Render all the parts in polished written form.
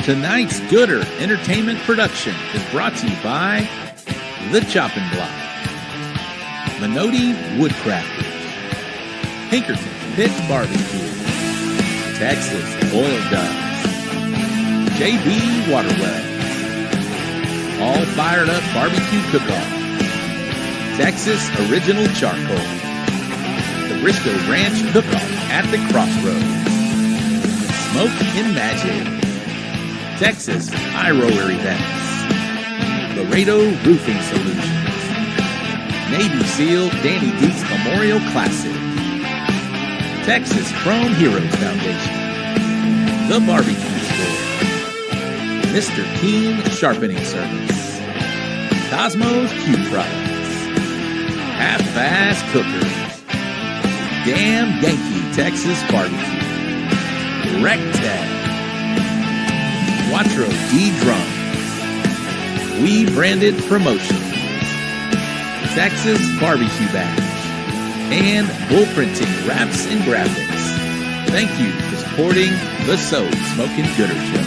Tonight's Gooder Entertainment production is brought to you by The Chopping Block, Minotti Woodcrafters, Pinkerton Pit Barbecue, Texas Oil Guns, JB Waterway, All Fired Up Barbecue Cook-Off, Texas Original Charcoal, the Briscoe Ranch Cook-Off at the Crossroads, Smoke and Magic, Texas High Roller Events, Laredo Roofing Solutions, Navy SEAL Danny Dietz Memorial Classic, Texas Chrome Heroes Foundation, The Barbecue Store, Mr. Keen Sharpening Service, Cosmos Cube Products, Half-Ass Cookers, Damn Yankee Texas Barbecue, Rectag, Quattro D Drums, We Branded Promotions, Texas Barbecue Bash, and Bull Printing Wraps and Graphics. Thank you for supporting the So Smokin' Gooder Show.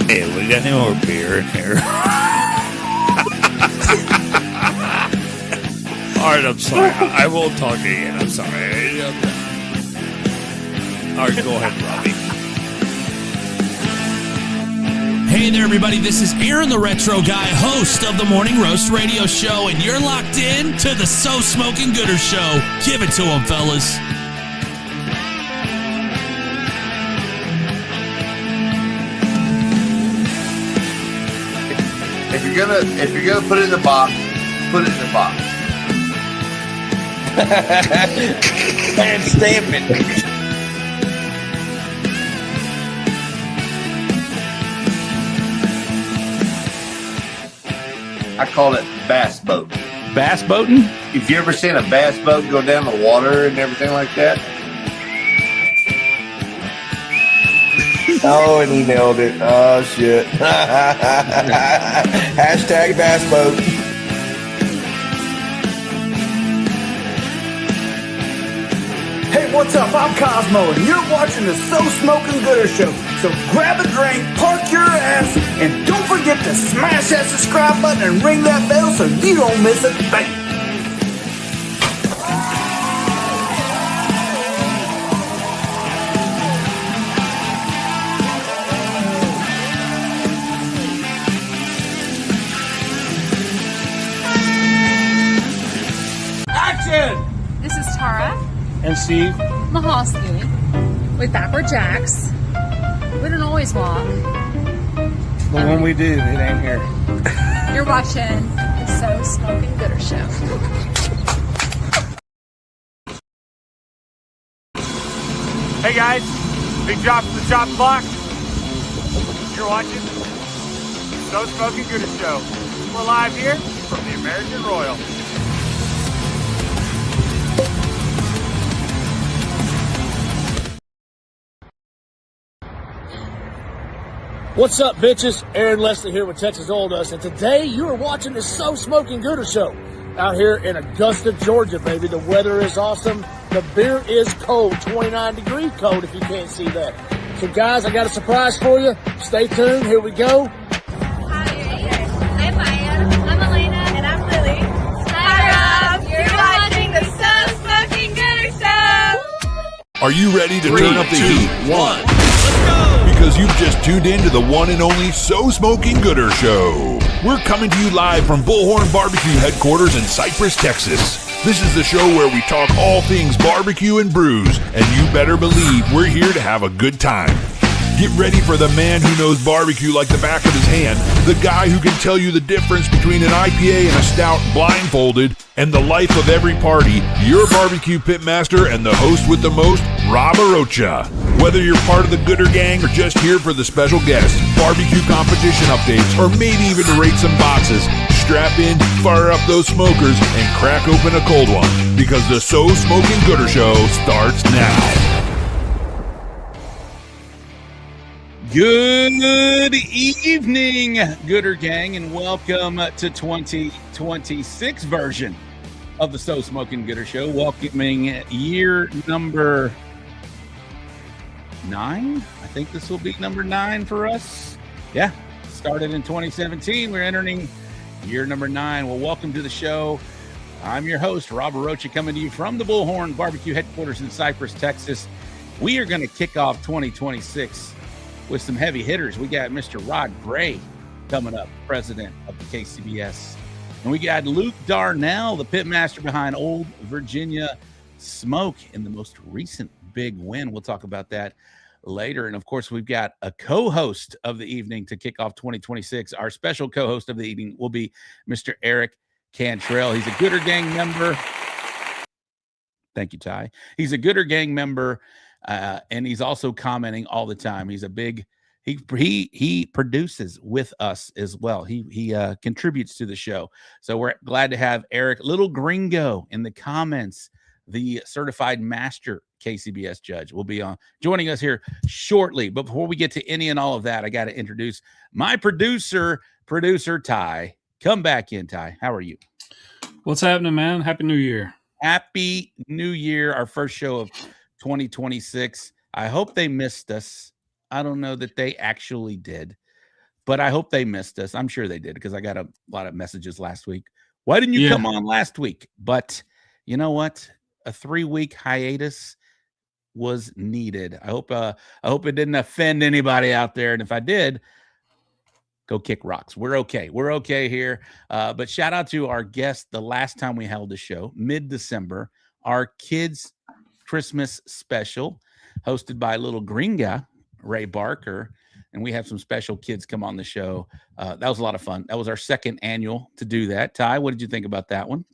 Hey, we got any more beer in here? All right, I'm sorry. I won't talk to you again. I'm sorry. All right, go ahead, Robbie. Hey there, everybody. This is Aaron the Retro Guy, host of the Morning Roast Radio Show, and you're locked in to the So Smokin' Gooder Show. Give it to them, fellas. If you're gonna put it in the box, put it in the box. And stamp it. I call it bass boat. Bass boating? If you ever seen a bass boat go down the water and everything like that? Oh, and he nailed it. Oh, shit. Hashtag bass boat. Hey, what's up? I'm Cosmo, and you're watching the So Smokin' Gooder Show. So grab a drink, park your ass, and don't forget to smash that subscribe button and ring that bell so you don't miss a thing. Action! This is Tara And Steve. Mahosky with Backward Jacks. We don't always walk. But when we do, it ain't here. You're watching the So Smokin' Gooder Show. Hey guys, big drop from the chop block. You're watching So Smokin' Gooder Show. We're live here from the American Royal. What's up, bitches? Aaron Leslie here with Texas Oil Dust, and today you are watching the So Smokin' Gooder Show out here in Augusta, Georgia, baby. The weather is awesome. The beer is cold, 29-degree cold if you can't see that. So, guys, I got a surprise for you. Stay tuned. Here we go. Hi, I'm Maya. I'm Elena, and I'm Lily. Hi, Rob. You're watching the So Smokin' Gooder Show. Are you ready to turn up the heat? 1. Let's go! Because you've just tuned in to the one and only So Smokin' Gooder Show. We're coming to you live from Bullhorn Barbecue headquarters in Cypress, Texas. This is the show where we talk all things barbecue and brews, and you better believe we're here to have a good time. Get ready for the man who knows barbecue like the back of his hand, the guy who can tell you the difference between an IPA and a stout blindfolded, and the life of every party, your barbecue pitmaster and the host with the most, Rob Arocha. Whether you're part of the Gooder Gang or just here for the special guests, barbecue competition updates, or maybe even to rate some boxes, strap in, fire up those smokers, and crack open a cold one, because the So Smokin' Gooder Show starts now. Good evening, Gooder Gang, and welcome to 2026 version of the So Smokin' Gooder Show, welcoming year number 9. I think this will be number 9 for us. Yeah, started in 2017. We're entering year number 9. Well, welcome to the show. I'm your host, Rob Rocha, coming to you from the Bullhorn Barbecue headquarters in Cypress, Texas. We are going to kick off 2026 with some heavy hitters. We got Mr. Rod Gray coming up, president of the KCBS. And we got Luke Darnell, the pitmaster behind Old Virginia Smoke in the most recent big win. We'll talk about that later. And of course, we've got a co-host of the evening to kick off 2026. Our special co-host of the evening will be Mr. Eric Cantrell. He's a Gooder Gang member. Thank you, Ty. He's a Gooder Gang member, and he's also commenting all the time. He's a big he produces with us as well. He contributes to the show. So we're glad to have Eric. Lil Gringo in the comments, the certified master KCBS judge, will be joining us here shortly. But before we get to any and all of that, I got to introduce my producer Ty. Come back in, Ty. How are you? What's happening, man? Happy New Year. Happy New Year. Our first show of 2026. I hope they missed us. I don't know that they actually did, but I hope they missed us. I'm sure they did because I got a lot of messages last week. Why didn't you come on last week? But you know what? A 3-week hiatus was needed. I hope it didn't offend anybody out there. And if I did, go kick rocks. We're okay. We're okay here. But shout out to our guest the last time we held the show, mid-December, our kids' Christmas special, hosted by Lil Gringo, Ray Barker. And we have some special kids come on the show. That was a lot of fun. That was our second annual to do that. Ty, what did you think about that one?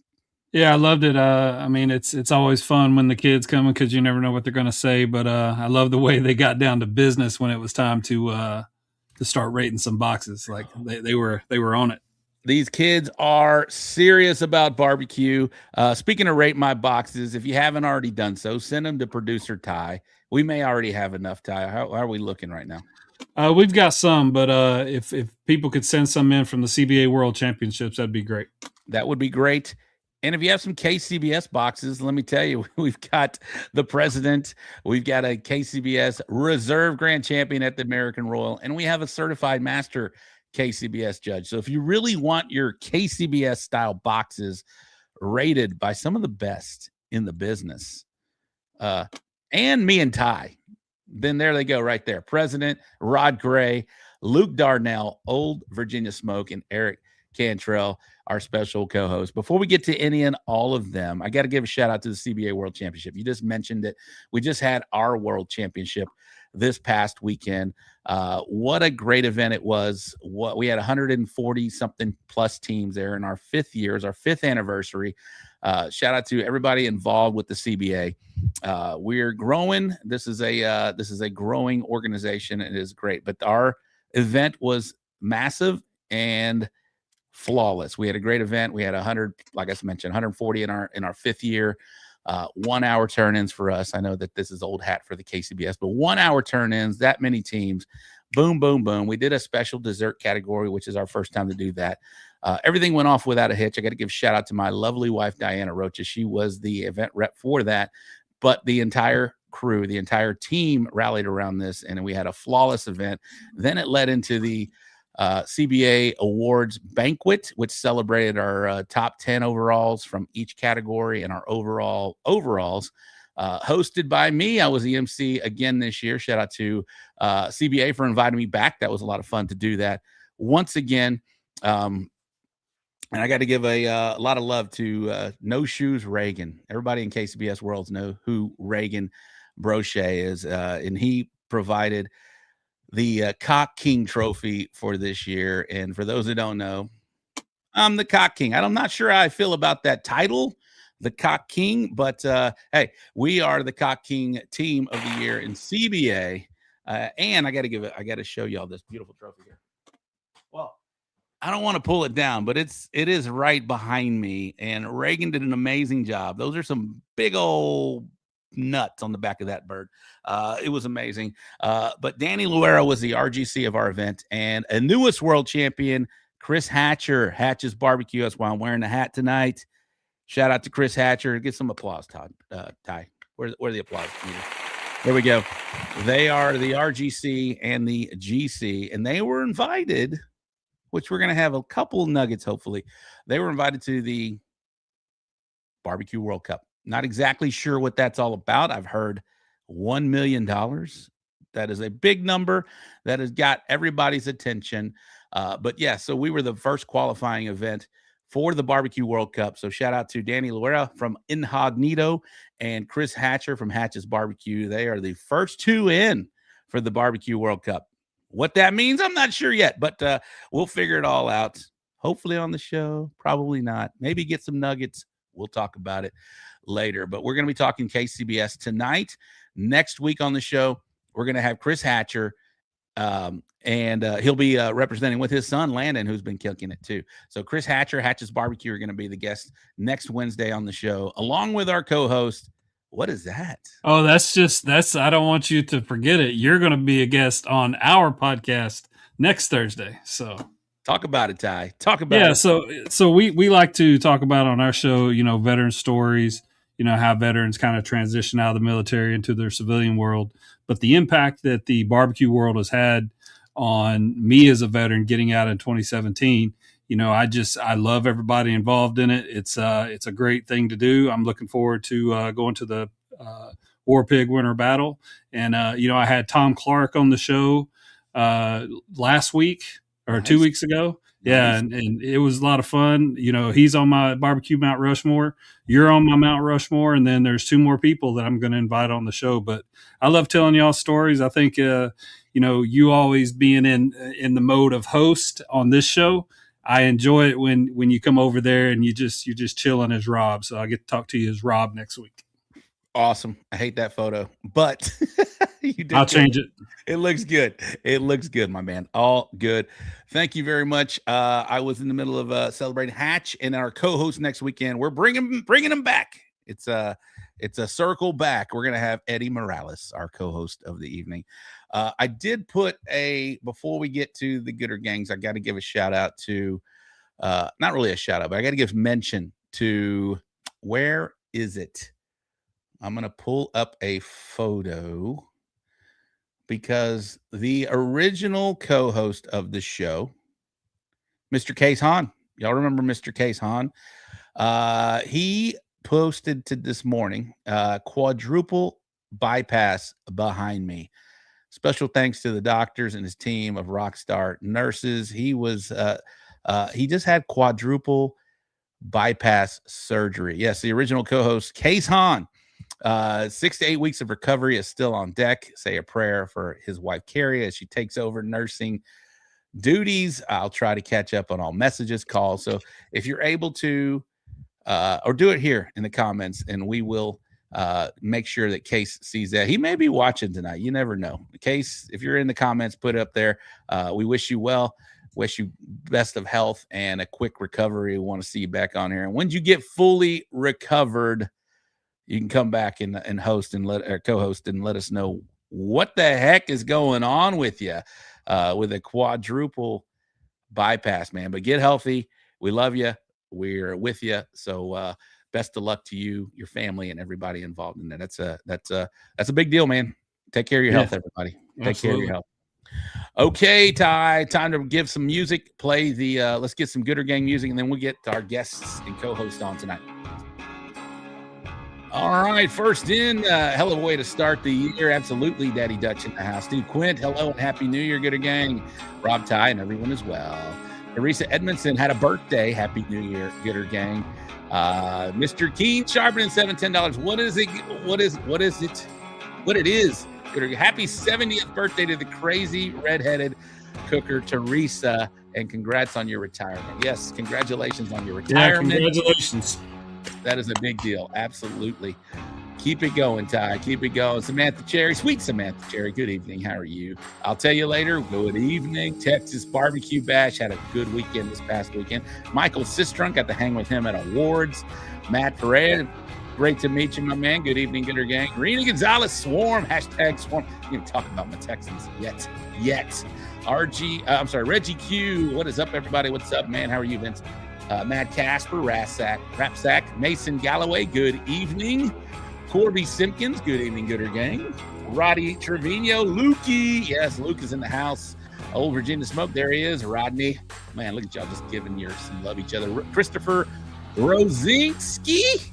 Yeah, I loved it. I mean, it's always fun when the kids come because you never know what they're going to say. But I love the way they got down to business when it was time to start rating some boxes. Like they were on it. These kids are serious about barbecue. Speaking of rate my boxes, if you haven't already done so, send them to producer Ty. We may already have enough, Ty. How are we looking right now? We've got some, but if people could send some in from the CBA World Championships, that'd be great. That would be great. And if you have some KCBS boxes, let me tell you, we've got the president, we've got a KCBS Reserve Grand Champion at the American Royal, and we have a certified master KCBS judge. So if you really want your KCBS style boxes rated by some of the best in the business, and me and Ty, then there they go right there. President Rod Gray, Luke Darnell, Old Virginia Smoke, and Eric Cantrell, our special co-host. Before we get to any and all of them, I got to give a shout out to the CBA World Championship. You just mentioned it. We just had our World Championship this past weekend. What a great event it was. We had 140 something plus teams there in our 5th year, our 5th anniversary. Shout out to everybody involved with the CBA. We're growing. This is a growing organization. It is great, but our event was massive and flawless. We had a great event. We had 100, like I mentioned, 140 in our 5th year. 1 hour turn-ins for us. I know that this is old hat for the KCBS, but 1 hour turn-ins, that many teams, boom, boom, boom. We did a special dessert category, which is our first time to do that. Everything went off without a hitch. I got to give shout out to my lovely wife, Diana Rocha. She was the event rep for that, but the entire crew, the entire team rallied around this, and we had a flawless event. Then it led into the CBA Awards Banquet, which celebrated our top 10 overalls from each category and our overalls, hosted by me. I was the MC again this year. Shout out to CBA for inviting me back. That was a lot of fun to do that once again. And I got to give a lot of love to No Shoes Reagan. Everybody in KCBS Worlds know who Reagan Brochet is, and he provided the Cock King trophy for this year. And for those that don't know, I'm the Cock King. I'm not sure how I feel about that title, the Cock King, but hey, we are the Cock King team of the year in CBA. And I got to show y'all this beautiful trophy here. Well, I don't want to pull it down, but it is right behind me. And Reagan did an amazing job. Those are some big old nuts on the back of that bird. It was amazing. But Danny Luera was the RGC of our event, and a newest world champion, Chris Hatcher, Hatch's Barbecue. That's why I'm wearing the hat tonight. Shout out to Chris Hatcher. Get some applause, Ty. Where's the applause? There we go. They are the RGC and the GC, and they were invited, which we're going to have a couple nuggets, hopefully. They were invited to the BBQ World Cup. Not exactly sure what that's all about. I've heard $1 million. That is a big number that has got everybody's attention. But yeah, so we were the first qualifying event for the BBQ World Cup. So shout out to Danny Luera from Incognito and Chris Hatcher from Hatch's Barbecue. They are the first two in for the BBQ World Cup. What that means, I'm not sure yet, but we'll figure it all out. Hopefully on the show, probably not. Maybe get some nuggets. We'll talk about it later. But we're going to be talking KCBS tonight. Next week on the show, we're going to have Chris Hatcher, and he'll be representing with his son, Landon, who's been kicking it too. So Chris Hatcher, Hatch's Barbecue, are going to be the guest next Wednesday on the show, along with our co-host. What is that? Oh, that's I don't want you to forget it. You're going to be a guest on our podcast next Thursday. So talk about it, Ty. Talk about it. So we like to talk about on our show, veteran stories, how veterans kind of transition out of the military into their civilian world. But the impact that the barbecue world has had on me as a veteran getting out in 2017, I love everybody involved in it. It's a great thing to do. I'm looking forward to going to the War Pig Winter Battle. And, I had Tom Clark on the show last week or 2 weeks ago. Yeah, and it was a lot of fun. He's on my barbecue Mount Rushmore. You're on my Mount Rushmore, and then there's two more people that I'm going to invite on the show. But I love telling y'all stories. I think you always being in the mode of host on this show. I enjoy it when you come over there and you're just chilling as Rob. So I get to talk to you as Rob next week. Awesome. I hate that photo, but I'll change it. It looks good. It looks good, my man. All good. Thank you very much. I was in the middle of celebrating Hatch and our co-host next weekend. We're bringing them back. It's a circle back. We're going to have Eddie Morales, our co-host of the evening. I did put before we get to the Gooder Gangs, I got to give a shout out to, not really a shout out, but I got to give mention to, where is it? I'm going to pull up a photo because the original co-host of the show, Mr. Case Hahn, y'all remember Mr. Case Hahn? He posted to this morning, quadruple bypass behind me. Special thanks to the doctors and his team of rockstar nurses. He just had quadruple bypass surgery. Yes, the original co-host, Case Hahn. 6 to 8 weeks of recovery is still on deck. Say a prayer for his wife, Carrie, as she takes over nursing duties. I'll try to catch up on all messages, calls. So if you're able to, or do it here in the comments, and we will make sure that Case sees that. He may be watching tonight. You never know. Case, if you're in the comments, put it up there. We wish you well. Wish you best of health and a quick recovery. We want to see you back on here. And when you get fully recovered, you can come back and host and co-host and let us know what the heck is going on with you with a quadruple bypass, man. But get healthy. We love you. We're with you. So best of luck to you, your family, and everybody involved in that. That's a big deal, man. Take care of your health, everybody. Take care of your health. Okay, Ty, time to give some music. Play the let's get some Gooder Gang music, and then we'll get our guests and co-hosts on tonight. All right, first in, hell of a way to start the year. Absolutely, Daddy Dutch in the house. Steve Quint, hello and happy New Year, Gooder Gang. Rob Ty and everyone as well. Teresa Edmondson had a birthday. Happy New Year, Gooder Gang. Mr. Keen sharpening $710. What is it? What it is? Gooder. Happy 70th birthday to the crazy redheaded cooker, Teresa, and congrats on your retirement. Yes, congratulations on your retirement. Yeah, congratulations. That is a big deal. Absolutely. Keep it going, Ty. Keep it going. Samantha Cherry, sweet Samantha Cherry. Good evening. How are you? I'll tell you later. Good evening. Texas Barbecue Bash. Had a good weekend this past weekend. Michael Sistrunk, got to hang with him at awards. Matt Pereira, great to meet you, my man. Good evening, Gooder Gang. Rena Gonzalez, Swarm. #Swarm. You can talk about my Texans yet. Reggie Q. What is up, everybody? What's up, man? How are you, Vince? Matt Casper, Rapsack, Mason Galloway, good evening. Corby Simpkins, good evening, Gooder Gang. Roddy Trevino, Lukey. Yes, Luke is in the house. Old Virginia Smoke, there he is. Rodney. Man, look at y'all just giving you some love each other. Christopher Rosinski.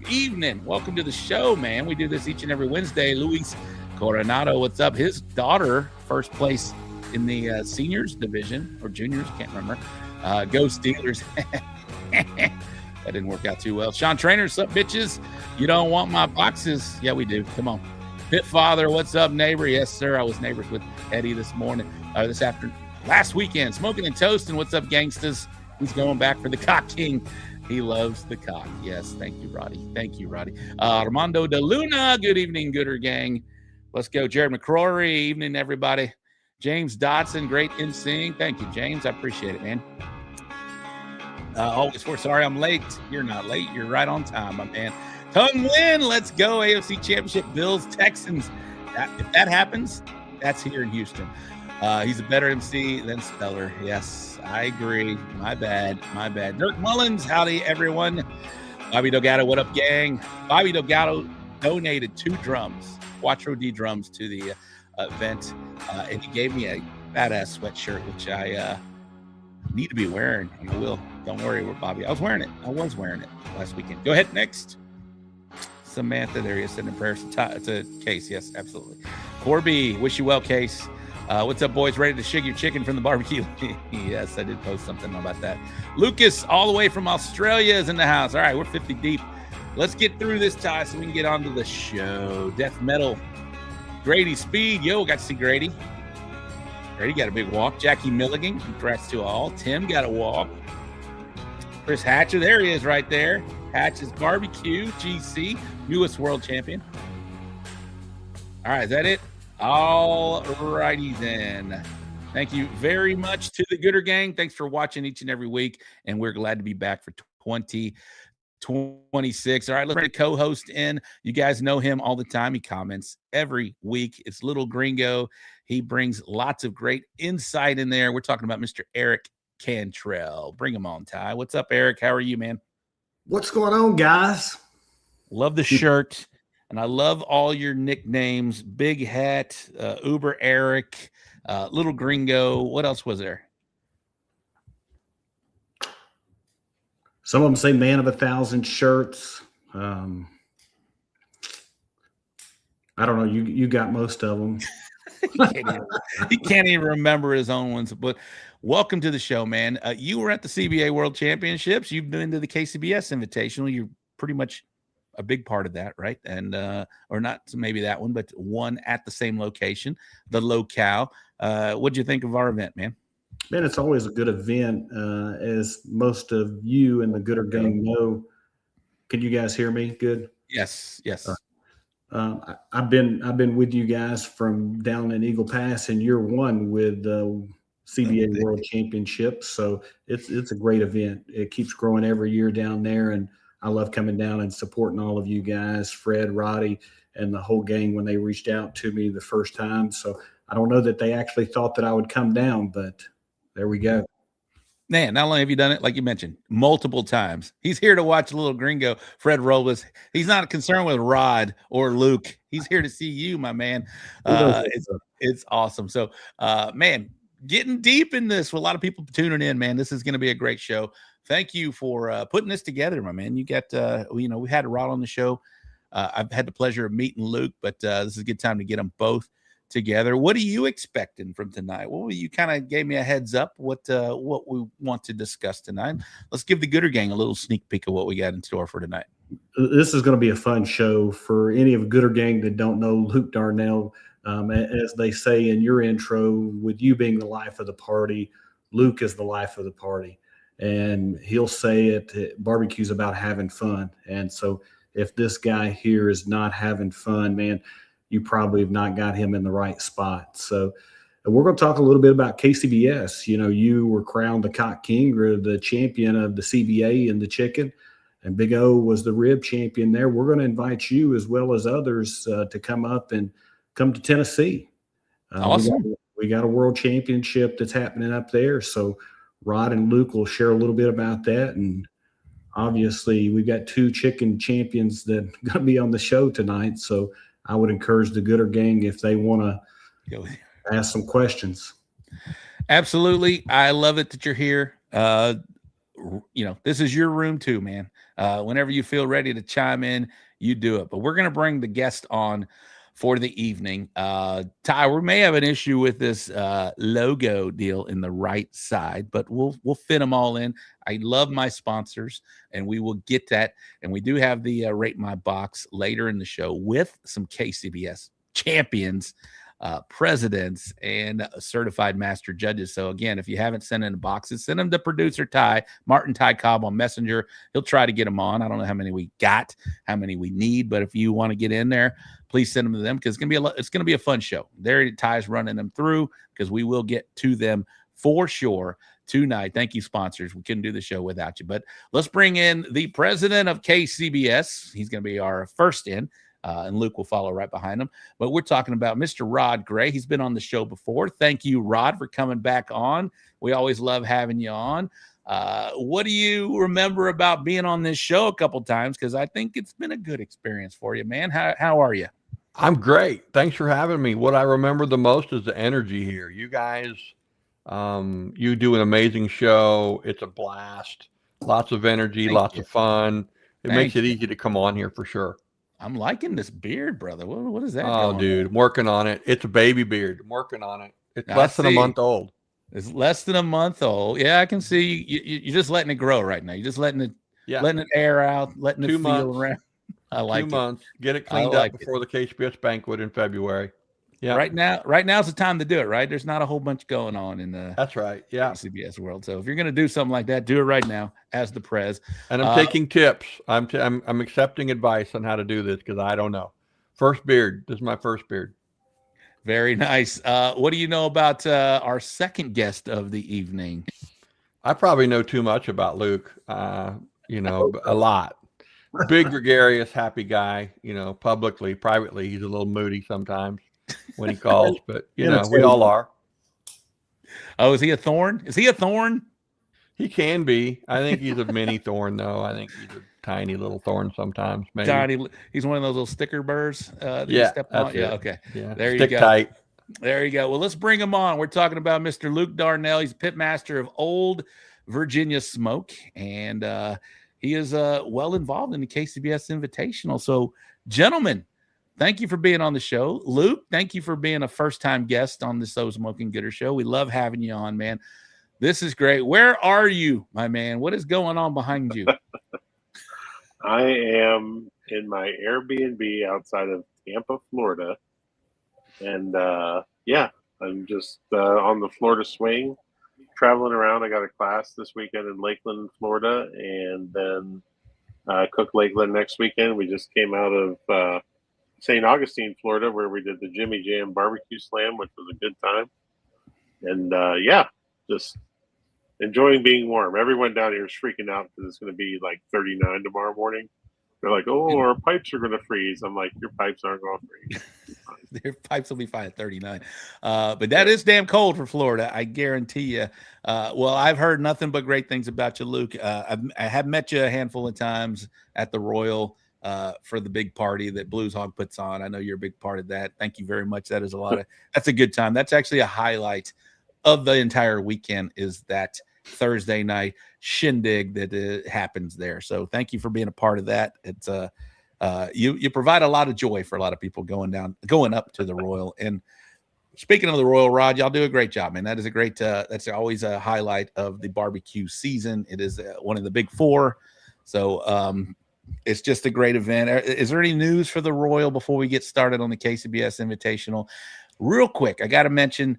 Evening. Welcome to the show, man. We do this each and every Wednesday. Luis Coronado, what's up? His daughter, first place in the seniors division, or juniors, can't remember. Go Steelers. That didn't work out too well. Sean Trainer, what's up, bitches? You don't want my boxes? Yeah, we do. Come on. Pit Father, what's up, neighbor? Yes, sir. I was neighbors with Eddie this afternoon, last weekend. Smoking and toasting. What's up, gangstas? He's going back for the Cock King. He loves the cock. Yes, thank you, Roddy. Thank you, Roddy. Armando De Luna, good evening, Gooder Gang. Let's go. Jared McCrory, evening, everybody. James Dotson, great in-sing. Thank you, James. I appreciate it, man. Always sorry I'm late. You're not late. You're right on time, my man. Tung Win, let's go. AFC Championship, Bills, Texans. If that happens, that's here in Houston. He's a better MC than Speller. Yes, I agree. My bad. Dirk Mullins, howdy, everyone. Bobby Delgado, what up, gang? Bobby Delgado donated 2 drums, Quattro D drums, to the event, and he gave me a badass sweatshirt, which I need to be wearing. I will. Don't worry, Bobby. I was wearing it last weekend. Go ahead, next. Samantha, there he is, sending prayers to Case. Yes, absolutely. Corby, wish you well, Case. What's up, boys? Ready to shig your chicken from the barbecue? Yes, I did post something about that. Lucas, all the way from Australia, is in the house. All right, we're 50 deep. Let's get through this, Ty, so we can get on to the show. Death Metal. Grady Speed. Yo, got to see Grady. Grady got a big walk. Jackie Milligan, congrats to all. Tim got a walk. Chris Hatcher, there he is right there. Hatch's Barbecue, GC, newest world champion. All right, is that it? All righty then. Thank you very much to the Gooder Gang. Thanks for watching each and every week, and we're glad to be back for 2026. All right, let's bring a co-host in. You guys know him all the time. He comments every week. It's Lil Gringo. He brings lots of great insight in there. We're talking about Mr. Eric Cantrell. Bring him on, Ty. What's up, Eric? How are you, man? What's going on, guys? Love the shirt, and I love all your nicknames. Big Hat, Uber Eric, Little Gringo. What else was there? Some of them say man of 1,000 shirts. I don't know. You got most of them. He can't even remember his own ones. But welcome to the show, man. You were at the CBA World Championships. You've been to the KCBS Invitational. You're pretty much a big part of that, right? And or not maybe that one, but one at the same location, the locale. What'd you think of our event, man? Man, it's always a good event, as most of you and the Gooder Gang know. Can you guys hear me? Good. Yes. I've been with you guys from down in Eagle Pass in year 1 with CBA World Championships. So it's a great event. It keeps growing every year down there, and I love coming down and supporting all of you guys, Fred, Roddy, and the whole gang when they reached out to me the first time. So I don't know that they actually thought that I would come down, but there we go. Man, not only have you done it, like you mentioned, multiple times. He's here to watch Little Gringo, Fred Robles. He's not concerned with Rod or Luke. He's here to see you, my man. It's awesome. So, man, getting deep in this with a lot of people tuning in, man. This is going to be a great show. Thank you for putting this together, my man. You got, we had Rod on the show. I've had the pleasure of meeting Luke, but this is a good time to get them both together. What are you expecting from tonight? Well, you kind of gave me a heads up what we want to discuss tonight. Let's give the Gooder Gang a little sneak peek of what we got in store for tonight. This is going to be a fun show for any of Gooder Gang that don't know Luke Darnell. As they say in your intro, with you being the life of the party, Luke is the life of the party. And he'll say it, barbecue's about having fun. And so if this guy here is not having fun, man, you probably have not got him in the right spot. So we're going to talk a little bit about KCBS. You know, you were crowned the Cock King, or the champion of the CBA in the chicken, and Big O was the rib champion there. We're going to invite you, as well as others, to come up and come to Tennessee. Awesome. We got a world championship that's happening up there. So Rod and Luke will share a little bit about that. And obviously we've got 2 chicken champions that are going to be on the show tonight. So I would encourage the Gooder gang if they want to ask some questions. Absolutely. I love it that you're here. This is your room too, man. Whenever you feel ready to chime in, you do it. But we're going to bring the guest on for the evening. Ty, we may have an issue with this logo deal in the right side, but we'll fit them all in. I love my sponsors, and we will get that. And we do have the Rate My Box later in the show with some KCBS champions, presidents, and certified master judges. So again, if you haven't sent in the boxes, send them to producer Martin Ty Cobb on Messenger. He'll try to get them on. I don't know how many we got, how many we need, but if you want to get in there, please send them to them, because it's going to be a fun show. There, Ty's running them through, because we will get to them for sure tonight. Thank you, sponsors. We couldn't do the show without you. But let's bring in the president of KCBS. He's going to be our first in. And Luke will follow right behind him. But we're talking about Mr. Rod Gray. He's been on the show before. Thank you, Rod, for coming back on. We always love having you on. What do you remember about being on this show a couple times? Because I think it's been a good experience for you, man. How are you? I'm great. Thanks for having me. What I remember the most is the energy here. You guys, you do an amazing show. It's a blast. Lots of energy, lots of fun. It makes it easy to come on here for sure. I'm liking this beard, brother. What is that? Oh, dude, I'm working on it. It's a baby beard. I'm working on it. It's less than a month old. It's less than a month old. Yeah, I can see you're just letting it grow right now. You're just letting it air out, letting it feel around. I like 2 months. Get it cleaned up before the KCBS banquet in February. Yeah. Right now's the time to do it, right? There's not a whole bunch going on in the That's right. Yeah. KCBS world. So if you're going to do something like that, do it right now as the prez. And I'm taking tips. I'm accepting advice on how to do this, because I don't know. First beard. This is my first beard. Very nice. What do you know about our second guest of the evening? I probably know too much about Luke. A lot. Big, gregarious, happy guy. Publicly, privately, he's a little moody sometimes when he calls, but we all are. Oh, is he a thorn? Is he a thorn? He can be. I think he's a mini thorn, though. I think he's a tiny little thorn sometimes. Maybe. Tiny. He's one of those little sticker burrs. Yeah. Okay. Yeah. There Stick you go. Tight. There you go. Well, let's bring him on. We're talking about Mr. Luke Darnell. He's a pitmaster of Old Virginia Smoke, and he is well involved in the KCBS Invitational. So, gentlemen, thank you for being on the show. Luke, thank you for being a first-time guest on the So Smoking Gooder show. We love having you on, man. This is great. Where are you, my man? What is going on behind you? I am in my Airbnb outside of Tampa, Florida. And, I'm just on the Florida swing, traveling around. I got a class this weekend in Lakeland, Florida, and then Cook Lakeland next weekend. We just came out of St. Augustine, Florida, where we did the Jimmy Jam Barbecue Slam, which was a good time. And, just enjoying being warm. Everyone down here is freaking out because it's going to be like 39 tomorrow morning. They're like, oh, our pipes are going to freeze. I'm like, your pipes aren't going to freeze. Their pipes will be fine at 39. But that is damn cold for Florida, I guarantee you. Well, I've heard nothing but great things about you, Luke. I have met you a handful of times at the Royal for the big party that Blues Hog puts on. I know you're a big part of that. Thank you very much. That's a good time. That's actually a highlight of the entire weekend, is that Thursday night shindig that happens there. So thank you for being a part of that. It's you provide a lot of joy for a lot of people going up to the Royal. And speaking of the Royal, Rod, y'all do a great job, man. That is a great that's always a highlight of the barbecue season. It is one of the big four. So it's just a great event. Is there any news for the Royal before we get started on the KCBS Invitational? Real quick, I got to mention,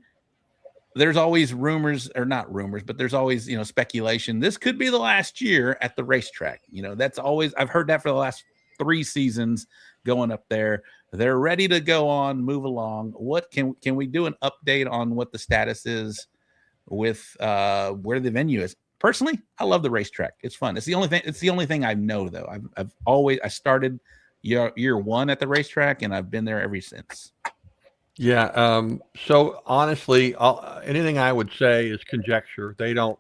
there's always rumors, or not rumors, but there's always, speculation. This could be the last year at the racetrack. That's always, I've heard that for the last 3 seasons going up there. They're ready to go on, move along. What can we do an update on what the status is with where the venue is? Personally, I love the racetrack. It's fun. It's the only thing I know, though. I started year 1 at the racetrack, and I've been there ever since. Yeah. So honestly, anything I would say is conjecture. They don't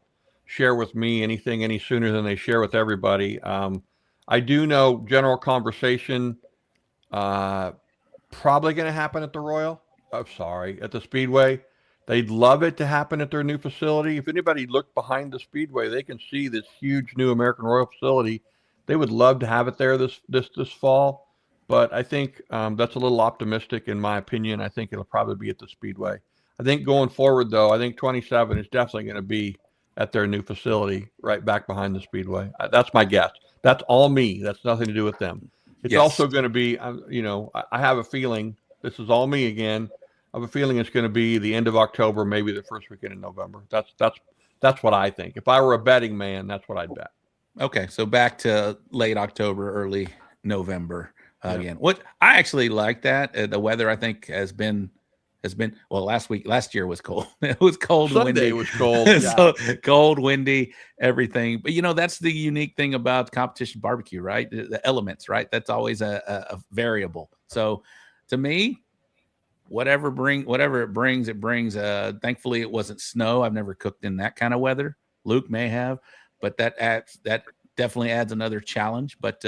share with me anything any sooner than they share with everybody. I do know general conversation probably going to happen at the Royal. I'm sorry, at the Speedway. They'd love it to happen at their new facility. If anybody looked behind the Speedway, they can see this huge new American Royal facility. They would love to have it there this fall, but I think that's a little optimistic in my opinion. I think it'll probably be at the Speedway. I think going forward, though, I think 27 is definitely going to be at their new facility right back behind the Speedway. That's my guess. That's all me. That's nothing to do with them. It's also going to be, I have a feeling, this is all me again, I have a feeling it's going to be the end of October, maybe the first weekend in November. That's what I think. If I were a betting man, that's what I'd bet. Okay, so back to late October, early November again. What I actually like that. The weather I think has been well. Last year was cold. It was cold, Sunday windy. was cold. So cold, windy, everything. But that's the unique thing about competition barbecue, right? The elements, right? That's always a variable. So to me, whatever it brings, it brings. Thankfully, it wasn't snow. I've never cooked in that kind of weather. Luke may have, but that definitely adds another challenge. But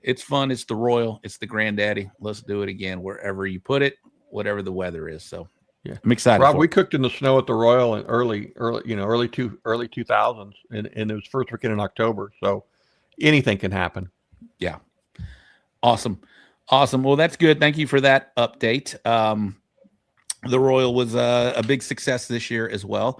it's fun. It's the Royal. It's the granddaddy. Let's do it again wherever you put it, whatever the weather is. So yeah, I'm excited. Rob, we cooked in the snow at the Royal in early 2000s, and it was first weekend in October. So anything can happen. Yeah, awesome. Well, that's good. Thank you for that update. The Royal was a big success this year as well.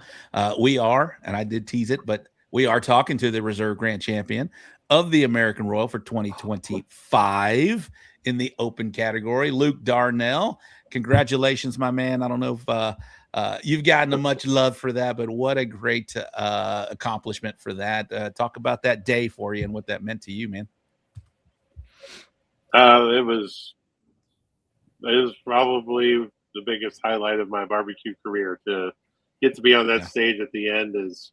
We are, and I did tease it, but we are talking to the reserve grand champion of the American Royal for 2025 in the open category, Luke Darnell. Congratulations, my man. I don't know if you've gotten much love for that, but what a great accomplishment for that. Talk about that day for you and what that meant to you, man. It was probably the biggest highlight of my barbecue career. To get to be on that stage at the end is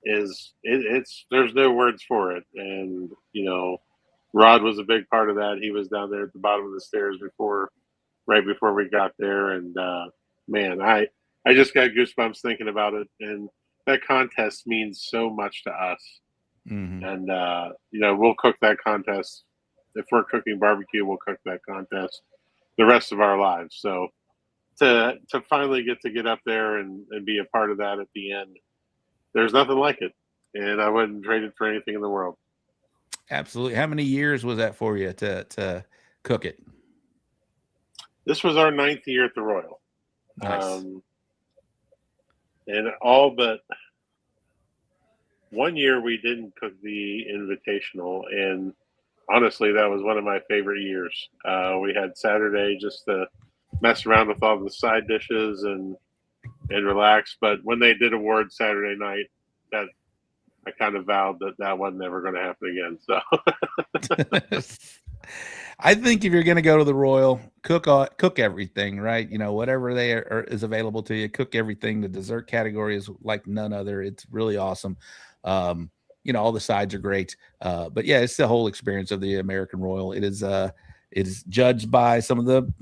there's no words for it. And Rod was a big part of that. He was down there at the bottom of the stairs right before we got there. And man, I just got goosebumps thinking about it. And that contest means so much to us. Mm-hmm. And we'll cook that contest. If we're cooking barbecue, we'll cook that contest the rest of our lives. So to finally get up there and be a part of that at the end, there's nothing like it. And I wouldn't trade it for anything in the world. Absolutely. How many years was that for you to cook it? This was our 9th year at the Royal. Nice. And all but one year we didn't cook the Invitational, and honestly, that was one of my favorite years. We had Saturday just to mess around with all the side dishes and relax. But when they did awards Saturday night, that I kind of vowed that wasn't never going to happen again. So I think if you're going to go to the Royal, cook everything, right? Whatever is available to you, cook everything. The dessert category is like none other. It's really awesome. All the sides are great. But yeah, it's the whole experience of the American Royal. It is judged by some of the,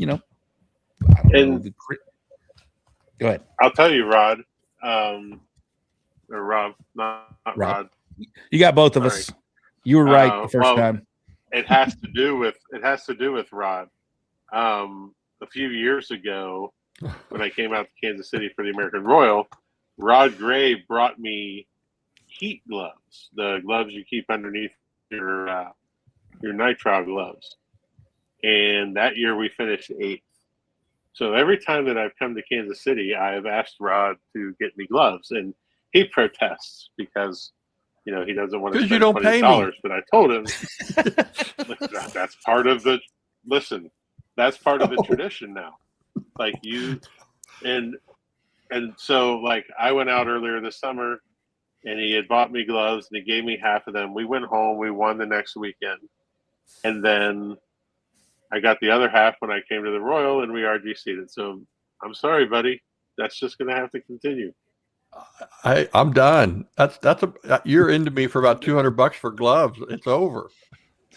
go ahead. I'll tell you, Rod, or Rob, not Rod. You got both of us. You were right the first time. It has to do with Rod. A few years ago, when I came out to Kansas City for the American Royal, Rod Gray brought me heat gloves, the gloves you keep underneath your nitrile gloves. And that year we finished 8th. So every time that I've come to Kansas City, I've asked Rod to get me gloves, and he protests because he doesn't want to spend you don't pay $20. me. But I told him that's part of the that's part of the tradition now. Like you and so like I went out earlier this summer, and he had bought me gloves, and he gave me half of them. We went home. We won the next weekend. And then I got the other half when I came to the Royal, and we RGC'd it. So I'm sorry, buddy. That's just going to have to continue. I'm done. You're into me for about $200 for gloves. It's over.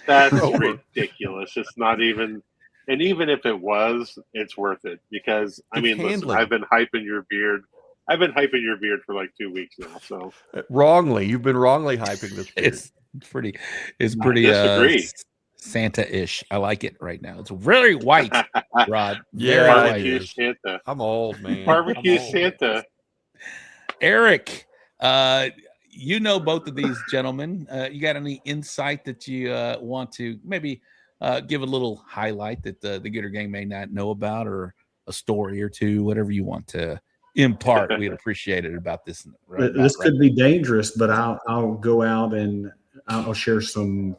That's ridiculous. It's not even, and even if it was, it's worth it because listen, I've been hyping your beard. I've been hyping your beard for like 2 weeks now. So Wrongly, you've been wrongly hyping this beard. It's pretty disagree. Santa-ish. I like it right now. It's very white, Rod. Yeah, Barbecue Santa. I'm old, man. Barbecue Santa. Eric, you know both of these gentlemen. You got any insight that you want to maybe give a little highlight that the Gooder Gang may not know about, or a story or two, whatever you want to impart? We'd appreciate it about this. This could be dangerous, but I'll go out and I'll share some.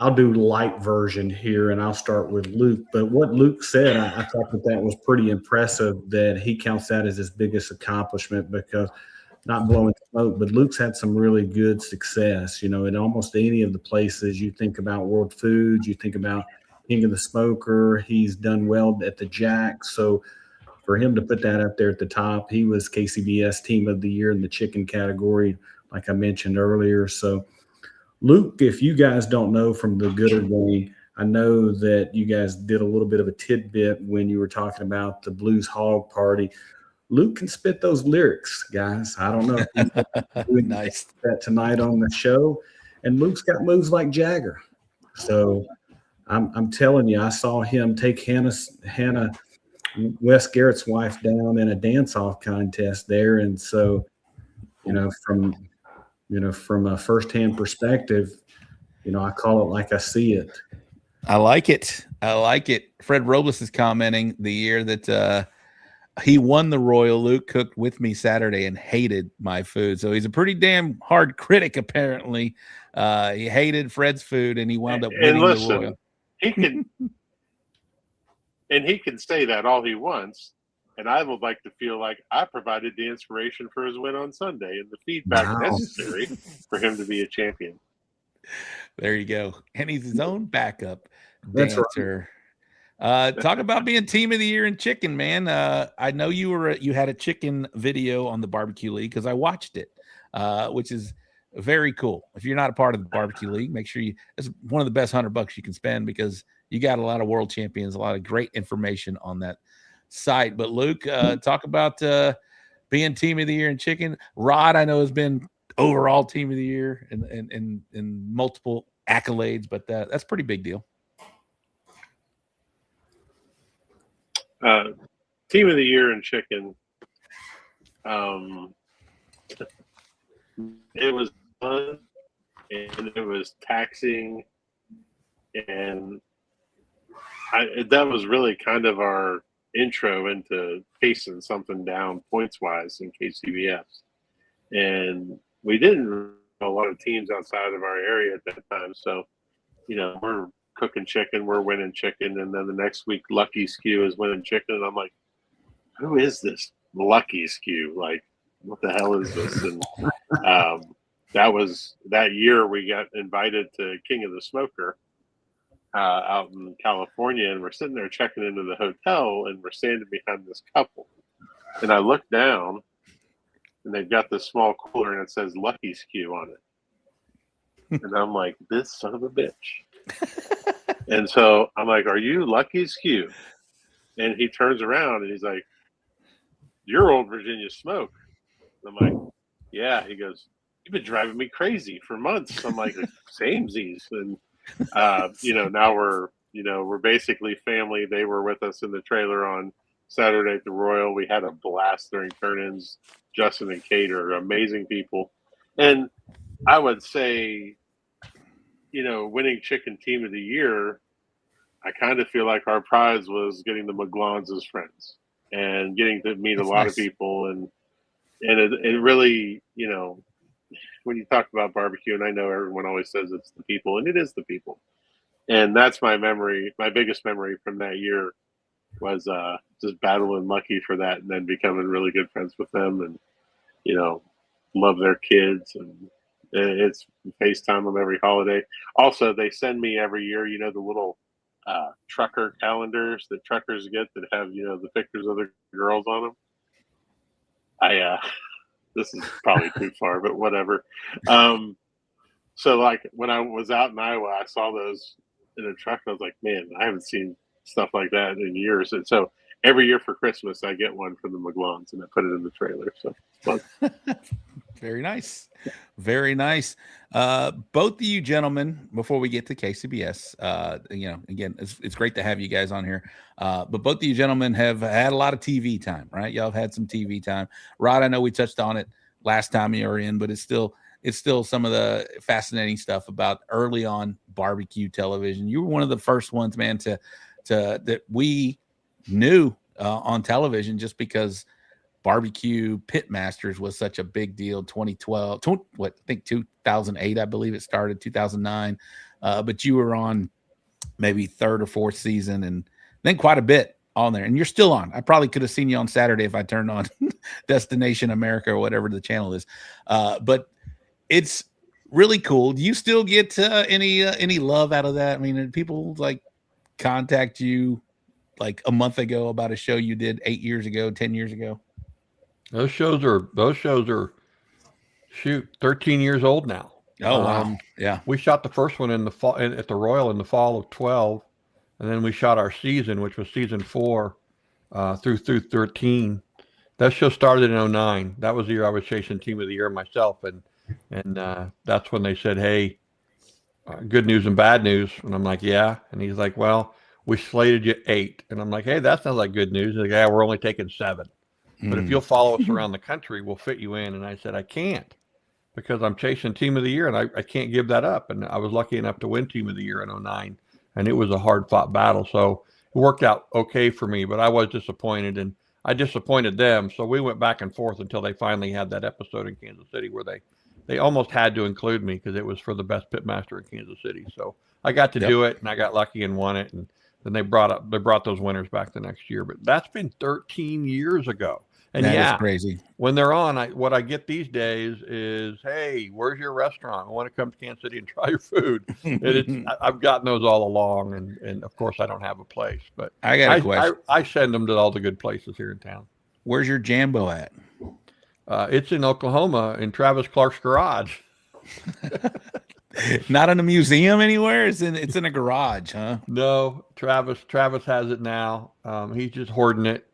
I'll do light version here, and I'll start with Luke. But what Luke said, I thought that was pretty impressive, that he counts that as his biggest accomplishment, because not blowing smoke, but Luke's had some really good success, in almost any of the places. You think about World Foods, you think about King of the Smoker. He's done well at the Jack. So for him to put that up there at the top, he was KCBS Team of the Year in the chicken category, like I mentioned earlier. So Luke, if you guys don't know from the Gooder Gang, I know that you guys did a little bit of a tidbit when you were talking about the Blues Hog Party. Luke can spit those lyrics, guys. I don't know if he's doing nice that tonight on the show. And Luke's got moves like Jagger. So I'm telling you, I saw him take Hannah Wes Garrett's wife down in a dance-off contest there. And so, from a firsthand perspective, I call it like I see it. I like it. Fred Robles is commenting the year that he won the Royal. Luke cooked with me Saturday and hated my food. So he's a pretty damn hard critic, apparently. He hated Fred's food, and he wound up winning the Royal. He can say that all he wants. And I would like to feel like I provided the inspiration for his win on Sunday and the feedback necessary for him to be a champion. There you go. And he's his own backup That's dancer. Right. Talk about being Team of the Year in chicken, man. I know you had a chicken video on the Barbecue League, because I watched it, which is very cool. If you're not a part of the Barbecue League, make sure it's one of the best $100 you can spend, because you got a lot of world champions, a lot of great information on that site. But Luke, talk about being Team of the Year in chicken. Rod, I know, has been overall Team of the Year in multiple accolades, but that's a pretty big deal. Team of the Year in chicken. It was fun, and it was taxing, and that was really kind of our intro into pacing something down points-wise in KCBS. And we didn't have a lot of teams outside of our area at that time. So, we're cooking chicken, we're winning chicken. And then the next week, Lucky Skew is winning chicken. And I'm like, who is this Lucky Skew? Like, what the hell is this? And that year we got invited to King of the Smoker out in California, and we're sitting there checking into the hotel, and we're standing behind this couple, and I look down, and they've got this small cooler, and it says Lucky Skew on it, and I'm like, this son of a bitch. And so I'm like, are you Lucky Skew? And he turns around and he's like, you're Old Virginia Smoke. And I'm like, yeah. He goes, you've been driving me crazy for months. I'm like, samesies. And now we're basically family. They were with us in the trailer on Saturday at the Royal. We had a blast during turn-ins. Justin and Kate are amazing people. And I would say, winning Chicken Team of the Year, I kind of feel like our prize was getting the McGlons as friends and getting to meet a lot of people. And it really, when you talk about barbecue, and I know everyone always says it's the people, and it is the people. And that's my memory. My biggest memory from that year was just battling Lucky for that, and then becoming really good friends with them, and love their kids, and it's FaceTime them every holiday. Also, they send me every year, the little trucker calendars that truckers get that have the pictures of the girls on them. This is probably too far, but whatever. So like when I was out in Iowa, I saw those in a truck. And I was like, man, I haven't seen stuff like that in years. And so every year for Christmas, I get one from the McGlons, and I put it in the trailer. So it's fun. Very nice. Very nice. Both of you gentlemen, before we get to KCBS, again, it's great to have you guys on here. But both of you gentlemen have had a lot of TV time, right? Y'all have had some TV time. Rod, I know we touched on it last time you were in, but it's still some of the fascinating stuff about early on barbecue television. You were one of the first ones, man, that we knew on television, just because barbecue Pitmasters was such a big deal. 2012, I think 2008, I believe it started 2009. But you were on maybe third or fourth season, and then quite a bit on there. And you're still on. I probably could have seen you on Saturday if I turned on Destination America or whatever the channel is. But it's really cool. Do you still get any love out of that? I mean, did people like contact you like a month ago about a show you did 8 years ago, 10 years ago? Those shows are 13 years old now. Oh, wow. Yeah. We shot the first one in the fall at the Royal in the fall of 12. And then we shot our season, which was season 4 through 13. That show started in 2009. That was the year I was chasing Team of the Year myself. And that's when they said, hey, good news and bad news. And I'm like, yeah. And he's like, well, we slated you 8. And I'm like, hey, that sounds like good news. He's like, yeah, we're only taking 7. But if you'll follow us around the country, we'll fit you in. And I said, I can't, because I'm chasing Team of the Year, and I can't give that up. And I was lucky enough to win Team of the Year in 2009. And it was a hard-fought battle. So it worked out okay for me, but I was disappointed, and I disappointed them. So we went back and forth until they finally had that episode in Kansas City where they almost had to include me because it was for the best pitmaster in Kansas City. So I got to do it, and I got lucky and won it. And then they brought those winners back the next year. But that's been 13 years ago. And that is crazy. When they're on, what I get these days is, hey, where's your restaurant? I want to come to Kansas City and try your food. I've gotten those all along, and of course I don't have a place, but I got a question. I send them to all the good places here in town. Where's your Jambo at? It's in Oklahoma in Travis Clark's garage. Not in a museum anywhere. It's in a garage, huh? No, Travis has it now. He's just hoarding it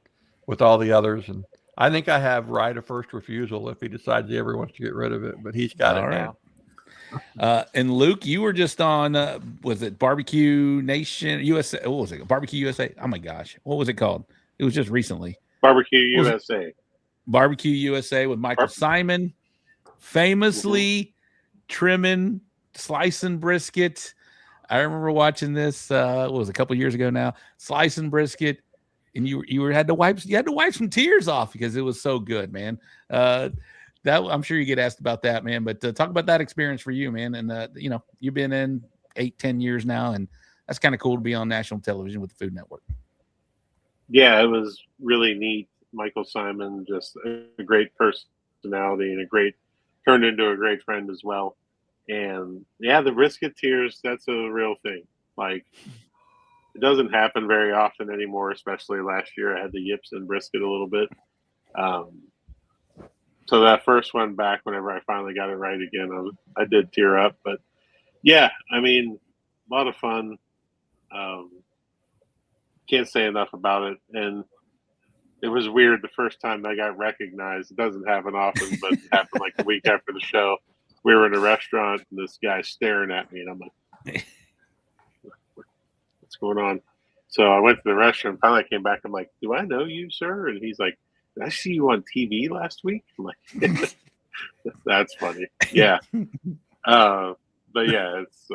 with all the others, and I think I have right of first refusal if he decides he ever wants to get rid of it, but he's got it now. And Luke, you were just on, was it Barbecue Nation USA? What was it? Barbecue USA? Oh my gosh. What was it called? It was just recently. Barbecue USA. Barbecue USA with Michael Simon, famously trimming, slicing brisket. I remember watching this, what was it, a couple years ago now, slicing brisket. And you had to wipe some tears off because it was so good, man. That I'm sure you get asked about that, man. But talk about that experience for you, man. And you've been in 8-10 years now, and that's kind of cool to be on national television with the Food Network. Yeah, it was really neat. Michael Simon, just a great personality and turned into a great friend as well. And yeah, the brisket tears, that's a real thing. Like, it doesn't happen very often anymore, especially last year. I had the yips and brisket a little bit. So that first one back, whenever I finally got it right again, I did tear up. But yeah, I mean, a lot of fun. Can't say enough about it. And it was weird the first time I got recognized. It doesn't happen often, but it happened like a week after the show. We were in a restaurant, and this guy's staring at me, and I'm like, what's going on? So I went to the restaurant. Finally, I came back. I'm like, do I know you, sir? And he's like, did I see you on TV last week? I'm like, that's funny. Yeah. But yeah, it's,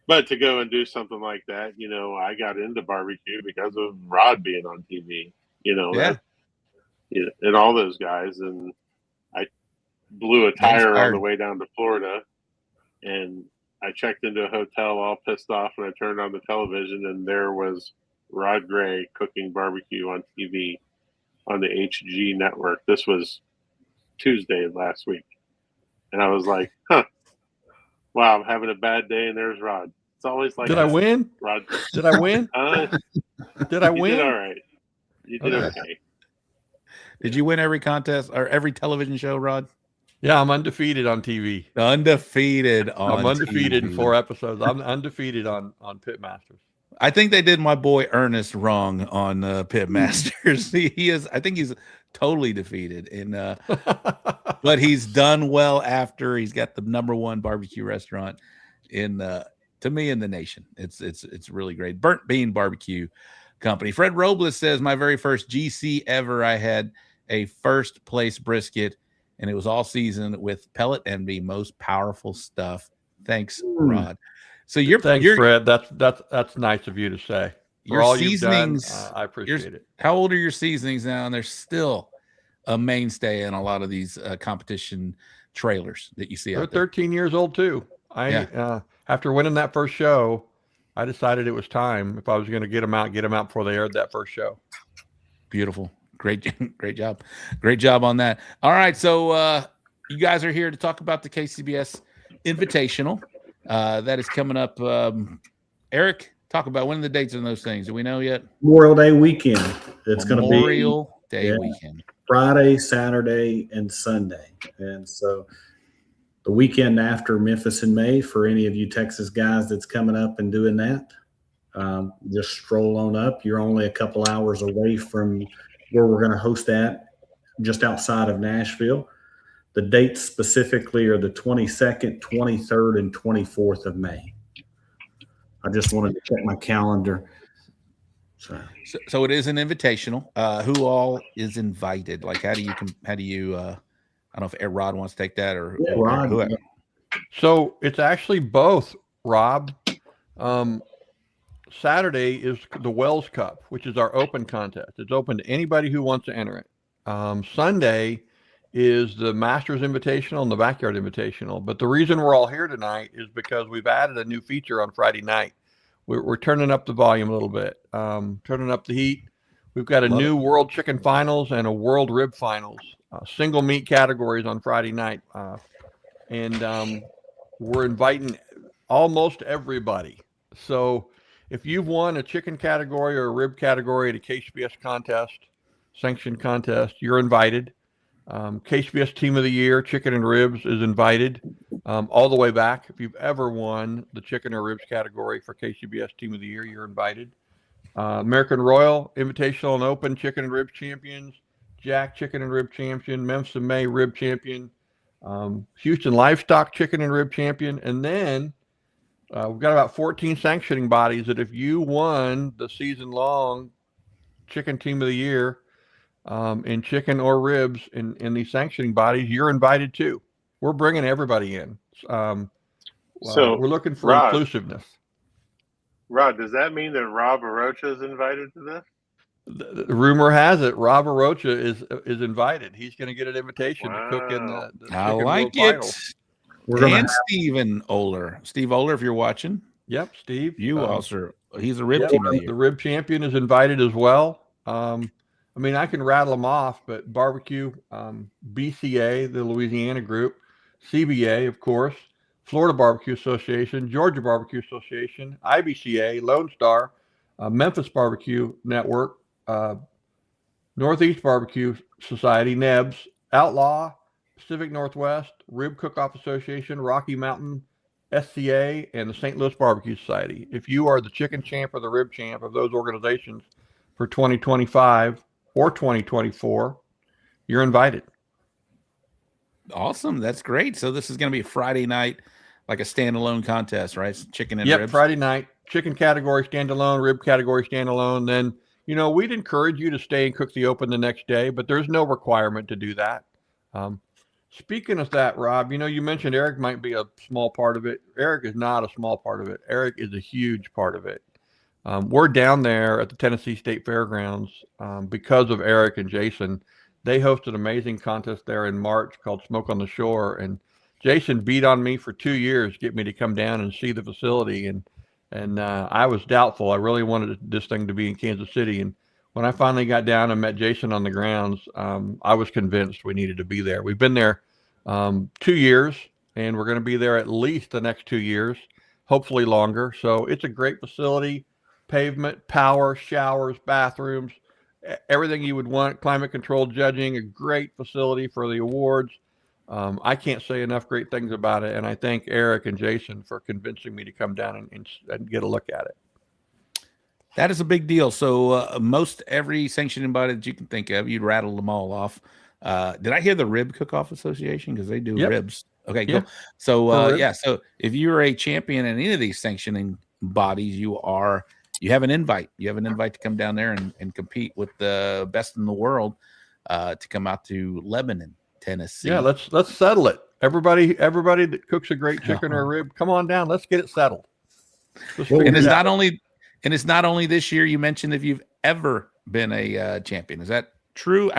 but to go and do something like that, I got into barbecue because of Rod being on TV, and all those guys. And I blew a tire on the way down to Florida, and I checked into a hotel all pissed off, and I turned on the television, and there was Rod Gray cooking barbecue on TV on the HG network. This was Tuesday last week. And I was like, wow, I'm having a bad day, and there's Rod. It's always like, did I win? Rod. Did I win? Did I win? You did all right. You did okay. Did you win every contest or every television show, Rod? Yeah, I'm undefeated on TV. Undefeated on I'm undefeated TV. in 4 episodes. I'm undefeated on Pitmasters. I think they did my boy Ernest wrong on Pitmasters. He is. I think he's totally defeated, and but he's done well after he's got the #1 barbecue restaurant in to me in the nation. It's really great. Burnt Bean Barbecue Company. Fred Robles says my very first GC ever. I had a first place brisket, and it was all seasoned with pellet envy, most powerful stuff. Thanks, Rod. So thanks, Fred. That's nice of you to say. For your all seasonings, you've done, I appreciate it. How old are your seasonings now? And they're still a mainstay in a lot of these competition trailers that you see They're out there. 13 years old too. After winning that first show, I decided it was time. If I was going to get them out before they aired that first show. Beautiful. Great job. Great job on that. All right. So you guys are here to talk about the KCBS Invitational. That is coming up. Eric, talk about when are the dates on those things. Do we know yet? Memorial Day weekend. It's going to be Memorial Day weekend. Friday, Saturday, and Sunday. And so the weekend after Memphis in May, for any of you Texas guys that's coming up and doing that, just stroll on up. You're only a couple hours away from where we're going to host that, just outside of Nashville. The dates specifically are the 22nd, 23rd, and 24th of May. I just wanted to check my calendar. So it is an invitational. Who all is invited? Like, how do you? I don't know if Rod wants to take that or Rod. whoever. So it's actually both, Rob. Saturday is the Wells Cup, which is our open contest. It's open to anybody who wants to enter it. Sunday is the Masters Invitational and the Backyard Invitational. But the reason we're all here tonight is because we've added a new feature on Friday night. We're turning up the volume a little bit, turning up the heat. We've got a new World Chicken Finals and a World Rib Finals, single meat categories on Friday night. And we're inviting almost everybody. So if you've won a chicken category or a rib category at a KCBS contest, sanctioned contest, you're invited. KCBS Team of the Year, Chicken and Ribs, is invited all the way back. If you've ever won the chicken or ribs category for KCBS Team of the Year, you're invited. American Royal, Invitational and Open Chicken and Ribs Champions, Jack Chicken and Rib Champion, Memphis and May Rib Champion, Houston Livestock Chicken and Rib Champion, and then we've got about 14 sanctioning bodies that if you won the season-long Chicken Team of the Year, in chicken or ribs in these sanctioning bodies, you're invited too. We're bringing everybody in. So we're looking for inclusiveness. Rod, does that mean that Rob Arocha is invited to this? The rumor has it Rob Arocha is invited. He's going to get an invitation to cook in the I Chicken like World it. Final. And Stephen Oler. Steve Oler, if you're watching. Yep, Steve. You also, he's a rib team of the year. The rib champion is invited as well. I mean, I can rattle them off, but barbecue, BCA, the Louisiana group, CBA, of course, Florida Barbecue Association, Georgia Barbecue Association, IBCA, Lone Star, Memphis Barbecue Network, Northeast Barbecue Society, NEBS, Outlaw, Pacific Northwest, Rib Cook-Off Association, Rocky Mountain, SCA, and the St. Louis Barbecue Society. If you are the chicken champ or the rib champ of those organizations for 2025 or 2024, you're invited. Awesome. That's great. So this is going to be a Friday night, like a standalone contest, right? Chicken and ribs. Friday night, chicken category standalone, rib category standalone. Then, we'd encourage you to stay and cook the open the next day, but there's no requirement to do that. Speaking of that, Rob, you mentioned Eric might be a small part of it. Eric is not a small part of it. Eric is a huge part of it. We're down there at the Tennessee State Fairgrounds because of Eric and Jason. They hosted an amazing contest there in March called Smoke on the Shore, and Jason beat on me for 2 years to get me to come down and see the facility, and I was doubtful. I really wanted this thing to be in Kansas City, and when I finally got down and met Jason on the grounds, I was convinced we needed to be there. We've been there 2 years, and we're going to be there at least the next 2 years, hopefully longer. So it's a great facility. Pavement, power, showers, bathrooms, everything you would want, climate controlled judging, a great facility for the awards. I can't say enough great things about it. And I thank Eric and Jason for convincing me to come down and get a look at it. That is a big deal. So most every sanctioning body that you can think of, you'd rattle them all off. Did I hear the Rib Cook-Off Association? Because they do ribs. Okay, Yeah. cool. So ribs. so if you're a champion in any of these sanctioning bodies, you have an invite. You have an invite to come down there and compete with the best in the world to come out to Lebanon, Tennessee. Yeah, let's settle it. Everybody that cooks a great chicken or a rib, come on down. Let's get it settled. And it's not only this year. You mentioned if you've ever been a champion. Is that true?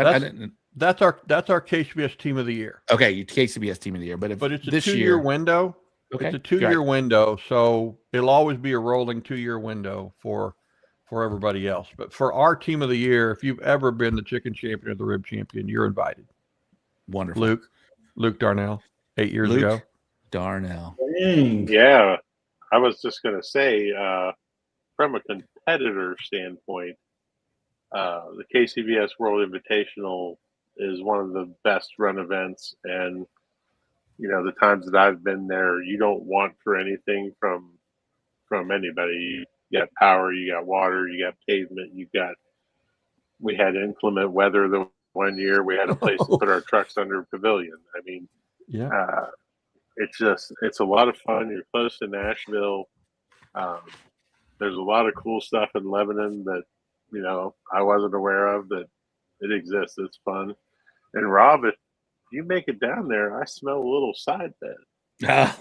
That's our KCBS Team of the Year. Okay, KCBS Team of the Year. But it's a 2-year window. Okay. It's a 2-year window, so it'll always be a rolling 2-year window for everybody else. But for our Team of the Year, if you've ever been the chicken champion or the rib champion, you're invited. Wonderful. Luke Darnell, 8 years ago. Darnell. Dang. Yeah, I was just going to say, from a competitor standpoint, the KCBS World Invitational is one of the best run events. And, you know, the times that I've been there, you don't want for anything from anybody. You got power, you got water, you got pavement, we had inclement weather the one year. We had a place to put our trucks under a pavilion. I mean, it's a lot of fun. You're close to Nashville. There's a lot of cool stuff in Lebanon that, you know, I wasn't aware of, that it exists. It's fun. And Rob, if you make it down there, I smell a little side bed.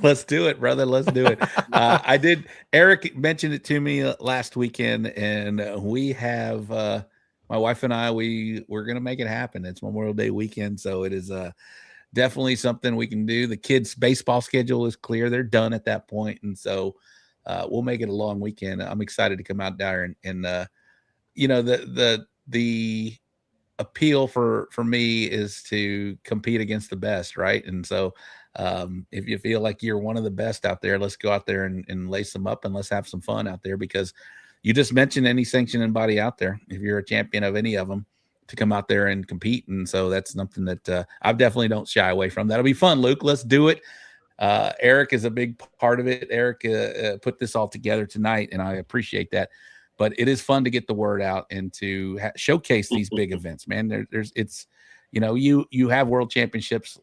Let's do it, brother. Let's do it. I did. Eric mentioned it to me last weekend, and we have my wife and I. We're going to make it happen. It's Memorial Day weekend, so it is definitely something we can do. The kids' baseball schedule is clear; they're done at that point, and so we'll make it a long weekend. I'm excited to come out there and you know, the appeal for me is to compete against the best, right? And so if you feel like you're one of the best out there, let's go out there and lace them up and let's have some fun out there, because you just mentioned any sanctioning body out there, if you're a champion of any of them, to come out there and compete. And so that's something that I definitely don't shy away from. That'll be fun, Luke. Let's do it. Eric is a big part of it. Eric put this all together tonight, and I appreciate that. But it is fun to get the word out and to showcase these big events, man. It's, you know, you have world championships.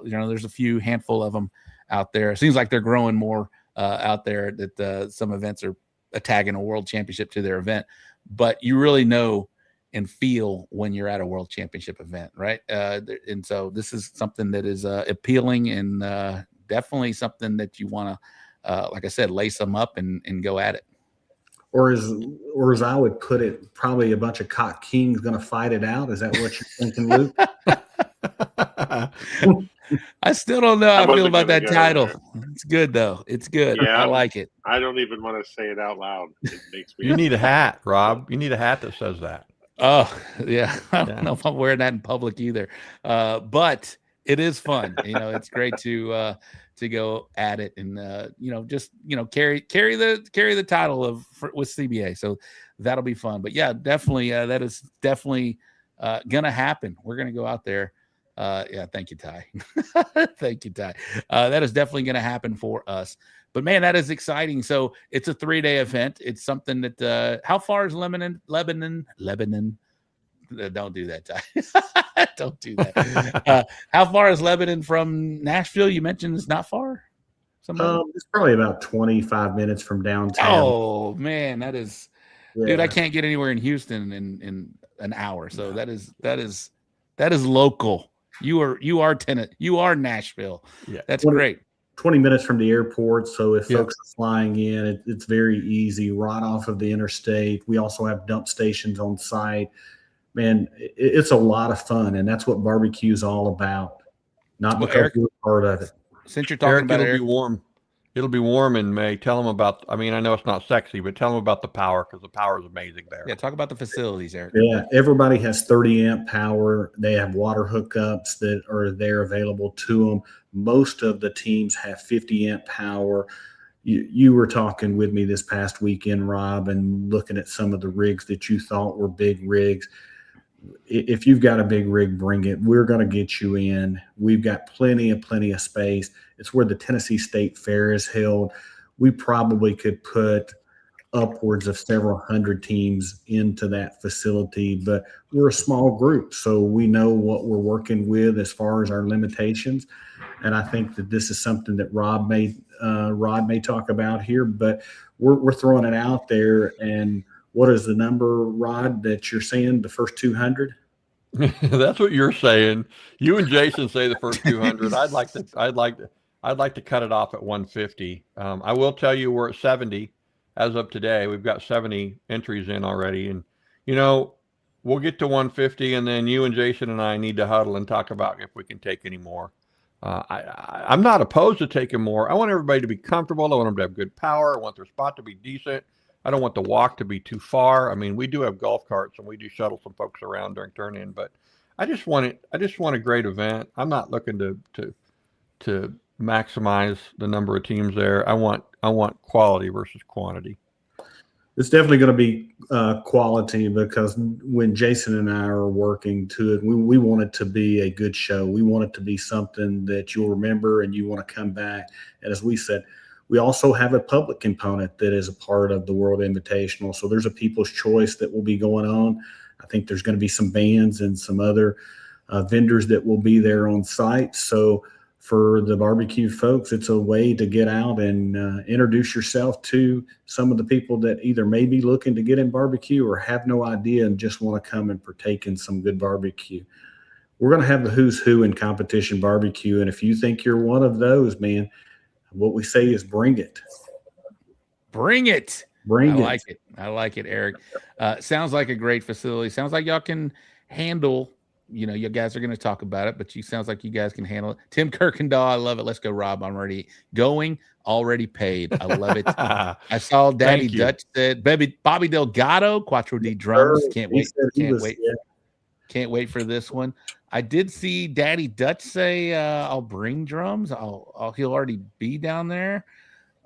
You know, there's a few handful of them out there. It seems like they're growing more out there, that some events are tagging a world championship to their event. But you really know and feel when you're at a world championship event, right? And so this is something that is appealing and definitely something that you want to, like I said, lace them up and go at it. Or as I would put it, probably a bunch of cock kings going to fight it out. Is that what you're thinking, Luke? I still don't know how I feel about that title. It's good though. It's good. Yeah, I like it. I don't even want to say it out loud. It makes me. You need a hat, Rob. You need a hat that says that. Oh yeah. I don't know if I'm wearing that in public either. But it is fun. You know, it's great to go at it and you know, just, you know, carry the title with CBA. So that'll be fun. But yeah, definitely that is definitely gonna happen. We're gonna go out there. Yeah, thank you, Ty. Thank you, Ty. That is definitely gonna happen for us. But man, that is exciting. So it's a 3-day event. It's something that how far is Lebanon? Don't do that, Ty. Don't do that. How far is Lebanon from Nashville? You mentioned it's not far. It's probably about 25 minutes from downtown. Oh man, that is, dude. I can't get anywhere in Houston in an hour. So that is local. You are Nashville. Yeah, that's great. 20 minutes from the airport. So if folks are flying in, it's very easy, right off of the interstate. We also have dump stations on site. Man, it's a lot of fun, and that's what barbecue is all about. Not because Eric, we're part of it. Since you're talking about it'll be warm. It'll be warm in May. Tell them about. I mean, I know it's not sexy, but tell them about the power, because the power is amazing there. Yeah, talk about the facilities, Eric. Yeah, everybody has 30 amp power. They have water hookups that are there available to them. Most of the teams have 50 amp power. You were talking with me this past weekend, Rob, and looking at some of the rigs that you thought were big rigs. If you've got a big rig, bring it. We're going to get you in. We've got plenty of space. It's where the Tennessee State Fair is held. We probably could put upwards of several hundred teams into that facility, but we're a small group, so we know what we're working with as far as our limitations. And I think that this is something that Rod may talk about here, but we're throwing it out there. And what is the number, Rod, that you're saying, the first 200? That's what you're saying. You and Jason say the first 200. I'd like to cut it off at 150. I will tell you we're at 70 as of today. We've got 70 entries in already, and we'll get to 150, and then you and Jason and I need to huddle and talk about if we can take any more. I'm not opposed to taking more. I want everybody to be comfortable. I want them to have good power. I want their spot to be decent. I don't want the walk to be too far. I mean, we do have golf carts and we do shuttle some folks around during turn-in, but I just want a great event. I'm not looking to maximize the number of teams there. I want quality versus quantity. It's definitely going to be quality, because when Jason and I are working to it, we want it to be a good show. We want it to be something that you'll remember and you want to come back. And as we said, we also have a public component that is a part of the World Invitational. So there's a People's Choice that will be going on. I think there's going to be some bands and some other vendors that will be there on site. So for the barbecue folks, it's a way to get out and introduce yourself to some of the people that either may be looking to get in barbecue or have no idea and just want to come and partake in some good barbecue. We're going to have the who's who in competition barbecue. And if you think you're one of those, man, what we say is bring it. Bring it. Bring it. I like it, Eric. Sounds like a great facility. Sounds like y'all can handle, you guys are going to talk about it, but sounds like you guys can handle it. Tim Kirkendall, I love it. Let's go, Rob. I'm already paid. I love it. I saw Daddy Dutch said, Bobby Delgado, Quattro D drums. Can't wait. Can't wait for this one. I did see Daddy Dutch say, I'll bring drums. He'll already be down there.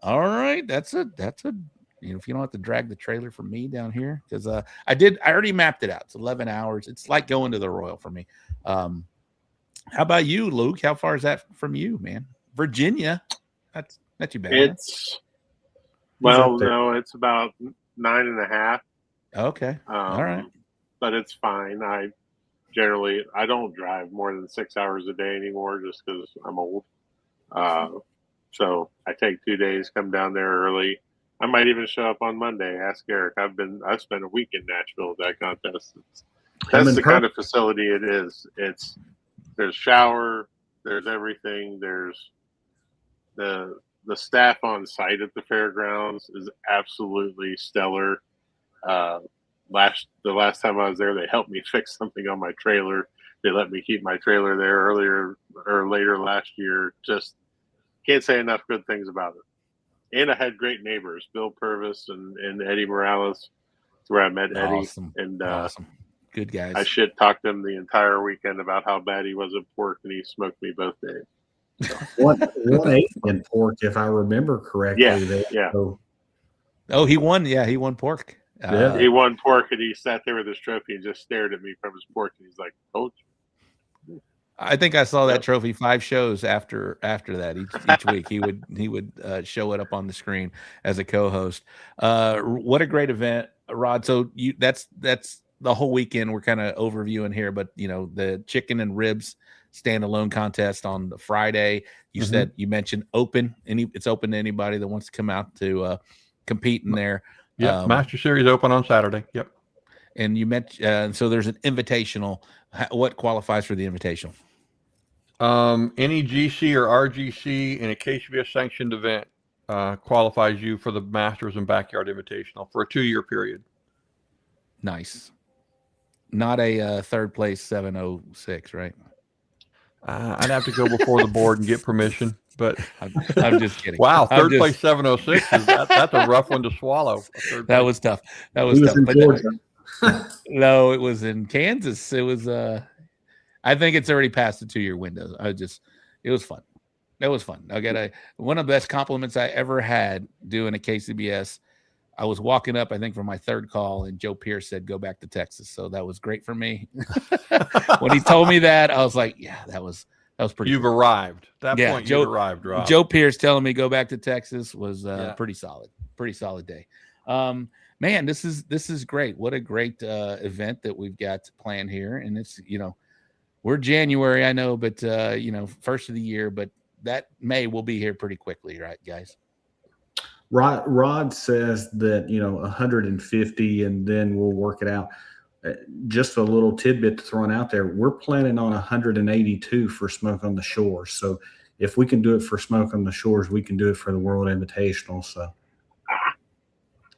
All right. That's a, if you don't have to drag the trailer from me down here, because I already mapped it out. It's 11 hours. It's like going to the Royal for me. How about you, Luke? How far is that from you, man? Virginia. That's not too bad. It's about 9.5. Okay. All right. But it's fine. I don't drive more than 6 hours a day anymore, just because I'm old. So I take 2 days, come down there early. I might even show up on Monday. Ask Eric. I've spent a week in Nashville at that contest. That's the kind of facility it is. There's shower, there's everything. There's the staff on site at the fairgrounds is absolutely stellar. The last time I was there, they helped me fix something on my trailer. They let me keep my trailer there later last year. Just can't say enough good things about it. And I had great neighbors, Bill Purvis and Eddie Morales. That's where I met Eddie. Awesome. And awesome. Good guys. I shit talked him the entire weekend about how bad he was at pork, and he smoked me both days. So. 180 in pork, if I remember correctly. Yeah. Oh, he won. Yeah, he won pork. He won pork, and he sat there with his trophy and just stared at me from his pork, and he's like, "Coach." I think I saw that trophy 5 shows after that. Each week he would show it up on the screen as a co-host. What a great event, Rod. So that's the whole weekend. We're kind of overviewing here, but the chicken and ribs standalone contest on the Friday. You said you mentioned open. It's open to anybody that wants to come out to compete in there. Yeah, Master Series open on Saturday. Yep. And you mentioned so there's an invitational. What qualifies for the invitational? Any GC or RGC in a KCBS sanctioned event qualifies you for the Masters and Backyard Invitational for a 2-year period. Nice. Not a third place 706, right? I'd have to go before the board and get permission, but I'm just kidding. Wow, third place 706 that's a rough one to swallow. That was tough. That was tough. No, it was in Kansas. It was I think it's already past the 2-year window. It was fun. That was fun. I got one of the best compliments I ever had doing a KCBS. I was walking up, I think, from my third call, and Joe Pierce said, "Go back to Texas." So that was great for me. When he told me that, I was like, "Yeah, that was pretty." You've arrived. At that point, you've arrived, Rob. Joe Pierce telling me go back to Texas was pretty solid. Pretty solid day. Man, this is great. What a great event that we've got planned here. And it's, we're January, I know, but first of the year, but that May will be here pretty quickly, right, guys? Rod says that 150, and then we'll work it out. Just a little tidbit to throw out there. We're planning on 182 for Smoke on the Shores. So if we can do it for Smoke on the Shores, we can do it for the World Invitational. So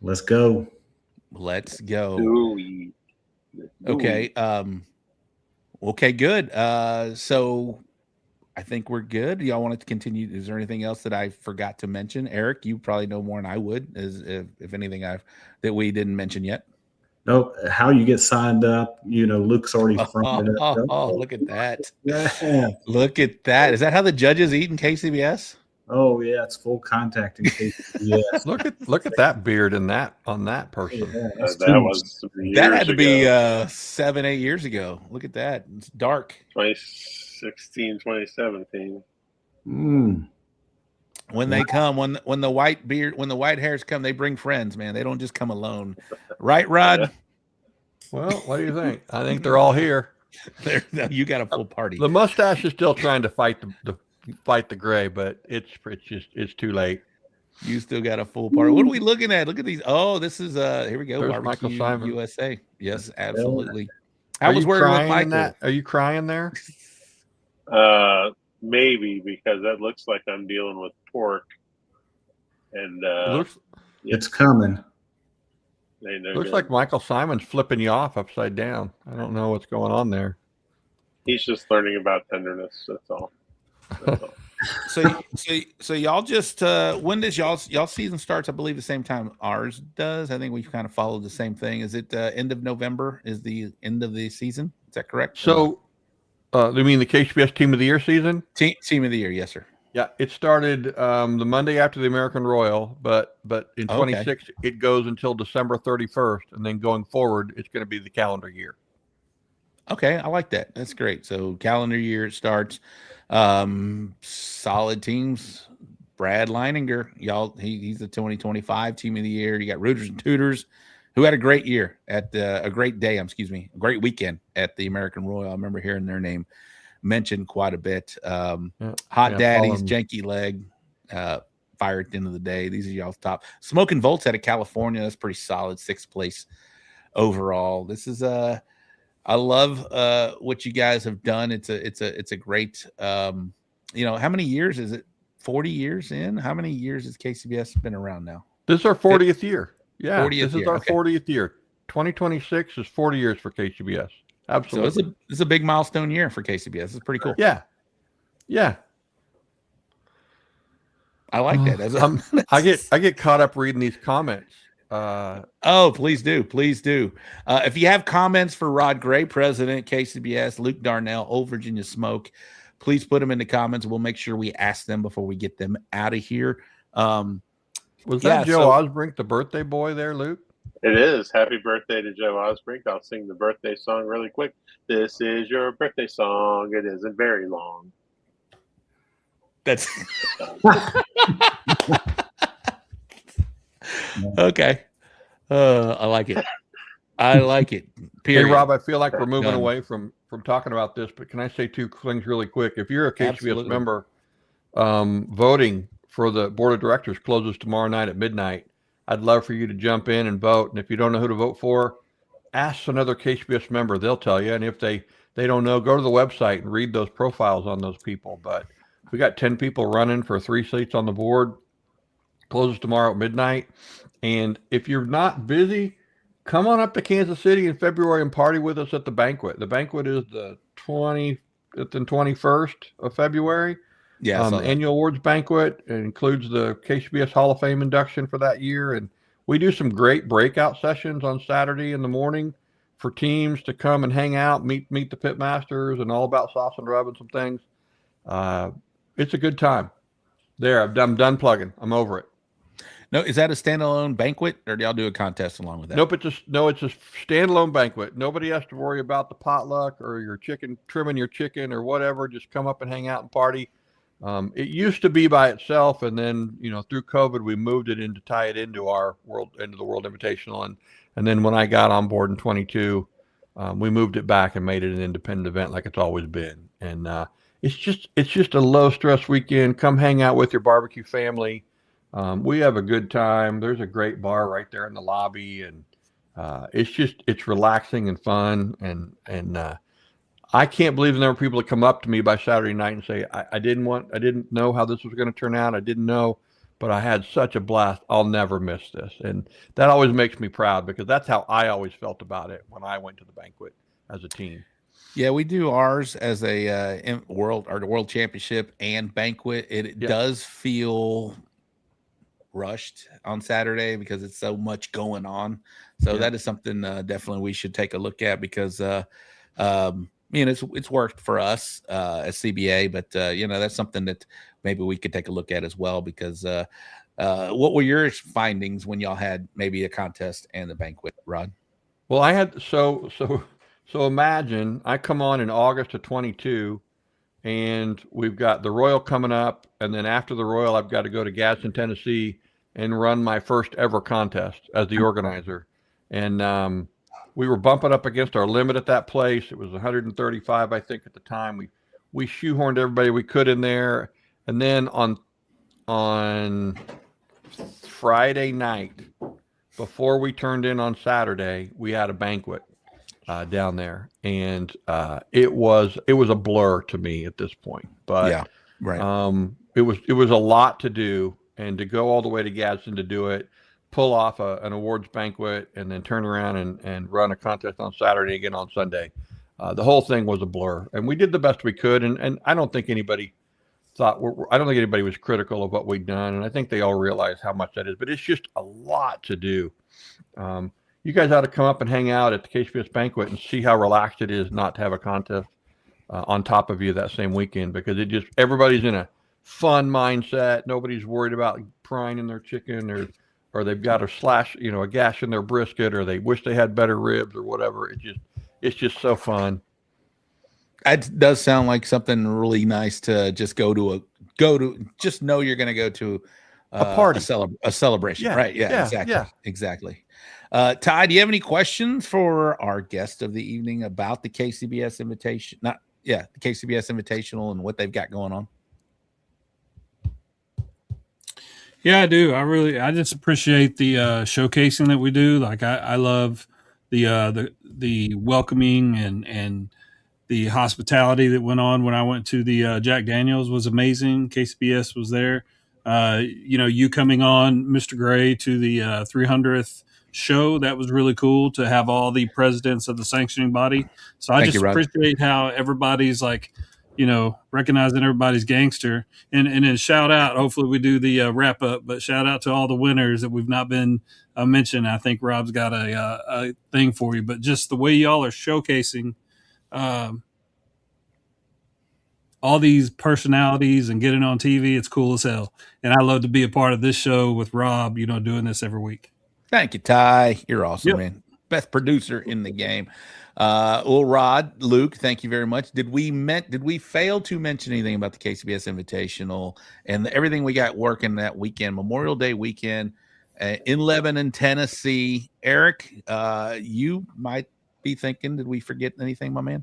let's go. Let's go. Okay. Okay, good. So I think we're good. Y'all want to continue? Is there anything else that I forgot to mention? Eric, you probably know more than I would, if anything that we didn't mention yet. No, how you get signed up? Luke's already thrown it up. Oh, look at that! Yeah. Look at that. Is that how the judges eat in KCBS? Oh yeah, it's full contact in KCBS. look at that beard on that person. Yeah, that had to be 7-8 years ago. Look at that. It's dark. 2016, 2017. When they come, when the white hairs come, they bring friends, man. They don't just come alone. Right, Rod? Well, what do you think? I think they're all here. You got a full party. The mustache is still trying to fight the gray, but it's too late. You still got a full party. What are we looking at? Look at these. Oh, this is here we go. There's Barbecue Michael Simon. USA. Yes, absolutely. Are you crying in that? Are you crying there? Maybe, because that looks like I'm dealing with pork, and it's coming. Looks like Michael Simon's flipping you off upside down. I don't know what's going on there. He's just learning about tenderness. That's all. So y'all just when does y'all season starts? I believe the same time ours does. I think we've kind of followed the same thing. Is it end of November? Is the end of the season? Is that correct? So. You mean the KCBS Team of the Year season? Team of the Year, yes, sir. Yeah, it started the Monday after the American Royal, but in 26 it goes until December 31st, and then going forward, it's going to be the calendar year. Okay, I like that. That's great. So calendar year it starts. Solid teams. Brad Leininger, y'all. He's the 2025 Team of the Year. You got Rooters and Tooters, who had a great year at a great day. A great weekend at the American Royal. I remember hearing their name mentioned quite a bit. Hot Daddies, Janky Leg, Fire at the End of the Day. These are y'all's top. Smoking Volts out of California. That's pretty solid. 6th place overall. This is I love what you guys have done. It's a great. How many years is it? 40 years in. How many years has KCBS been around now? This is our 40th year. Yeah, 40th this is our 40th year. 2026 is 40 years for KCBS. Absolutely. So it's a big milestone year for KCBS. It's pretty cool. Yeah. I like that. I get caught up reading these comments. Please do. If you have comments for Rod Gray, President, KCBS, Luke Darnell, Old Virginia Smoke, please put them in the comments. We'll make sure we ask them before we get them out of here. Was that Joe Osbrink, the birthday boy there, Luke? It is. Happy birthday to Joe Osbrink. I'll sing the birthday song really quick. This is your birthday song. It isn't very long. That's okay. I like it. Period. Hey, Rob, I feel like we're moving away from talking about this, but can I say two things really quick? If you're a KCBS member, voting for the board of directors closes tomorrow night at midnight. I'd love for you to jump in and vote. And if you don't know who to vote for, ask another KCBS member. They'll tell you. And if they don't know, go to the website and read those profiles on those people. But we got 10 people running for 3 seats on the board. Closes tomorrow at midnight. And if you're not busy, come on up to Kansas City in February and party with us at the banquet. The banquet is the 20th and 21st of February. Yeah, annual awards banquet. It includes the KCBS Hall of Fame induction for that year. And we do some great breakout sessions on Saturday in the morning for teams to come and hang out, meet the Pitmasters and all about sauce and rub and some things. It's a good time. There, I'm done plugging. I'm over it. No, is that a standalone banquet, or do y'all do a contest along with that? Nope, it's a standalone banquet. Nobody has to worry about the potluck or your chicken, trimming your chicken or whatever. Just come up and hang out and party. It used to be by itself, and then through COVID we moved it in to tie it into the World Invitational, and then when I got on board in 22, we moved it back and made it an independent event like it's always been. And it's just a low stress weekend. Come hang out with your barbecue family. We have a good time. There's a great bar right there in the lobby, and it's relaxing and fun. And I can't believe there were people that come up to me by Saturday night and say, I didn't know how this was going to turn out. I didn't know, but I had such a blast. I'll never miss this. And that always makes me proud, because that's how I always felt about it when I went to the banquet as a team. Yeah, we do ours as a world championship and banquet. It does feel rushed on Saturday because it's so much going on. So that is something definitely we should take a look at, because it's worked for us as CBA, but that's something that maybe we could take a look at as well, because what were your findings when y'all had maybe a contest and a banquet, Rod? Well, I had so imagine I come on in August of 22, and we've got the Royal coming up, and then after the Royal I've got to go to Gadsden, Tennessee and run my first ever contest as the organizer. And we were bumping up against our limit at that place. It was 135, I think, at the time. We shoehorned everybody we could in there. And then on Friday night, before we turned in on Saturday, we had a banquet down there. And it was a blur to me at this point. But yeah, right. It was a lot to do, and to go all the way to Gadsden to do it, pull off an awards banquet, and then turn around and run a contest on Saturday again on Sunday. The whole thing was a blur, and we did the best we could. And I don't think anybody was critical of what we'd done. And I think they all realize how much that is, but it's just a lot to do. You guys ought to come up and hang out at the KCBS banquet and see how relaxed it is not to have a contest on top of you that same weekend, because everybody's in a fun mindset. Nobody's worried about prying in their chicken, or they've got a gash in their brisket, or they wish they had better ribs or whatever. It's just so fun. It does sound like something really nice to just just know you're going to go to a party, a celebration. Yeah, right. Yeah, exactly. Ty, do you have any questions for our guest of the evening about the KCBS invitation? The KCBS Invitational and what they've got going on? Yeah, I do. I just appreciate the showcasing that we do. Like I love the welcoming and the hospitality that went on when I went to the Jack Daniels was amazing. KCBS was there. You coming on, Mr. Gray, to the 300th show, that was really cool to have all the presidents of the sanctioning body. So I just appreciate how everybody's recognizing everybody's gangster, and then shout out. Hopefully we do the wrap up, but shout out to all the winners that we've not been mentioned. I think Rob's got a thing for you, but just the way y'all are showcasing all these personalities and getting on TV, it's cool as hell. And I love to be a part of this show with Rob, doing this every week. Thank you, Ty. You're awesome, man. Best producer in the game. Rod, Luke, thank you very much. Did we fail to mention anything about the KCBS Invitational and everything we got working that weekend, Memorial Day weekend in Lebanon, Tennessee? Eric, you might be thinking, did we forget anything, my man?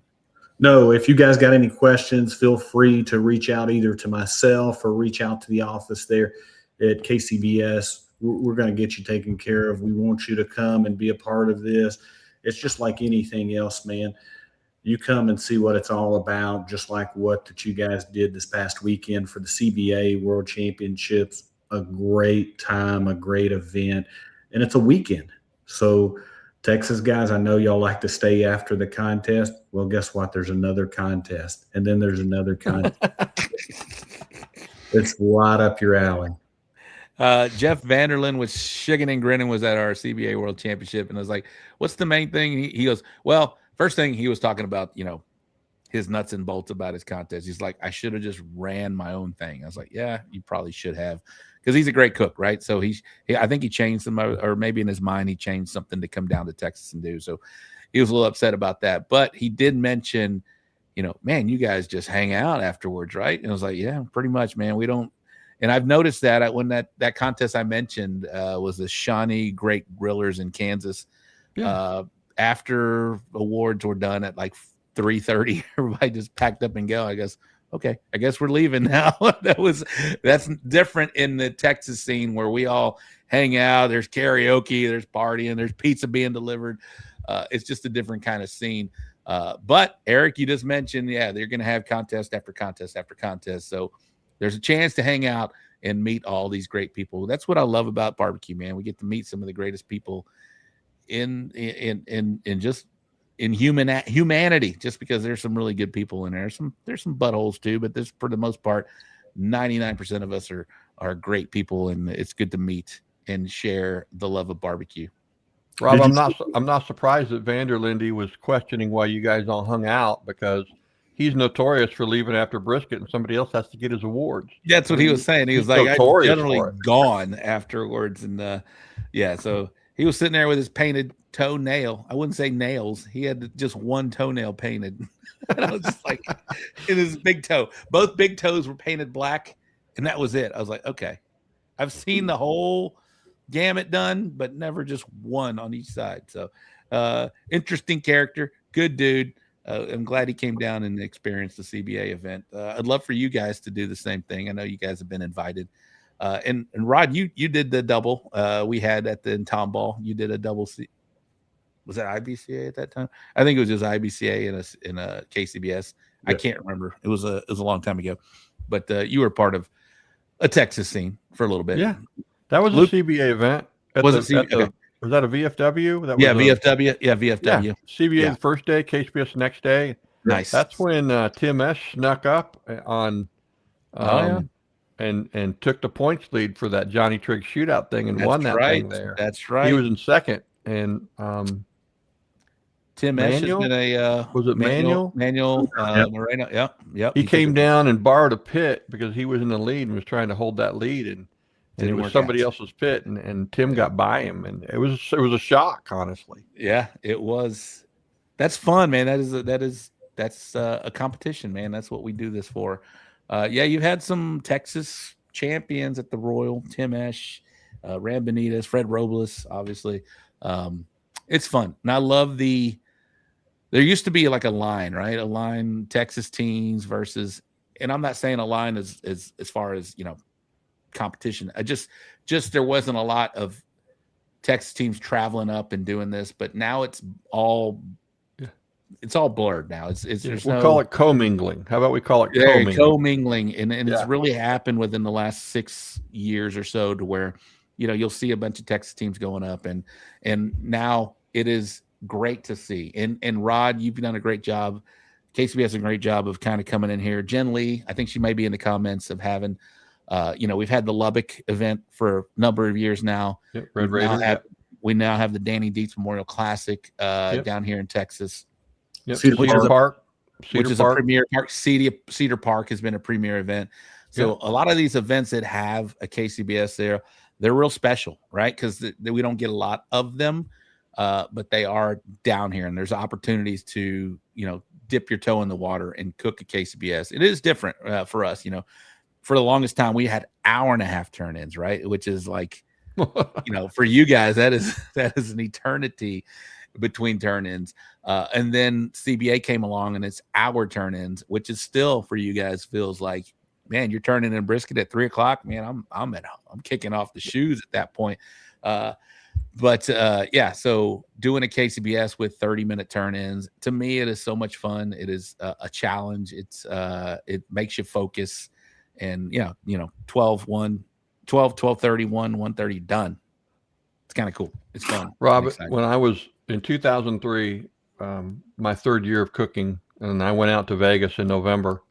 No, if you guys got any questions, feel free to reach out either to myself or reach out to the office there at KCBS. We're going to get you taken care of. We want you to come and be a part of this. It's just like anything else, man. You come and see what it's all about, just like that you guys did this past weekend for the CBA World Championships. A great time, a great event, and it's a weekend. So Texas guys, I know y'all like to stay after the contest. Well, guess what? There's another contest, and then there's another contest. It's right up your alley. Jeff Vanderlyn with Shiggin' and Grinning was at our CBA World Championship, and I was like, what's the main thing? He goes, well, first thing he was talking about, his nuts and bolts about his contest. He's like, I should have just ran my own thing. I was like, yeah, you probably should have, because he's a great cook, right? So I think he changed some, or maybe in his mind he changed something to come down to Texas and do. So he was a little upset about that, but he did mention, man, you guys just hang out afterwards, right? And I was like, yeah, pretty much, man. We don't. And I've noticed that when that contest I mentioned was the Shawnee Great Grillers in Kansas. Yeah. After awards were done at like 3:30, everybody just packed up and go. I guess, okay, I guess we're leaving now. That's different in the Texas scene where we all hang out. There's karaoke, there's partying, there's pizza being delivered. It's just a different kind of scene. But Eric, you just mentioned, they're going to have contest after contest after contest. So there's a chance to hang out and meet all these great people. That's what I love about barbecue, man. We get to meet some of the greatest people in just in humanity, just because there's some really good people in there. There's some buttholes too, but this, for the most part, 99% of us are great people, and it's good to meet and share the love of barbecue. Rob, I'm not surprised that Vanderlinde was questioning why you guys all hung out, because he's notorious for leaving after brisket, and somebody else has to get his awards. That's what he was saying. He was like, I'm generally gone afterwards, and so he was sitting there with his painted toenail. I wouldn't say nails. He had just one toenail painted. And I was just like, in his big toe. Both big toes were painted black, and that was it. I was like, okay, I've seen the whole gamut done, but never just one on each side. So interesting character, good dude. I'm glad he came down and experienced the CBA event. I'd love for you guys to do the same thing. I know you guys have been invited. And Rod, you did the double we had at the Tomball. You did a double C. Was that IBCA at that time? I think it was just IBCA in a KCBS. Yes. I can't remember. It was a long time ago. But you were part of a Texas scene for a little bit. Yeah, that was Luke, a CBA event. Was that a VFW? That was VFW. Yeah, VFW. Yeah. CBA the first day, KCBS the next day. Nice. That's when Tim Esch snuck up on and took the points lead for that Johnny Trigg shootout thing and won that thing there. That's right. He was in second, and Tim Esch has been a was it Manuel Moreno? Yep. He came down and borrowed a pit because he was in the lead and was trying to hold that lead, and it was somebody else's pit, and Tim got by him, and it was a shock, honestly. Yeah, it was. That's fun, man. That's a competition, man. That's what we do this for. You've had some Texas champions at the Royal, Tim Esch, Ram Benitez, Fred Robles, obviously. It's fun. And I love there used to be like a line, right? A line, Texas teams versus, and I'm not saying a line as far as, competition. I just there wasn't a lot of Texas teams traveling up and doing this, but now it's all blurred now. We'll call it commingling. How about we call it commingling? Commingling, and it's really happened within the last 6 years or so, to where you'll see a bunch of Texas teams going up, and now it is great to see. And Rod, you've done a great job. KCBS has a great job of kind of coming in here. Jen Lee, I think she may be in the comments of having. We've had the Lubbock event for a number of years now. Yep, Red Raider. We now have the Danny Dietz Memorial Classic down here in Texas. Yep. Cedar Park, which is a premier park. Cedar Park has been a premier event. So a lot of these events that have a KCBS there, they're real special, right? Because we don't get a lot of them, but they are down here, and there's opportunities to dip your toe in the water and cook a KCBS. It is different for us, For the longest time, we had 1.5-hour turn-ins, right? Which is like, for you guys, that is an eternity between turn-ins. And then CBA came along, and it's hour turn-ins, which is still for you guys feels like, man, you're turning in brisket at 3:00. Man, I'm kicking off the shoes at that point. So doing a KCBS with 30-minute turn-ins, to me, it is so much fun. It is a challenge. It makes you focus. And 12, 1, 12, 12:30, 1, 1:30, done. It's kind of cool. It's fun. Rob, when I was in 2003, my third year of cooking, and I went out to Vegas in November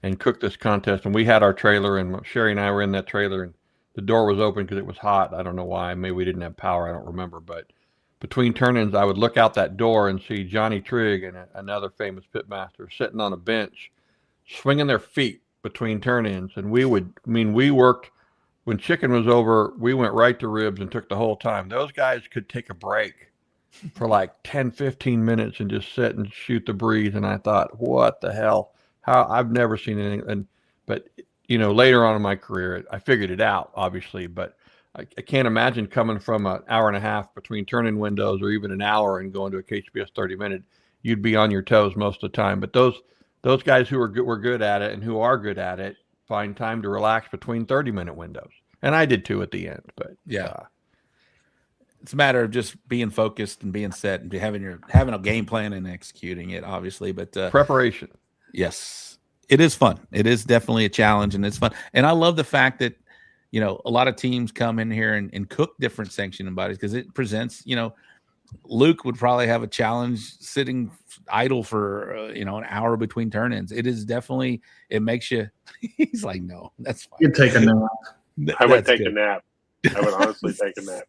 and cooked this contest, and we had our trailer, and Sherry and I were in that trailer, and the door was open because it was hot. I don't know why. Maybe we didn't have power. I don't remember. But between turn-ins, I would look out that door and see Johnny Trigg and another famous pitmaster sitting on a bench, swinging their feet between turn-ins. And we worked, when chicken was over, we went right to ribs and took the whole time. Those guys could take a break for like 10, 15 minutes and just sit and shoot the breeze. And I thought, what the hell? How I've never seen anything. But, later on in my career, I figured it out, obviously. But I can't imagine coming from an hour and a half between turn-in windows or even an hour and going to a KCBS 30-minute. You'd be on your toes most of the time. But those guys who were good at it and who are good at it find time to relax between 30-minute windows. And I did too at the end. But it's a matter of just being focused and being set and having a game plan and executing it, obviously. But preparation. Yes, it is fun. It is definitely a challenge, and it's fun. And I love the fact that, a lot of teams come in here and cook different sanctioning bodies because it presents, Luke would probably have a challenge sitting idle for, an hour between turn-ins. It is definitely, it makes you, he's like, no, that's fine. You'd take a nap. I would take a nap. I would honestly take a nap.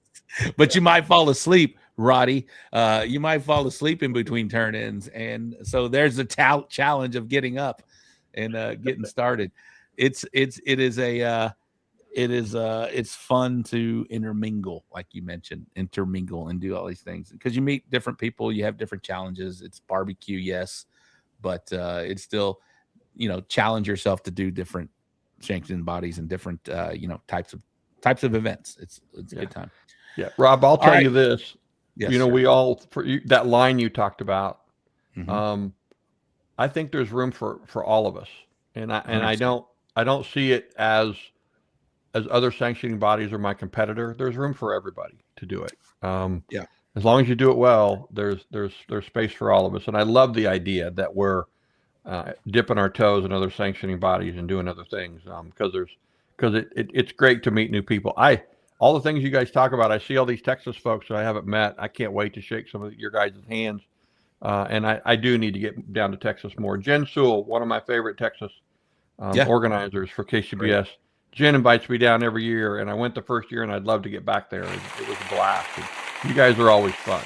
But you might fall asleep, Roddy. You might fall asleep in between turn-ins. And so there's the challenge of getting up and getting started. It's fun to intermingle, like you mentioned, and do all these things because you meet different people. You have different challenges. It's barbecue, yes, but it's still, challenge yourself to do different sanctioning bodies and different, types of events. It's a good time. Yeah, Rob, I'll tell you this. Yes, we all that line you talked about. Mm-hmm. I think there's room for all of us, and I don't see it as other sanctioning bodies are my competitor. There's room for everybody to do it. As long as you do it well, there's space for all of us. And I love the idea that we're dipping our toes in other sanctioning bodies and doing other things because it's great to meet new people. All the things you guys talk about, I see all these Texas folks that I haven't met. I can't wait to shake some of your guys' hands. And I do need to get down to Texas more. Jen Sewell, one of my favorite Texas organizers for KCBS. Great. Jen invites me down every year, and I went the first year, and I'd love to get back there. It was a blast. And you guys are always fun.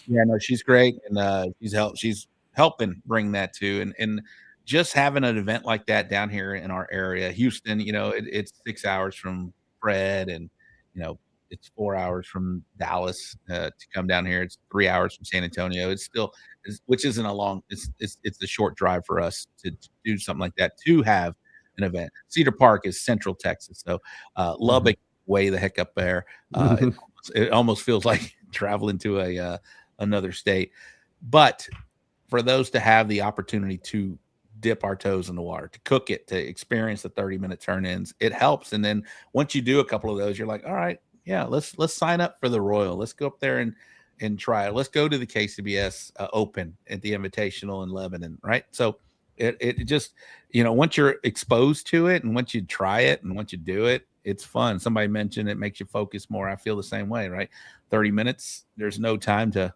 Yeah, no, she's great, and she's helping bring that too. And just having an event like that down here in our area, Houston, it's 6 hours from Fred, and it's 4 hours from Dallas to come down here. It's 3 hours from San Antonio. It's still, which isn't a long. It's a short drive for us to do something like that, to have an event. Cedar Park is Central Texas, so Lubbock way the heck up there. It almost feels like traveling to another state. But for those to have the opportunity to dip our toes in the water, to cook it, to experience the 30-minute turn-ins, it helps. And then once you do a couple of those, you're like, all right, yeah, let's sign up for the Royal. Let's go up there and try it. Let's go to the KCBS Open at the Invitational in Lebanon, right? So it just, once you're exposed to it and once you try it and once you do it, it's fun. Somebody mentioned it makes you focus more. I feel the same way, right? 30 minutes, there's no time to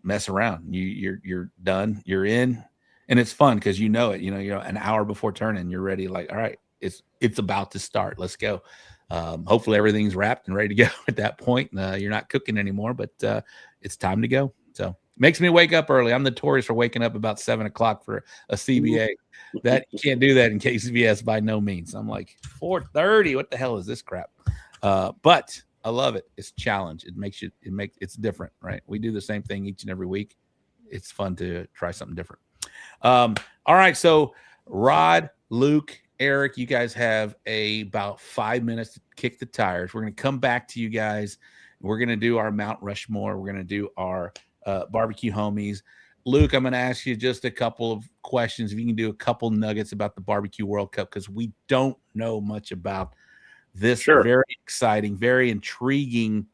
mess around. You're done, you're in, and it's fun because you're an hour before turning, you're ready, like, all right, it's about to start. Let's go. Hopefully everything's wrapped and ready to go at that point. You're not cooking anymore, but it's time to go. So makes me wake up early. I'm notorious for waking up about 7 o'clock for a CBA. That you can't do that in KCBS by no means. I'm like 4:30. What the hell is this crap? But I love it. It's a challenge. It's different, right? We do the same thing each and every week. It's fun to try something different. All right. So Rod, Luke, Eric, you guys have about 5 minutes to kick the tires. We're going to come back to you guys. We're going to do our Mount Rushmore. We're going to do our barbecue homies. Luke, I'm going to ask you just a couple of questions. If you can do a couple nuggets about the BBQ World Cup, because we don't know much about this. Very exciting, very intriguing,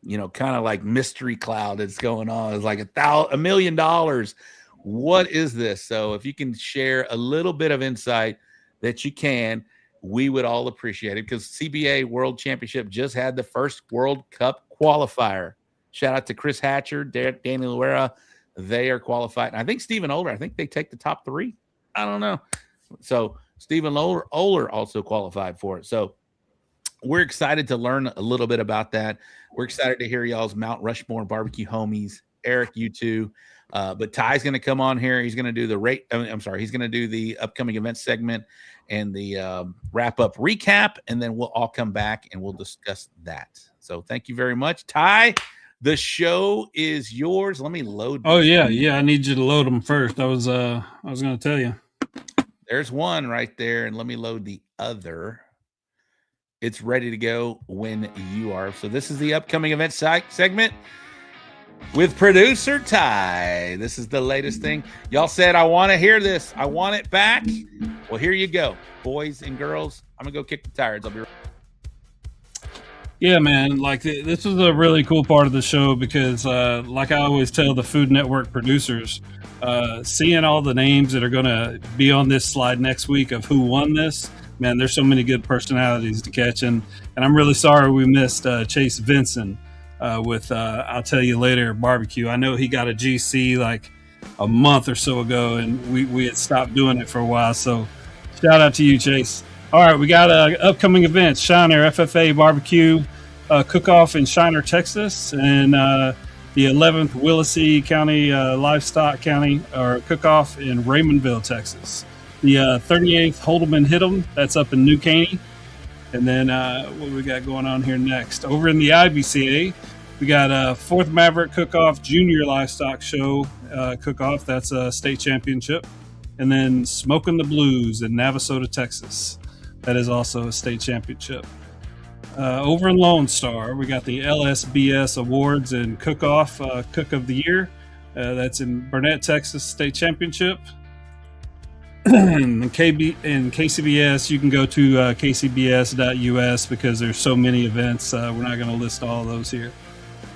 kind of like mystery cloud that's going on. It's like $1 million. What is this? So if you can share a little bit of insight that you can, we would all appreciate it, because CBA World Championship just had the first World Cup qualifier. Shout out to Chris Hatcher, Danny Luera. They are qualified. And I think Stephen Oler, I think they take the top 3. I don't know. So Stephen Oler also qualified for it. So we're excited to learn a little bit about that. We're excited to hear y'all's Mount Rushmore barbecue homies. Eric, you too. But Ty's going to come on here. He's going to do he's going to do the upcoming event segment and the wrap up recap, and then we'll all come back and we'll discuss that. So thank you very much, Ty. The show is yours. Let me load. Oh yeah. I need you to load them first. I was going to tell you. There's one right there, and let me load the other. It's ready to go when you are. So this is the upcoming event segment with producer Ty. This is the latest thing. Y'all said, I want to hear this. I want it back. Well, here you go, boys and girls. I'm going to go kick the tires. I'll be right back. Yeah, man. Like this is a really cool part of the show because, like I always tell the Food Network producers, seeing all the names that are going to be on this slide next week of who won this, man, there's so many good personalities to catch. And I'm really sorry we missed Chase Vinson with I'll Tell You Later Barbecue. I know he got a GC like a month or so ago, and we had stopped doing it for a while. So shout out to you, Chase. All right, we got upcoming events, Shiner FFA Barbecue Cook-Off in Shiner, Texas, and the 11th Willacy County Livestock County or Cook-Off in Raymondville, Texas. The 38th Holdeman Hit'em, that's up in New Caney. And then what we got going on here next? Over in the IBCA, we got 4th Maverick Cook-Off Junior Livestock Show Cook-Off, that's a state championship. And then Smoking the Blues in Navasota, Texas. That is also a state championship. Over in Lone Star, we got the LSBS Awards and Cook-Off Cook of the Year. That's in Burnett, Texas State Championship. in KCBS, you can go to kcbs.us because there's so many events. We're not going to list all of those here.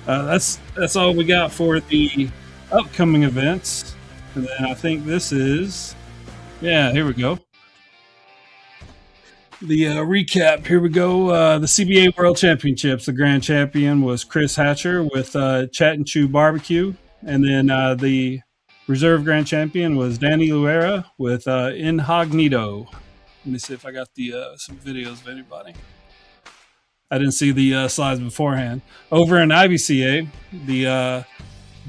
That's all we got for the upcoming events. And then I think this is, here we go. The recap, here we go. The CBA World Championships, the grand champion was Chris Hatcher with Chat and Chew Barbecue. And then the reserve grand champion was Danny Luera with Incognito. Let me see if I got the some videos of anybody. I didn't see the slides beforehand. Over in IBCA, the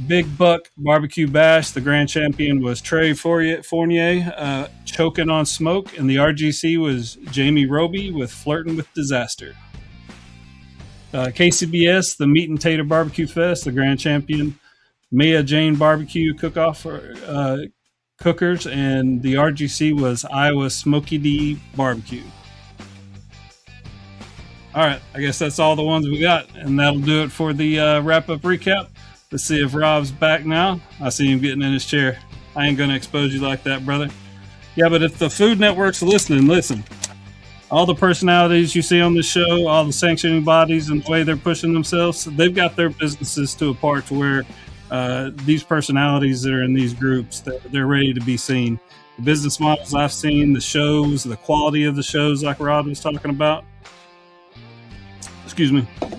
Big Buck Barbecue Bash, the grand champion was Trey Fournier, Choking on Smoke, and the RGC was Jamie Roby with Flirting with Disaster. KCBS, the Meat and Tater Barbecue Fest, the grand champion, Mia Jane Barbecue Cook-Off Cookers, and the RGC was Iowa Smoky D Barbecue. All right, I guess that's all the ones we got, and that'll do it for the wrap-up recap. Let's see if Rob's back now. I see him getting in his chair. I ain't going to expose you like that, brother. Yeah, but if the Food Network's listening, listen. All the personalities you see on the show, all the sanctioning bodies and the way they're pushing themselves, they've got their businesses to a part to where these personalities that are in these groups, they're ready to be seen. The business models I've seen, the shows, the quality of the shows like Rod was talking about,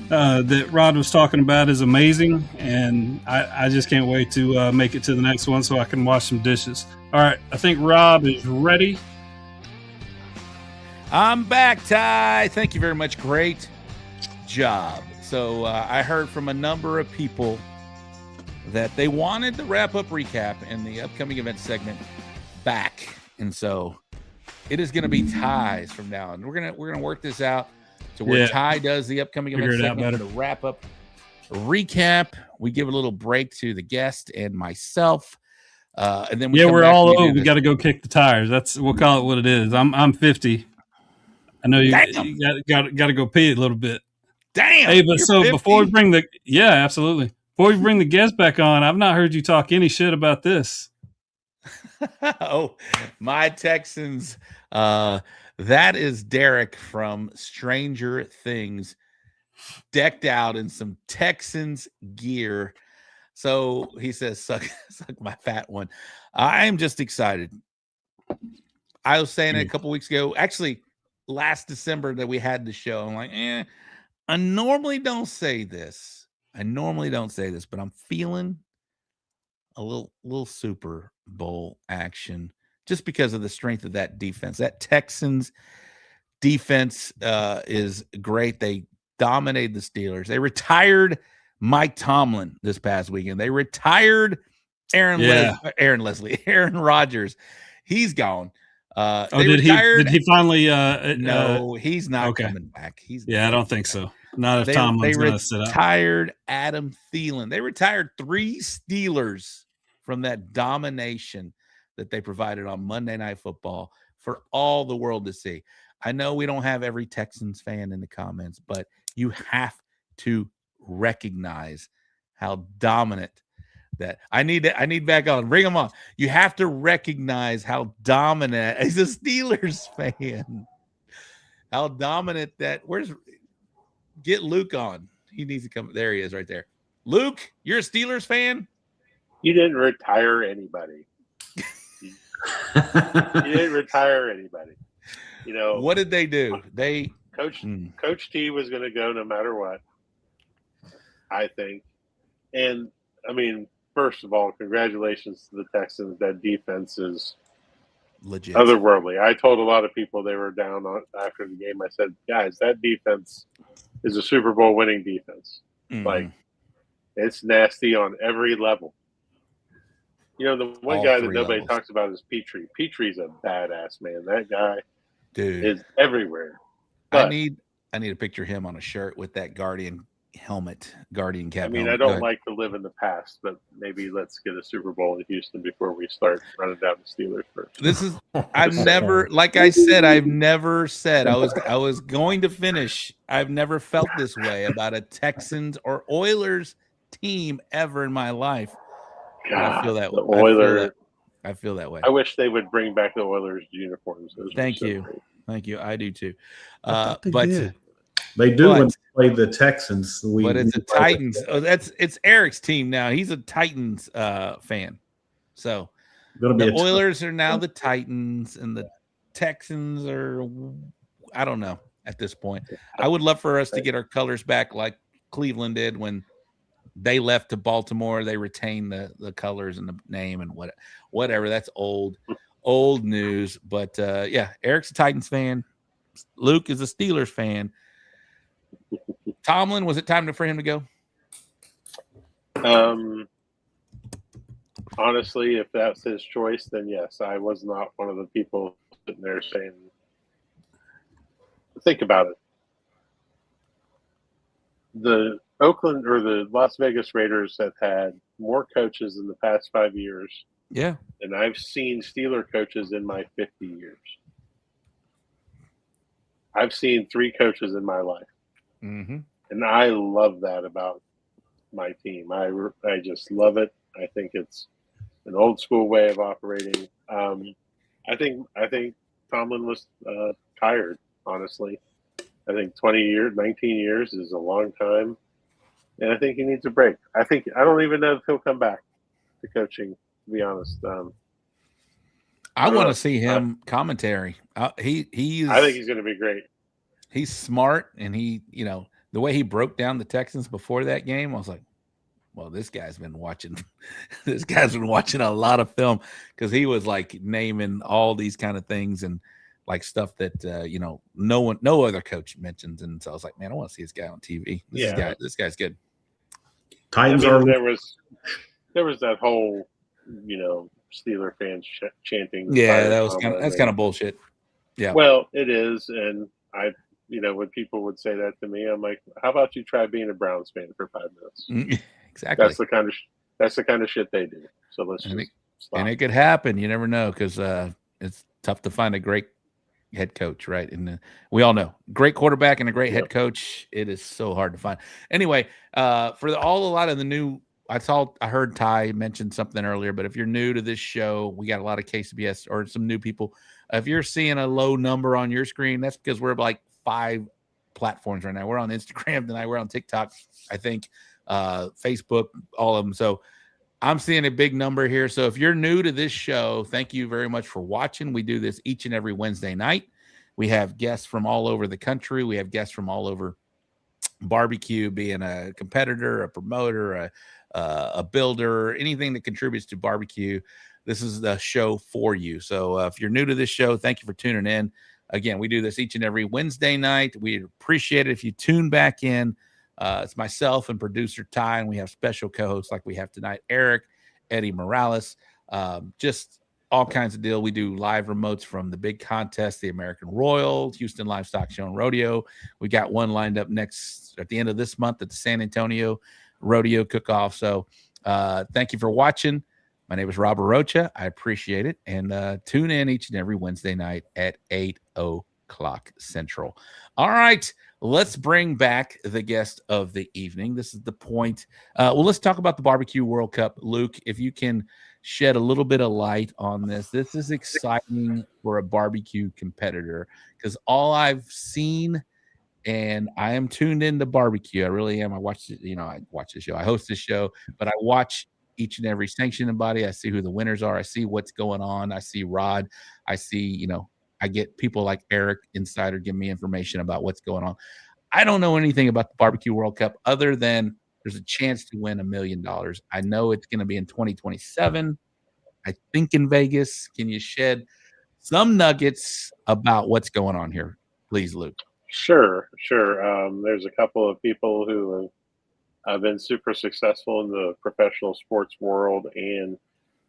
that Rod was talking about is amazing, and I just can't wait to make it to the next one so I can wash some dishes. All right, I think Rob is ready. I'm back, Ty. Thank you very much. Great job. So I heard from a number of people that they wanted the wrap-up recap and the upcoming event segment back, and so it is going to be Ty's from now on. We're gonna work this out. So where Ty does the upcoming event segment, the wrap up recap, we give a little break to the guest and myself, and then we're all over. We got to go kick the tires. We'll call it what it is. I'm 50. I know you got to go pee a little bit. Damn. Hey, but so 50? Before we bring absolutely. Before we bring the guest back on, I've not heard you talk any shit about this. Oh, my Texans. That is Derek from Stranger Things, decked out in some Texans gear. So he says, suck my fat one. I am just excited. I was saying it a couple weeks ago, actually last December that we had the show. I'm like, I normally don't say this, but I'm feeling a little Super Bowl action. Just because of the strength of that defense. That Texans defense is great. They dominated the Steelers. They retired Mike Tomlin this past weekend. They retired Aaron Rodgers, he's gone. Did he finally? No, he's not okay. coming back. I don't think so. Not if Tomlin's going to sit out. They retired Adam Thielen. They retired 3 Steelers from that domination that they provided on Monday Night Football for all the world to see. I know we don't have every Texans fan in the comments, but you have to recognize how dominant that I need back on. Bring them on. You have to recognize how dominant as a Steelers fan. How dominant that. Get Luke on. He needs to come. There he is, right there. Luke, you're a Steelers fan. You didn't retire anybody. You didn't retire anybody. You know what did they do? Coach T was going to go no matter what. I think, and I mean, first of all, congratulations to the Texans. That defense is legit, otherworldly. I told a lot of people they were down on after the game. I said, guys, that defense is a Super Bowl winning defense. Like, it's nasty on every level. You know, the one guy that nobody talks about is Petrie. Petrie's a badass, man. That guy, dude, is everywhere. But I need to picture him on a shirt with that Guardian cap. I mean, I don't like to live in the past, but maybe let's get a Super Bowl in Houston before we start running down the Steelers first. This is I've never said I was going to finish. I've never felt this way about a Texans or Oilers team ever in my life. God, I feel that. The Oilers. I feel that way. I wish they would bring back the Oilers uniforms. Thank you. I do too. They do when they play the Texans. But it's the Titans. It's Eric's team now. He's a Titans fan. So the Oilers are now the Titans, and the Texans are, I don't know at this point. I would love for us to get our colors back like Cleveland did when they left to Baltimore. They retained the colors and the name and whatever. That's old news. But Eric's a Titans fan. Luke is a Steelers fan. Tomlin, was it time for him to go? Honestly, if that's his choice, then yes. I was not one of the people sitting there saying, think about it. The Oakland or the Las Vegas Raiders have had more coaches in the past 5 years. Yeah. And I've seen Steeler coaches in my 50 years. I've seen 3 coaches in my life. Mm-hmm. And I love that about my team. I just love it. I think it's an old school way of operating. I think Tomlin was tired, honestly. I think 19 years is a long time. And I think he needs a break. I don't even know if he'll come back to coaching, to be honest. I want to see him commentary. I think he's going to be great. He's smart, and the way he broke down the Texans before that game, I was like, well, this guy's been watching a lot of film, because he was like naming all these kind of things and like stuff that no other coach mentions. And so I was like, man, I want to see this guy on TV. This guy's good. Titans there was that whole Steeler fans chanting. Yeah, that's kind of bullshit. Yeah. Well, it is, and when people would say that to me, I'm like, how about you try being a Browns fan for 5 minutes? Exactly. That's the kind of shit they do. So let's just stop. And it could happen. You never know, because it's tough to find a great head coach, right? And we all know, great quarterback and a great head coach, it is so hard to find. Anyway, a lot of the new, I heard Ty mention something earlier, but if you're new to this show, we got a lot of KCBS or some new people. If you're seeing a low number on your screen, that's because we're like 5 platforms right now. We're on Instagram tonight. We're on TikTok, I think, Facebook, all of them. So I'm seeing a big number here. So if you're new to this show, thank you very much for watching. We do this each and every Wednesday night. We have guests from all over the country. We have guests from all over Barbeque, being a competitor, a promoter, a builder, anything that contributes to Barbeque. This is the show for you. So if you're new to this show, thank you for tuning in. Again, we do this each and every Wednesday night. We appreciate it if you tune back in. It's myself and producer Ty, and we have special co-hosts like we have tonight, Eric, Eddie Morales, just all kinds of deal. We do live remotes from the big contest, the American Royal, Houston Livestock Show and Rodeo. We got one lined up next at the end of this month at the San Antonio Rodeo Cook-Off. So thank you for watching. My name is Robert Rocha. I appreciate it. And tune in each and every Wednesday night at 8 o'clock Central. All right, let's bring back the guest of the evening. This is the point. Well, let's talk about the BBQ World Cup. Luke, if you can shed a little bit of light on this. This is exciting for a barbecue competitor because all I've seen, and I am tuned into barbecue. I really am. I watch the show. I host this show, but I watch each and every sanctioning body. I see who the winners are. I see what's going on. I see Rod. I see, I get people like Eric Insider give me information about what's going on. I don't know anything about the BBQ World Cup other than there's a chance to win $1 million. I know it's going to be in 2027. I think in Vegas. Can you shed some nuggets about what's going on here, please, Luke? Sure. There's a couple of people who have been super successful in the professional sports world and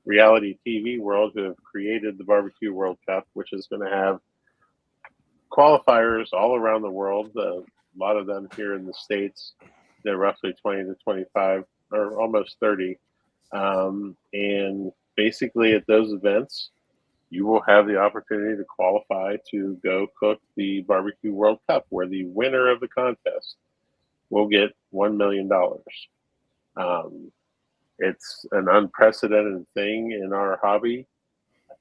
reality TV world who have created the BBQ World Cup, which is going to have qualifiers all around the world. A lot of them here in the States. They're roughly 20 to 25 or almost 30. And basically at those events, you will have the opportunity to qualify to go cook the BBQ World Cup, where the winner of the contest will get $1 million. It's an unprecedented thing in our hobby.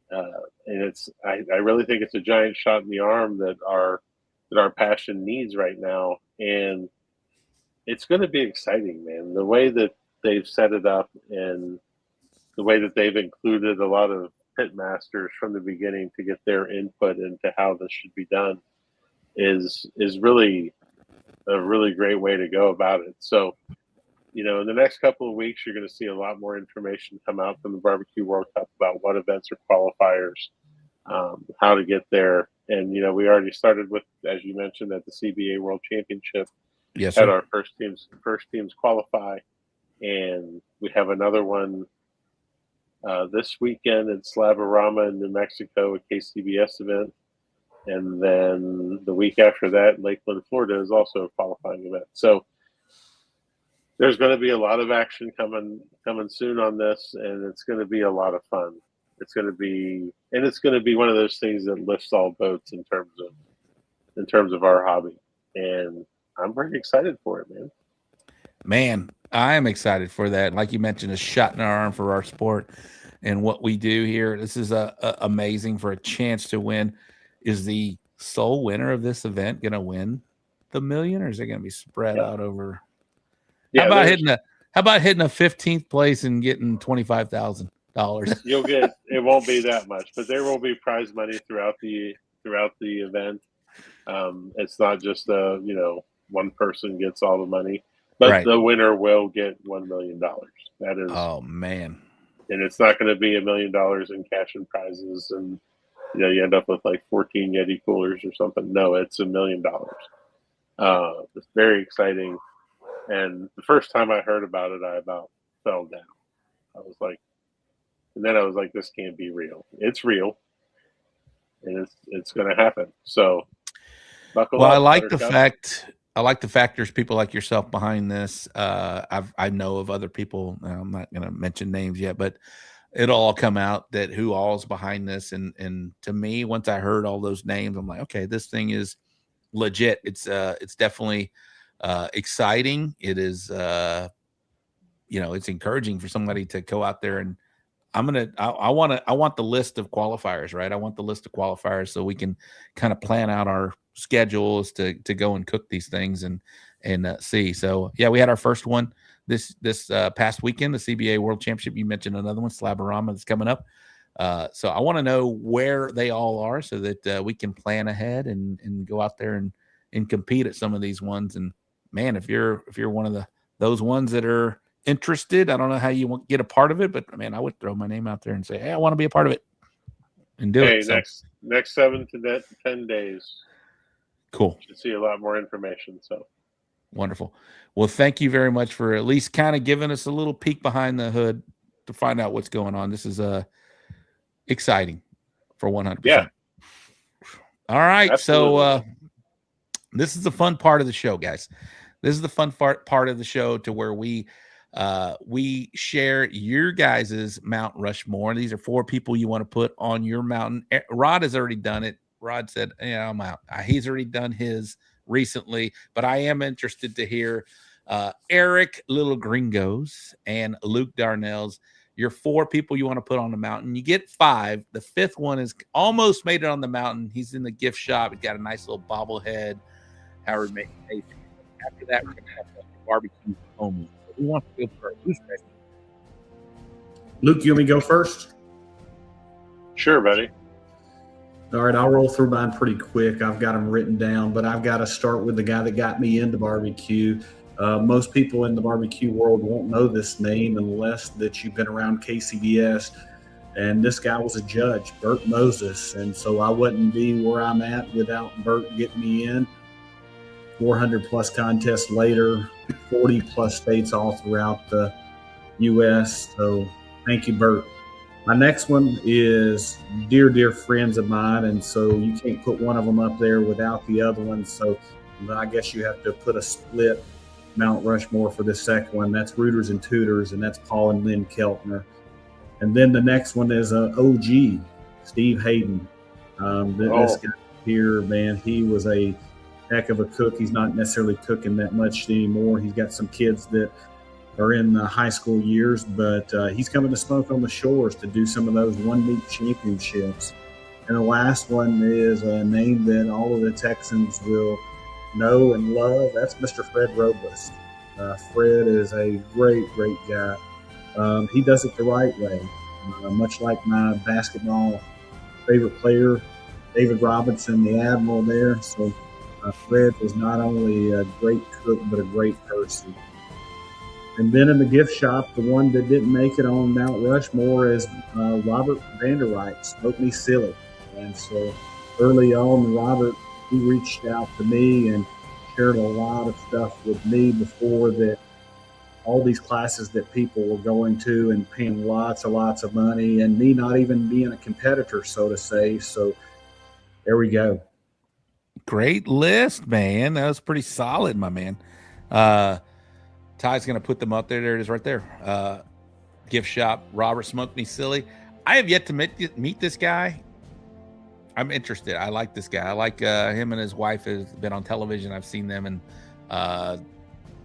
And I really think it's a giant shot in the arm that our passion needs right now. And it's going to be exciting, man. The way that they've set it up and the way that they've included a lot of pitmasters from the beginning to get their input into how this should be done is really a really great way to go about it. So, in the next couple of weeks, you're going to see a lot more information come out from the BBQ World Cup about what events are qualifiers, how to get there. And, we already started with, as you mentioned, at the CBA World Championship. Yes, had sir. our first teams qualify, and we have another one this weekend in Slabarama in New Mexico, a KCBS event, and then the week after that, Lakeland, Florida, is also a qualifying event. So there's going to be a lot of action coming soon on this, and it's going to be a lot of fun. It's going to be one of those things that lifts all boats in terms of our hobby, and I'm very excited for it, man. Man, I am excited for that. Like you mentioned, a shot in our arm for our sport and what we do here. This is amazing for a chance to win. Is the sole winner of this event going to win the $1 million, or is it going to be spread out over? Yeah, how about hitting a 15th place and getting $25,000? You'll get, it won't be that much, but there will be prize money throughout the event. It's not just one person gets all the money, but right. The winner will get $1 million. That is, oh man, and it's not going to be $1 million in cash and prizes, and you end up with like 14 Yeti coolers or something. No, it's $1 million. It's very exciting. And the first time I heard about it, I about fell down. I was like, this can't be real. It's real, and it's going to happen. So, buckle up. I like the fact there's people like yourself behind this. I know of other people. I'm not going to mention names yet, but it'll all come out that who all is behind this. And to me, once I heard all those names, I'm like, okay, this thing is legit. It's definitely exciting. It is, it's encouraging for somebody to go out there, and I want the list of qualifiers, right? I want the list of qualifiers so we can kind of plan out our schedules to go and cook these things and see. So yeah, we had our first one this past weekend, the CBA World Championship. You mentioned another one, Slabarama, that's coming up. So I want to know where they all are so that we can plan ahead and go out there and compete at some of these ones. And man, if you're one of those ones that are interested, I don't know how you won't get a part of it, but man, I would throw my name out there and say, hey, I want to be a part of it and do it. So. Next 7 to 10 days. Cool. You should see a lot more information. So wonderful. Well, thank you very much for at least kind of giving us a little peek behind the hood to find out what's going on. This is exciting for 100%. Yeah. All right. Absolutely. So this is the fun part of the show, guys. This is the fun part of the show to where we share your guys' Mount Rushmore. These are 4 people you want to put on your mountain. Rod has already done it. Rod said, yeah, I'm out. He's already done his recently, but I am interested to hear Eric Lil Gringo's and Luke Darnell's. Your 4 people you want to put on the mountain. You get 5. The 5th one is almost made it on the mountain. He's in the gift shop. He's got a nice little bobblehead. Howard made it. After that, we're going to have barbecue only. So who wants to go first? Who's ready? Luke, you want me to go first? Sure, buddy. All right, I'll roll through mine pretty quick. I've got them written down, but I've got to start with the guy that got me into barbecue. Most people in the barbecue world won't know this name unless that you've been around KCBS. And this guy was a judge, Bert Moses. And so I wouldn't be where I'm at without Bert getting me in. 400 plus contests later, 40 plus states all throughout the U.S. So thank you, Bert. My next one is dear friends of mine, and so you can't put one of them up there without the other one. So I guess you have to put a split Mount Rushmore for the second one. That's Rooters and Tooters, and that's Paul and Lynn Keltner. And then the next one is OG, Steve Hayden. This guy here, man, he was a heck of a cook. He's not necessarily cooking that much anymore. He's got some kids that are in the high school years, but he's coming to Smoke on the Shores to do some of those one meat championships. And the last one is a name that all of the Texans will know and love. That's Mr. Fred Robles. Fred is a great guy. He does it the right way, much like my basketball favorite player, David Robinson, the Admiral there. So Fred was not only a great cook, but a great person. And then in the gift shop, the one that didn't make it on Mount Rushmore is Robert Vanderwright, Smoke Me Silly. And so early on, Robert, he reached out to me and shared a lot of stuff with me before that, all these classes that people were going to and paying lots of money, and me not even being a competitor, so to say. So there we go. Great list, man. That was pretty solid, my man. Ty's going to put them up there. There it is right there. Gift shop, Robert Smoke Me Silly. I have yet to meet this guy. I'm interested. I like this guy. I like him and his wife has been on television. I've seen them, and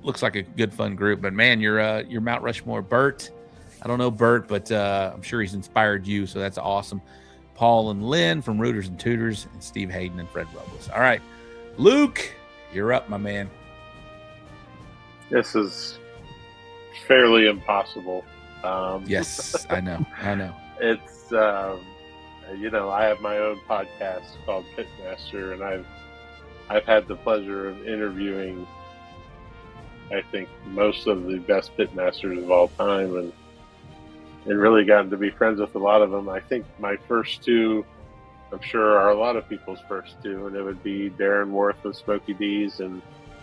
looks like a good, fun group. But, man, you're Mount Rushmore. Bert, I don't know Bert, but I'm sure he's inspired you, so that's awesome. Paul and Lynn from Rooters and Tooters, and Steve Hayden and Fred Robles. All right. Luke, you're up, my man. This is fairly impossible. Yes, I know. It's, I have my own podcast called Pitmaster, and I've had the pleasure of interviewing, I think, most of the best pitmasters of all time, and really gotten to be friends with a lot of them. I think my first 2, I'm sure, are a lot of people's first 2, and it would be Darren Worth with Smokey D's and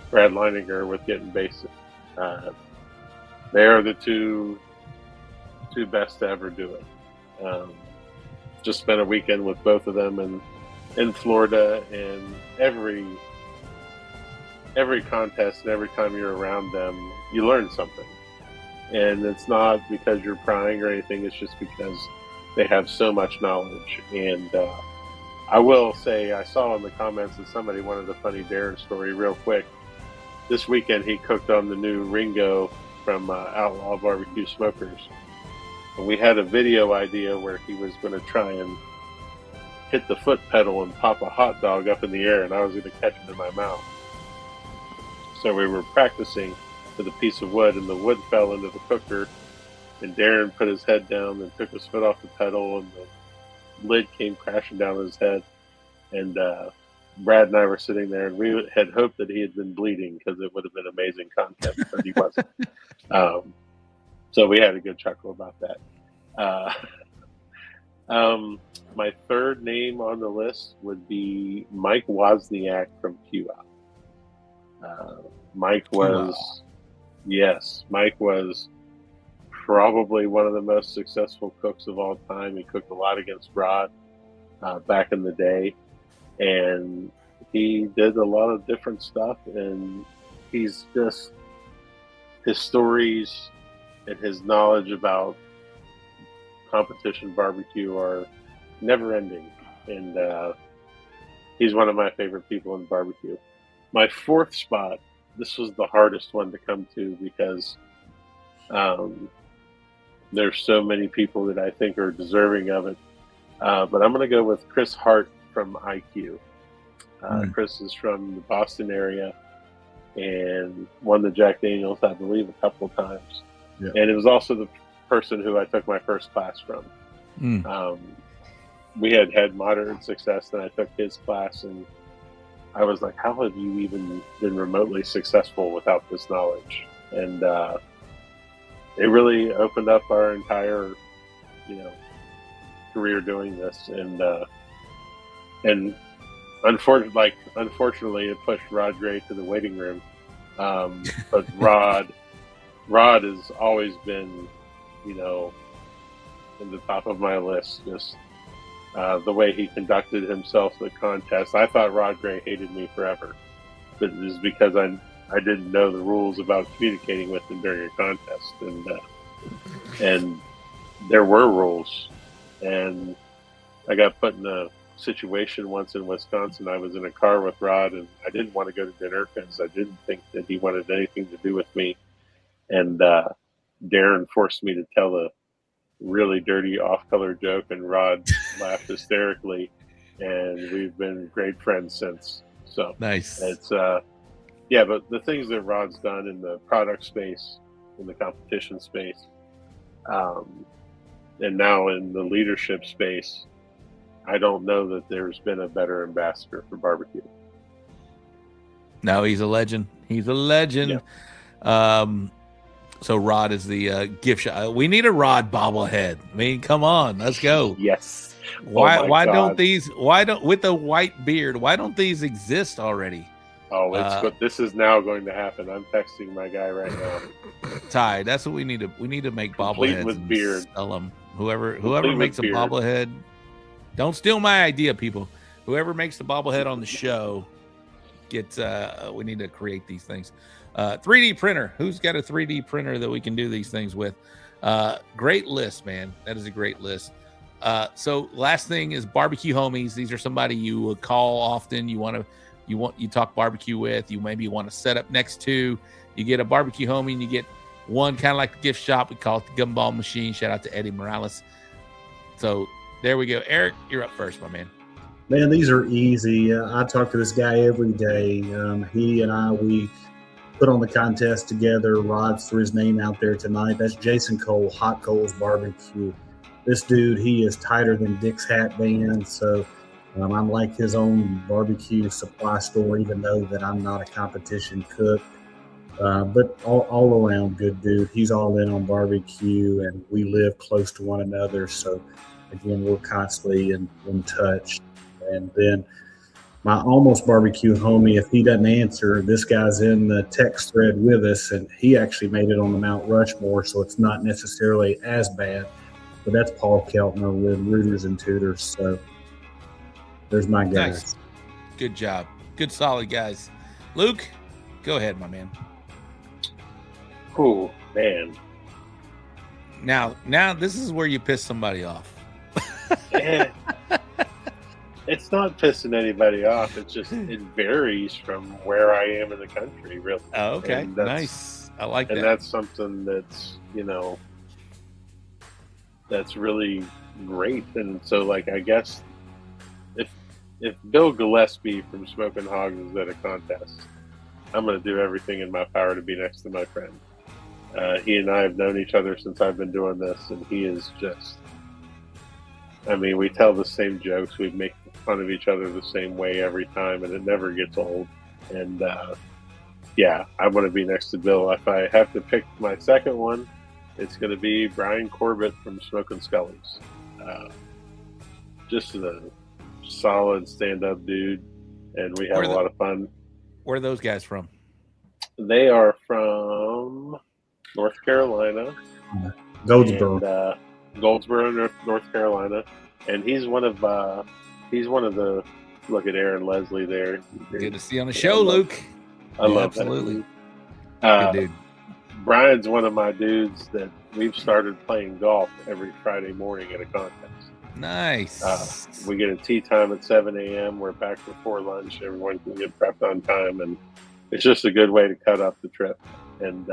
Brad Leininger with Getting Basic. They are the two best to ever do it. Just spent a weekend with both of them in Florida, and every contest and every time you're around them, you learn something. And it's not because you're prying or anything, it's just because they have so much knowledge. And I will say, I saw in the comments that somebody wanted a funny Darren story real quick. This weekend he cooked on the new Ringo from Outlaw Barbecue Smokers. And we had a video idea where he was going to try and hit the foot pedal and pop a hot dog up in the air, and I was going to catch it in my mouth. So we were practicing with a piece of wood, and the wood fell into the cooker, and Darren put his head down and took his foot off the pedal, and the lid came crashing down his head. And Brad and I were sitting there, and we had hoped that he had been bleeding because it would have been amazing content, but he wasn't. So we had a good chuckle about that. My third name on the list would be Mike Wozniak from QL. Mike was probably one of the most successful cooks of all time. He cooked a lot against Rod back in the day, and he did a lot of different stuff. And he's just, his stories and his knowledge about competition barbecue are never ending. And he's one of my favorite people in barbecue. My fourth spot, this was the hardest one to come to because there's so many people that I think are deserving of it. But I'm going to go with Chris Hart from IQ. Chris is from the Boston area and won the Jack Daniels, I believe, a couple of times. Yeah. And it was also the person who I took my first class from. We had moderate success, and I took his class, and I was like, how have you even been remotely successful without this knowledge? And it really opened up our entire, career doing this. And unfortunately, it pushed Rod Gray to the waiting room. But Rod has always been, in the top of my list. Just the way he conducted himself at the contest. I thought Rod Gray hated me forever, but it was because I didn't know the rules about communicating with him during a contest, and there were rules, and I got put in a situation once in Wisconsin. I was in a car with Rod, and I didn't want to go to dinner because I didn't think that he wanted anything to do with me, and Darren forced me to tell a really dirty off-color joke, and Rod laughed hysterically, and we've been great friends since. So nice. It's but the things that Rod's done in the product space, in the competition space, and now in the leadership space, I don't know that there's been a better ambassador for barbecue. No, he's a legend. He's a legend. Yeah. So Rod is the gift shop. We need a Rod bobblehead. I mean, come on, let's go. Yes. Why don't with the white beard? Why don't these exist already? Oh, this is now going to happen. I'm texting my guy right now. Ty, that's what we need to. We need to make bobbleheads with beard. Sell them. Whoever makes a bobblehead. Don't steal my idea, people. Whoever makes the bobblehead on the show gets. We need to create these things. 3D printer. Who's got a 3D printer that we can do these things with? Great list, man. That is a great list. So last thing is barbecue homies. These are somebody you would call often. You talk barbecue with. You maybe want to set up next to. You get a barbecue homie, and you get one kind of like the gift shop. We call it the Gumball Machine. Shout out to Eddie Morales. So there we go. Eric, you're up first, my man. Man, these are easy. I talk to this guy every day. He and we put on the contest together. Rod's threw his name out there tonight. That's Jason Cole, Hot Coals Barbecue. This dude, he is tighter than Dick's Hat Band. So I'm like his own barbecue supply store, even though that I'm not a competition cook. But all around good dude. He's all in on barbecue, and we live close to one another. So again, we're constantly in touch. And then my almost barbecue homie, if he doesn't answer, this guy's in the text thread with us, and he actually made it on the Mount Rushmore, so it's not necessarily as bad. But that's Paul Keltner with Rooters and Tutors. So there's my guys. Nice. Good job. Good, solid guys. Luke, go ahead, my man. Oh, man. Now, this is where you piss somebody off. It's not pissing anybody off. It's just it varies from where I am in the country, really. Oh, okay. Nice. I like that. And that's something that's, that's really great. And so, like, I guess if Bill Gillespie from Smoking Hogs is at a contest, I'm going to do everything in my power to be next to my friend. He and I have known each other since I've been doing this, and he is just, we tell the same jokes. We make fun of each other the same way every time, and it never gets old. And I want to be next to Bill. If I have to pick my second one, it's going to be Brian Corbett from Smoking Scullies. Just a solid stand-up dude, and we have a lot of fun. Where are those guys from? They are from North Carolina. Goldsboro. And, Goldsboro, North Carolina, and he's one of the. Look at Aaron Leslie there. Good to see you on the show, Luke. I love absolutely. That. Good dude. Brian's one of my dudes that we've started playing golf every Friday morning at a contest. Nice. We get a tee time at 7 a.m. We're back before lunch. Everyone can get prepped on time, and it's just a good way to cut off the trip. And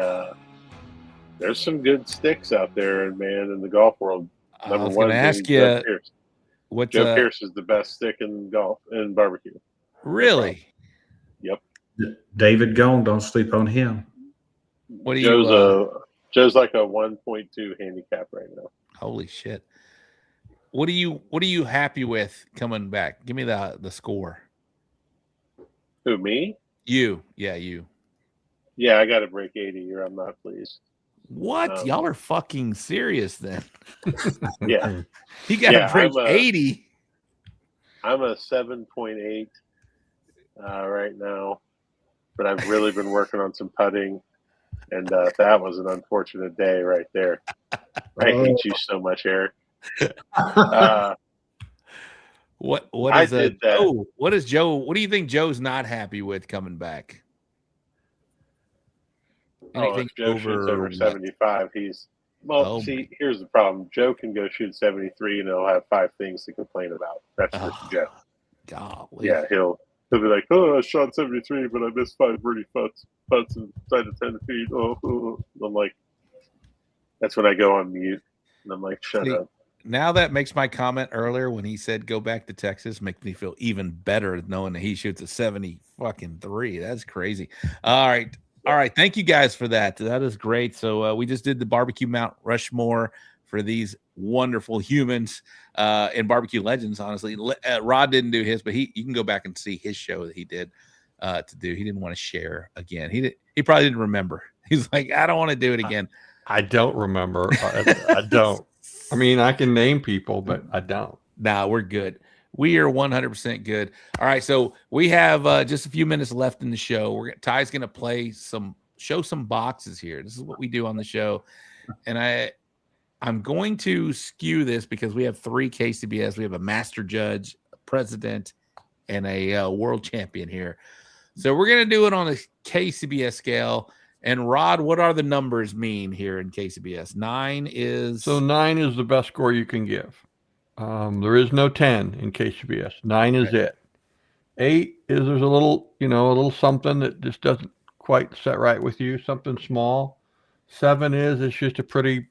there's some good sticks out there, man, in the golf world. Number one, ask you, Joe Pierce is the best stick in golf and barbecue. Really? Yep. David Gone, don't sleep on him. What do you? Joe's like a 1.2 handicap right now. Holy shit! What are you happy with coming back? Give me the score. Who, me? You. Yeah, you. Yeah, I got to break 80 or I'm not pleased. What? Y'all are fucking serious then. Yeah. You got to break 80. I'm a 7.8 right now, but I've really been working on some putting, and that was an unfortunate day right there. I hate you so much, Eric. What is Joe? What do you think Joe's not happy with coming back? Anything if Joe shoots over 75, he's see, here's the problem. Joe can go shoot 73 and he'll have 5 things to complain about. That's just Joe. Golly. Yeah, he'll be like, oh, I shot 73, but I missed 5 birdie putts inside of 10 feet. Oh. I'm like, that's when I go on mute. And I'm like, shut up. Now that makes my comment earlier when he said go back to Texas makes me feel even better knowing that he shoots a 73. That's crazy. All right. Thank you guys for that. That is great. So we just did the barbecue Mount Rushmore for these wonderful humans and barbecue legends. Honestly, Rod didn't do his, but you can go back and see his show that he did to do. He didn't want to share again. He probably didn't remember. He's like, I don't want to do it again. I don't remember. I don't. I mean, I can name people, but I don't. Nah, we're good. We are 100% good. All right, so we have just a few minutes left in the show. Ty's going to show some boxes here. This is what we do on the show, and I'm going to skew this because we have 3 KCBS. We have a master judge, a president, and a world champion here. So we're going to do it on a KCBS scale. And Rod, what are the numbers mean here in KCBS? 9 is the best score you can give. There is no 10 in KCBS. 9 is it. 8 is there's a little something that just doesn't quite set right with you, something small. 7 is it's just a pretty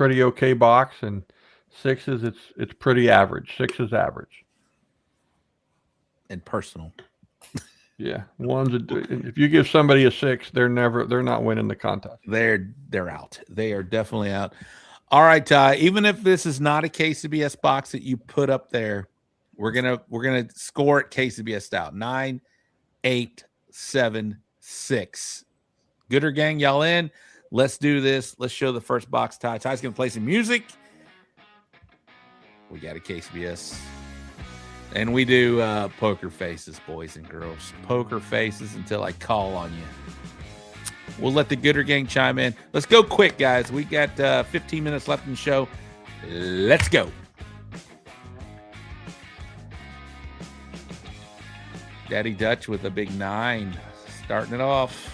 okay box, and 6 is it's pretty average. 6 is average. And personal. Yeah, if you give somebody a 6, they're not winning the contest. They're out. They are definitely out. All right, Ty. Even if this is not a KCBS box that you put up there, we're gonna score it KCBS style. 9, 8, 7, 6. Gooder gang, y'all in? Let's do this. Let's show the first box. Ty's gonna play some music. We got a KCBS. And we do poker faces, boys and girls. Poker faces until I call on you. We'll let the Gooder gang chime in. Let's go quick, guys. We got 15 minutes left in the show. Let's go. Daddy Dutch with a big 9. Starting it off.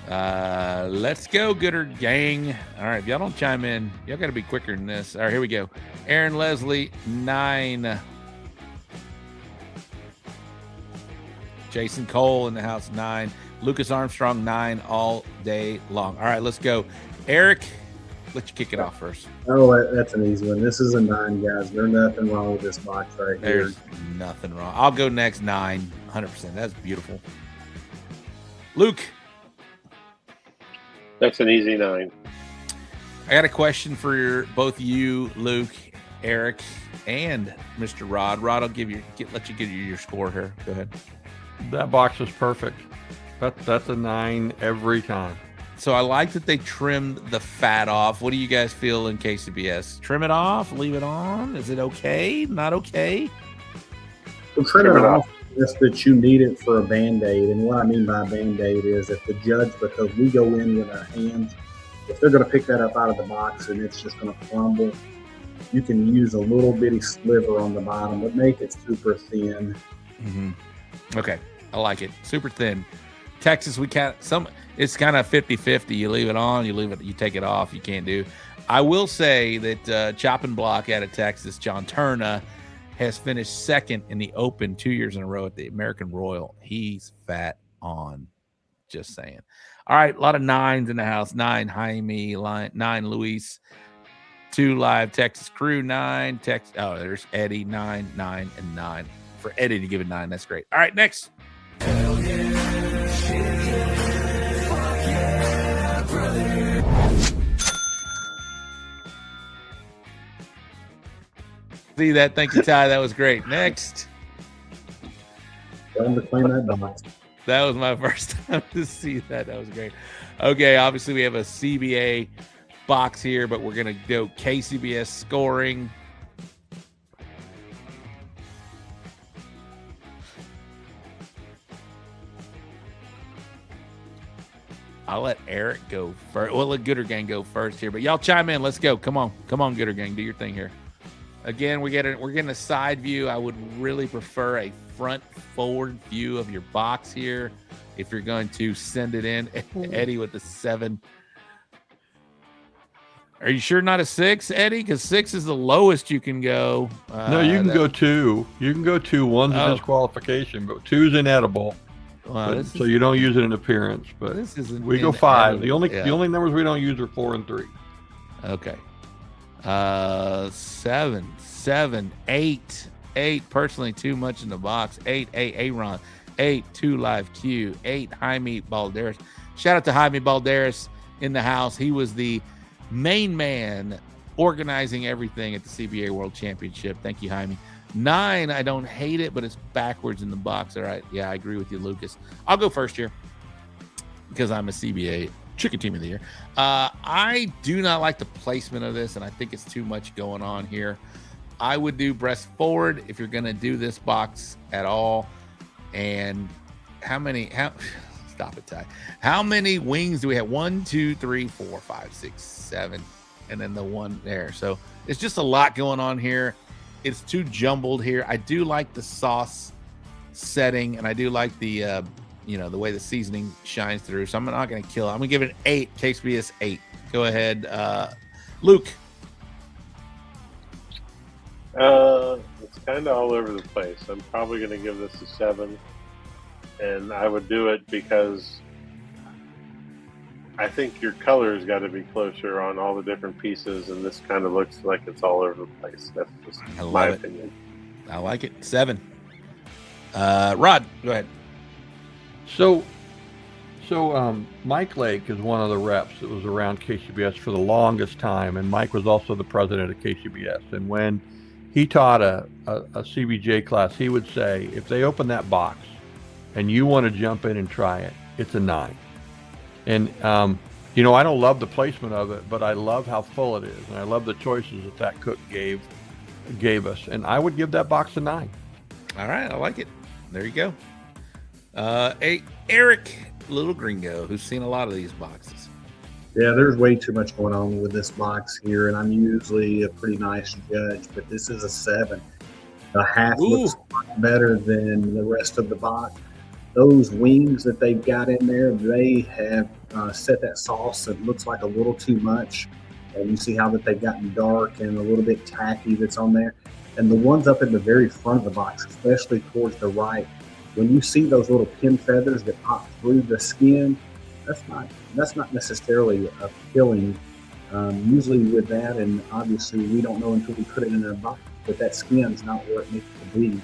Let's go, Gooder gang. All right, if y'all don't chime in, y'all got to be quicker than this. All right, here we go. Aaron Leslie, 9. Jason Cole in the house, 9. Lucas Armstrong, 9 all day long. All right, let's go. Eric, let you kick it off first. Oh, that's an easy one. This is a 9, guys. There's nothing wrong with this box right here. There's nothing wrong. I'll go next, 9, 100%. That's beautiful. Luke. That's an easy 9. I got a question for both you, Luke, Eric, and Mr. Rod. Rod, I'll let you give you your score here. Go ahead. That box is perfect. That's a 9 every time. So I like that they trimmed the fat off. What do you guys feel in KCBS? Trim it off? Leave it on? Is it okay? Not okay? Well, trim it off. Just that you need it for a Band-Aid. And what I mean by a Band-Aid is if the judge, because we go in with our hands if they're going to pick that up out of the box and it's just going to crumble, you can use a little bitty sliver on the bottom, but make it super thin. Mm-hmm. Okay, I like it. Super thin. Texas, it's kind of 50-50. You leave it on, you take it off. You can't do. I will say that chopping block out of Texas, John Turner, has finished second in the Open 2 years in a row at the American Royal. He's fat on. Just saying. All right, a lot of nines in the house. 9 Jaime, 9 Luis, 2 live Texas crew, 9 Texas. Oh, there's Eddie, 9, 9, and 9. For Eddie to give it 9, that's great. All right, next. Hell yeah, shit yeah, fuck yeah, brother. See that? Thank you, Ty. That was great. Next. Time to claim that box. That was my first time to see that. That was great. Okay, obviously we have a CBA box here, but we're going to go KCBS scoring. I'll let Eric go first. Well, let Gooder Gang go first here, but y'all chime in. Let's go. Come on, Gooder Gang, do your thing here. Again, we're getting a side view. I would really prefer a front forward view of your box here if you're going to send it in. Eddie with the 7. Are you sure not a 6, Eddie? Because 6 is the lowest you can go. No, you can go 2. You can go 2. One's a disqualification, but 2's inedible. So you don't use it in appearance. But this isn't. We go 5. The only numbers we don't use are 4 and 3. Okay. 7, 8. 8, personally, too much in the box. 8, Aaron. 8, 2 live Q. 8, Jaime Balderas. Shout out to Jaime Balderas in the house. He was the main man organizing everything at the CBA World Championship. Thank you, Jaime. 9, I don't hate it, but it's backwards in the box. All right. Yeah, I agree with you, Lucas. I'll go first here because I'm a CBA Chicken Team of the Year. I do not like the placement of this, and I think it's too much going on here. I would do breast forward if you're going to do this box at all. And stop it, Ty. How many wings do we have? 1, 2, 3, 4, 5, 6, 7, and then the one there. So it's just a lot going on here. It's too jumbled here. I do like the sauce setting, and I do like the the way the seasoning shines through. So I'm not going to kill it. I'm going to give it an 8. KCBS 8. Go ahead, Luke. It's kind of all over the place. I'm probably going to give this a 7, and I would do it because I think your color's got to be closer on all the different pieces, and this kind of looks like it's all over the place. That's just my opinion. I like it. 7. Rod, go ahead. So Mike Lake is one of the reps that was around KCBS for the longest time, and Mike was also the president of KCBS. And when he taught a CBJ class, he would say, if they open that box and you want to jump in and try it, it's a 9. And, I don't love the placement of it, but I love how full it is. And I love the choices that cook gave us. And I would give that box a 9. All right. I like it. There you go. Eric, Lil Gringo, who's seen a lot of these boxes. Yeah, there's way too much going on with this box here, and I'm usually a pretty nice judge, but this is a 7. The half looks better than the rest of the box. Those wings that they've got in there, they have set that sauce. It looks like a little too much. And you see how that they've gotten dark and a little bit tacky that's on there. And the ones up in the very front of the box, especially towards the right, when you see those little pin feathers that pop through the skin, that's not necessarily appealing. Usually with that, and obviously we don't know until we put it in a box, but that skin's not where it needs to be.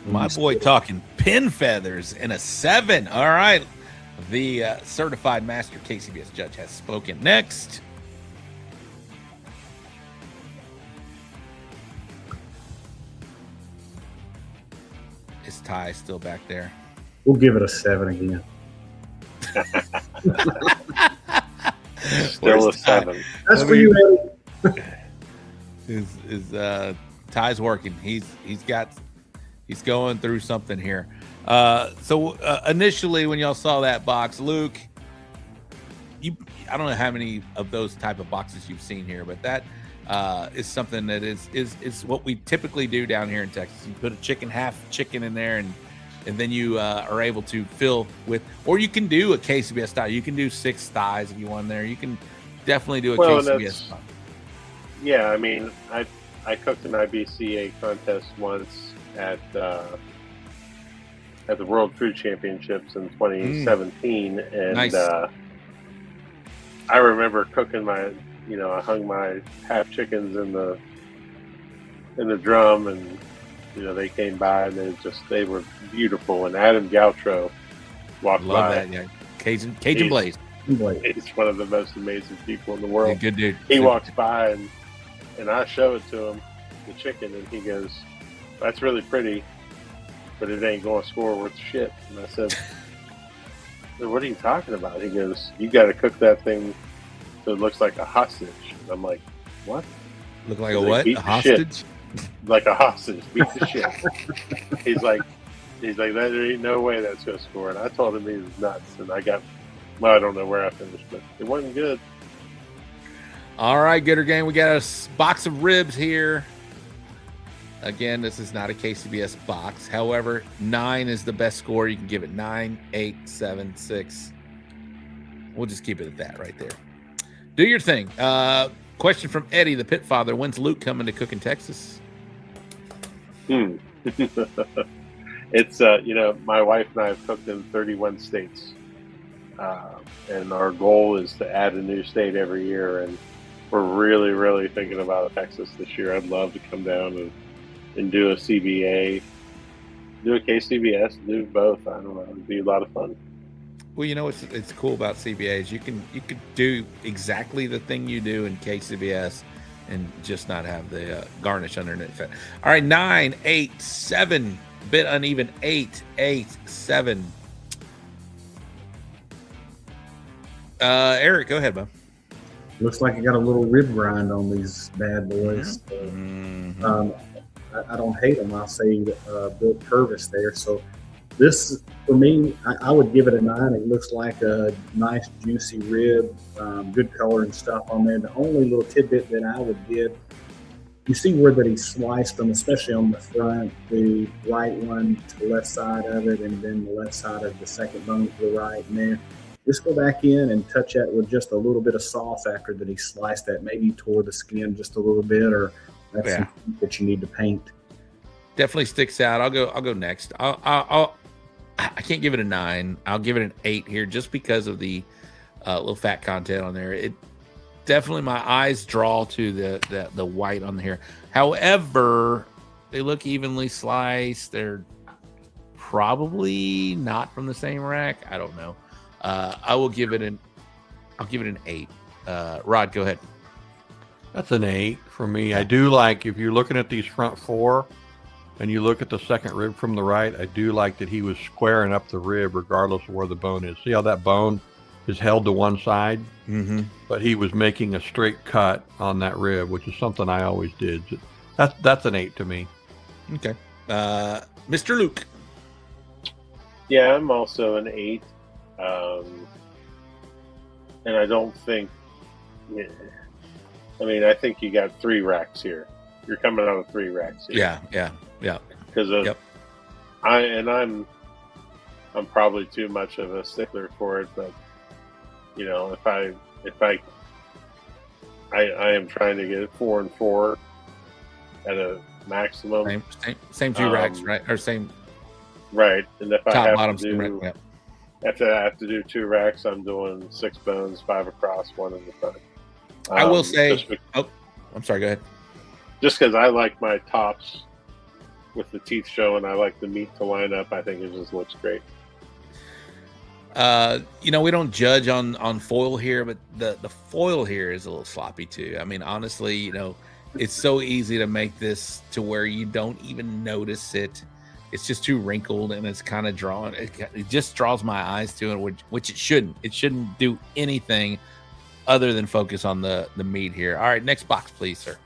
My boy talking pin feathers in a 7. All right. The certified master KCBS judge has spoken. Next. Is Ty still back there? We'll give it a 7 again. Still a 7. That's for you, Eddie. Ty's working. He's going through something here. So initially, when y'all saw that box, Luke, I don't know how many of those type of boxes you've seen here, but that is something that is what we typically do down here in Texas. You put a half chicken in there, and then you are able to fill with, or you can do a KCBS style. You can do 6 thighs if you want there. You can definitely do a KCBS style. Yeah, I mean, I cooked an IBCA contest once at the World Food Championships in 2017, and Nice. I remember cooking I hung my half chickens in the drum, and they came by, and they were beautiful. And Adam Gautreaux walked Love by. that, yeah. Cajun Blaze. He's one of the most amazing people in the world. Yeah, good dude. He walks by, and I show it to him, the chicken, and he goes, "That's really pretty, but it ain't going to score worth shit." And I said, "What are you talking about?" He goes, "You got to cook that thing so it looks like a hostage." And I'm like, "What? Look like a what? A hostage? Like a hostage. Beat the shit." He's like, "There ain't no way that's going to score." And I told him he was nuts, and I don't know where I finished, but it wasn't good. All right, Gooder Gang, we got a box of ribs here. Again, this is not a KCBS box. However, 9 is the best score. You can give it 9, 8, 7, 6. We'll just keep it at that right there. Do your thing. Question from Eddie, the Pit Father. When's Luke coming to cook in Texas? It's, my wife and I have cooked in 31 states. And our goal is to add a new state every year. And we're really, really thinking about Texas this year. I'd love to come down and do a CBA, do a KCBS, do both. I don't know. It'd be a lot of fun. Well, it's cool about CBAs. You could do exactly the thing you do in KCBS and just not have the garnish underneath it. All right, 9, 8, 7. Bit uneven. 8, 8, 7. Eric, go ahead, bud. Looks like I got a little rib grind on these bad boys. I don't hate them. I'll say Bill Purvis there. So this, for me, I would give it a 9. It looks like a nice, juicy rib, good color and stuff on there. The only little tidbit that I would give, you see where that he sliced them, especially on the front, the right one to the left side of it, and then the left side of the second bone to the right. And there, just go back in and touch that with just a little bit of sauce after that he sliced that. Maybe he tore the skin just a little bit, or that's something that you need to paint. Definitely sticks out. I'll go next. I can't give it a 9. I'll give it an 8 here, just because of the little fat content on there. It definitely, my eyes draw to the white on here. However, they look evenly sliced. They're probably not from the same rack. I don't know. I'll give it an 8. Rod, go ahead. That's an 8 for me. I do like, if you're looking at these front 4 and you look at the second rib from the right, I do like that he was squaring up the rib regardless of where the bone is. See how that bone is held to one side? Mm-hmm. But he was making a straight cut on that rib, which is something I always did. That's an 8 to me. Okay. Mr. Luke. Yeah, I'm also an 8. And I don't think, I think you got 3 racks here. You're coming out of 3 racks here. Yeah. Because of, I'm probably too much of a stickler for it, but if I am trying to get 4 and 4 at a maximum. Same 2 racks, right? Or same. Right, and if top, I have bottom, to do, rack, if I have to do 2 racks, I'm doing 6 bones, 5 across, 1 in the front. I will say, I'm sorry, go ahead. Just because I like my tops with the teeth showing, I like the meat to line up. I think it just looks great. We don't judge on foil here, but the foil here is a little sloppy too. I mean, honestly, it's so easy to make this to where you don't even notice it. It's just too wrinkled, and it's kind of drawn. It just draws my eyes to it, which it shouldn't. It shouldn't do anything other than focus on the meat here. All right, next box, please, sir.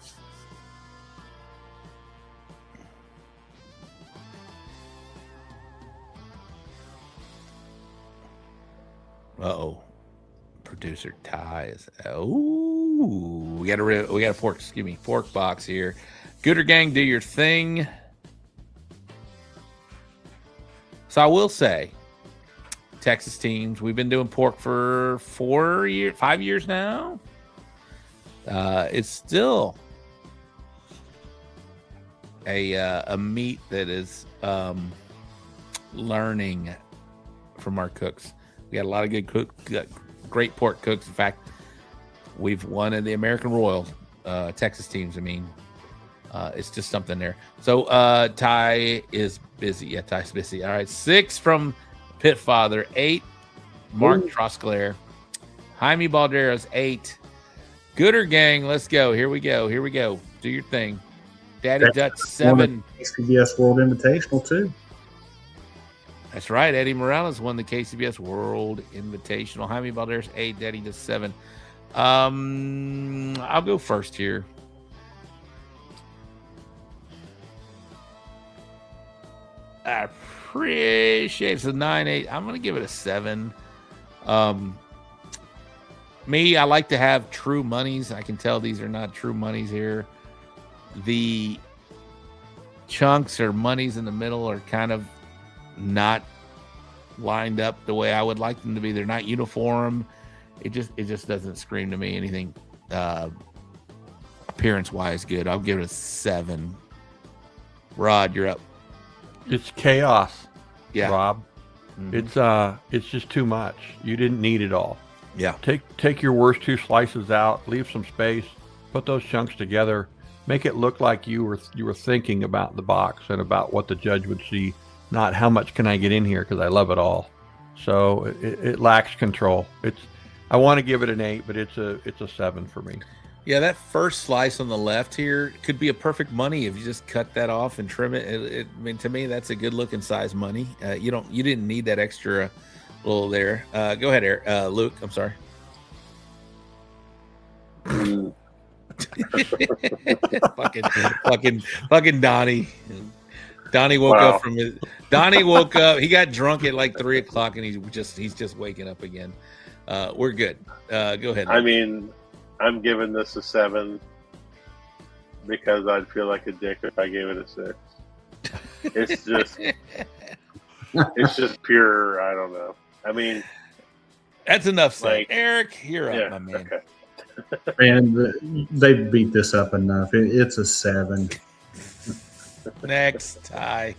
Uh-oh. Producer Ty is. Oh, we got a pork box here. Gooder Gang, do your thing. So I will say, Texas teams, we've been doing pork for 5 years now. It's still a meat that is learning from our cooks. We got a lot of good great pork cooks. In fact, we've won in the American Royal Texas teams. I mean, it's just something there. So Ty is busy. Yeah, Ty's busy. All right, 6 from Pitfather, 8 Mark Trosclair, Jaime Balderas, 8. Gooder Gang, let's go. Here we go. Do your thing. Daddy Dutch, 7. KCBS World Invitational too. That's right. Eddie Morales won the KCBS World Invitational. Jaime Balderas, 8. Daddy Dutch, 7. I'll go first here. I appreciate it's a 9-8. I'm going to give it a 7. Me, I like to have true monies. I can tell these are not true monies here. The chunks or monies in the middle are kind of not lined up the way I would like them to be. They're not uniform. It just doesn't scream to me anything appearance-wise good. I'll give it a 7. Rod, you're up. It's chaos. Yeah, Rob. Mm-hmm. It's just too much. You didn't need it all. Yeah. Take your worst 2 slices out, leave some space, put those chunks together, make it look like you were thinking about the box and about what the judge would see, not how much can I get in here because I love it all. So it lacks control. I want to give it an 8, but it's a 7 for me. Yeah, that first slice on the left here could be a perfect money if you just cut that off and trim it. I mean, to me, that's a good looking size money. You didn't need that extra little there. Go ahead, Eric. Luke. I'm sorry. fucking Donnie. Donnie woke up from his. Donnie woke up. He got drunk at like 3:00, and he's just waking up again. We're good. Go ahead. I mean, I'm giving this a 7 because I'd feel like a dick if I gave it a 6. It's just pure. I don't know. I mean, that's enough said. Eric, you're up, my man. Okay. And they beat this up enough. It's a 7. Next, Ty.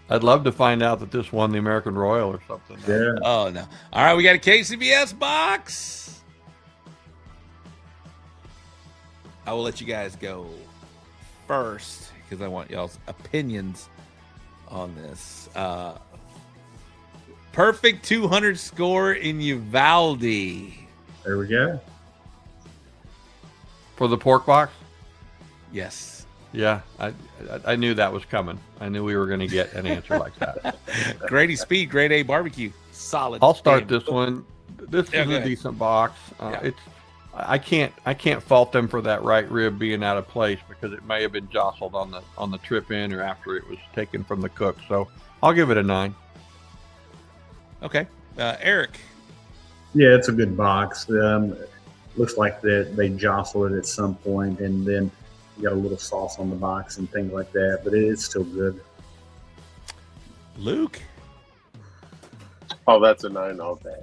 I'd love to find out that this won the American Royal or something. Yeah. Oh, no. All right, we got a KCBS box. I will let you guys go first because I want y'all's opinions on this. Perfect 200 score in Uvalde. There we go. For the pork box? Yes. Yeah, I knew that was coming. I knew we were going to get an answer like that. Grady Speed, Grade A Barbecue. Solid. I'll start this one. This is a decent box. It's I can't fault them for that right rib being out of place because it may have been jostled on the trip in or after it was taken from the cook. So I'll give it a 9. Okay, Eric. Yeah, it's a good box. Looks like that they jostle it at some point, and then you got a little sauce on the box and things like that. But it's still good. Luke. Oh, that's a 9 all day.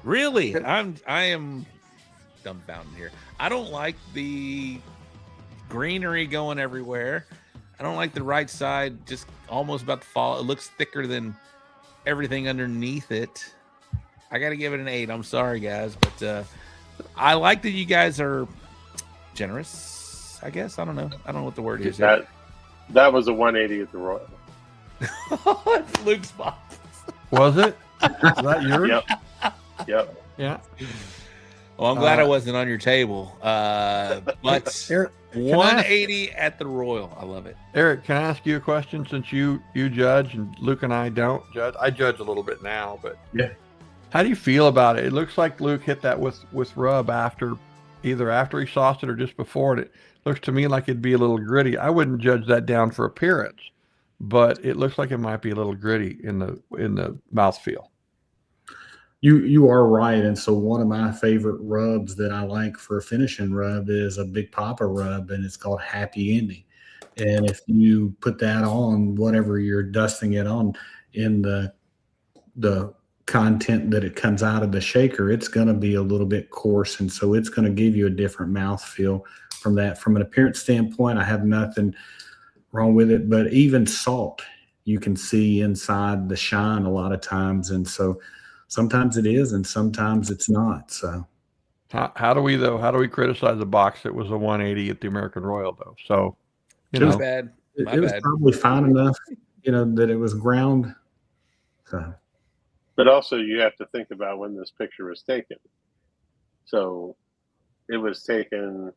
Really? I am dumbfounded here. I don't like the greenery going everywhere. I don't like the right side just almost about to fall. It looks thicker than everything underneath it. I got to give it an 8. I'm sorry, guys, but I like that you guys are generous, I guess. I don't know what the word is. That was a 180 at the Royal. It's Luke's box. Was it? Was that yours? Yep. Yeah. Well, I'm glad I wasn't on your table. But 180 at the Royal. I love it. Eric, can I ask you a question since you judge and Luke and I don't judge? I judge a little bit now, but yeah. How do you feel about it? It looks like Luke hit that with rub either after he sauced it or just before it. It looks to me like it'd be a little gritty. I wouldn't judge that down for appearance, but it looks like it might be a little gritty in the mouthfeel. You are right. And so one of my favorite rubs that I like for a finishing rub is a Big Papa rub, and it's called Happy Ending. And if you put that on whatever you're dusting it on in the content that it comes out of the shaker, it's going to be a little bit coarse. And so it's going to give you a different mouthfeel from that. From an appearance standpoint, I have nothing wrong with it, but even salt, you can see inside the shine a lot of times. And so sometimes it is, and sometimes it's not. So how do we criticize a box that was a 180 at the American Royal though? So My bad. It was probably fine enough, that it was ground. So, but also you have to think about when this picture was taken. So it was taken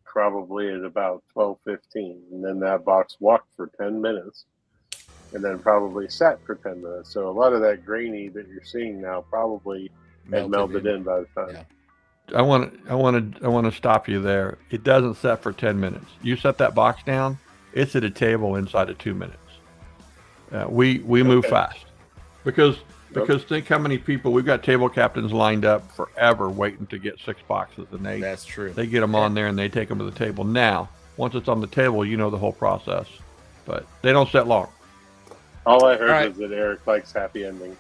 probably at about 12:15, and then that box walked for 10 minutes. And then probably sat for 10 minutes. So a lot of that grainy that you're seeing now probably had melted in by the time. Yeah. I want to stop you there. It doesn't set for 10 minutes. You set that box down, it's at a table inside of 2 minutes. We move fast because think how many people we've got table captains lined up forever waiting to get 6 boxes, and that's true. They get them on there and they take them to the table. Now, once it's on the table, you know the whole process, but they don't set long. All I heard was that Eric likes happy ending.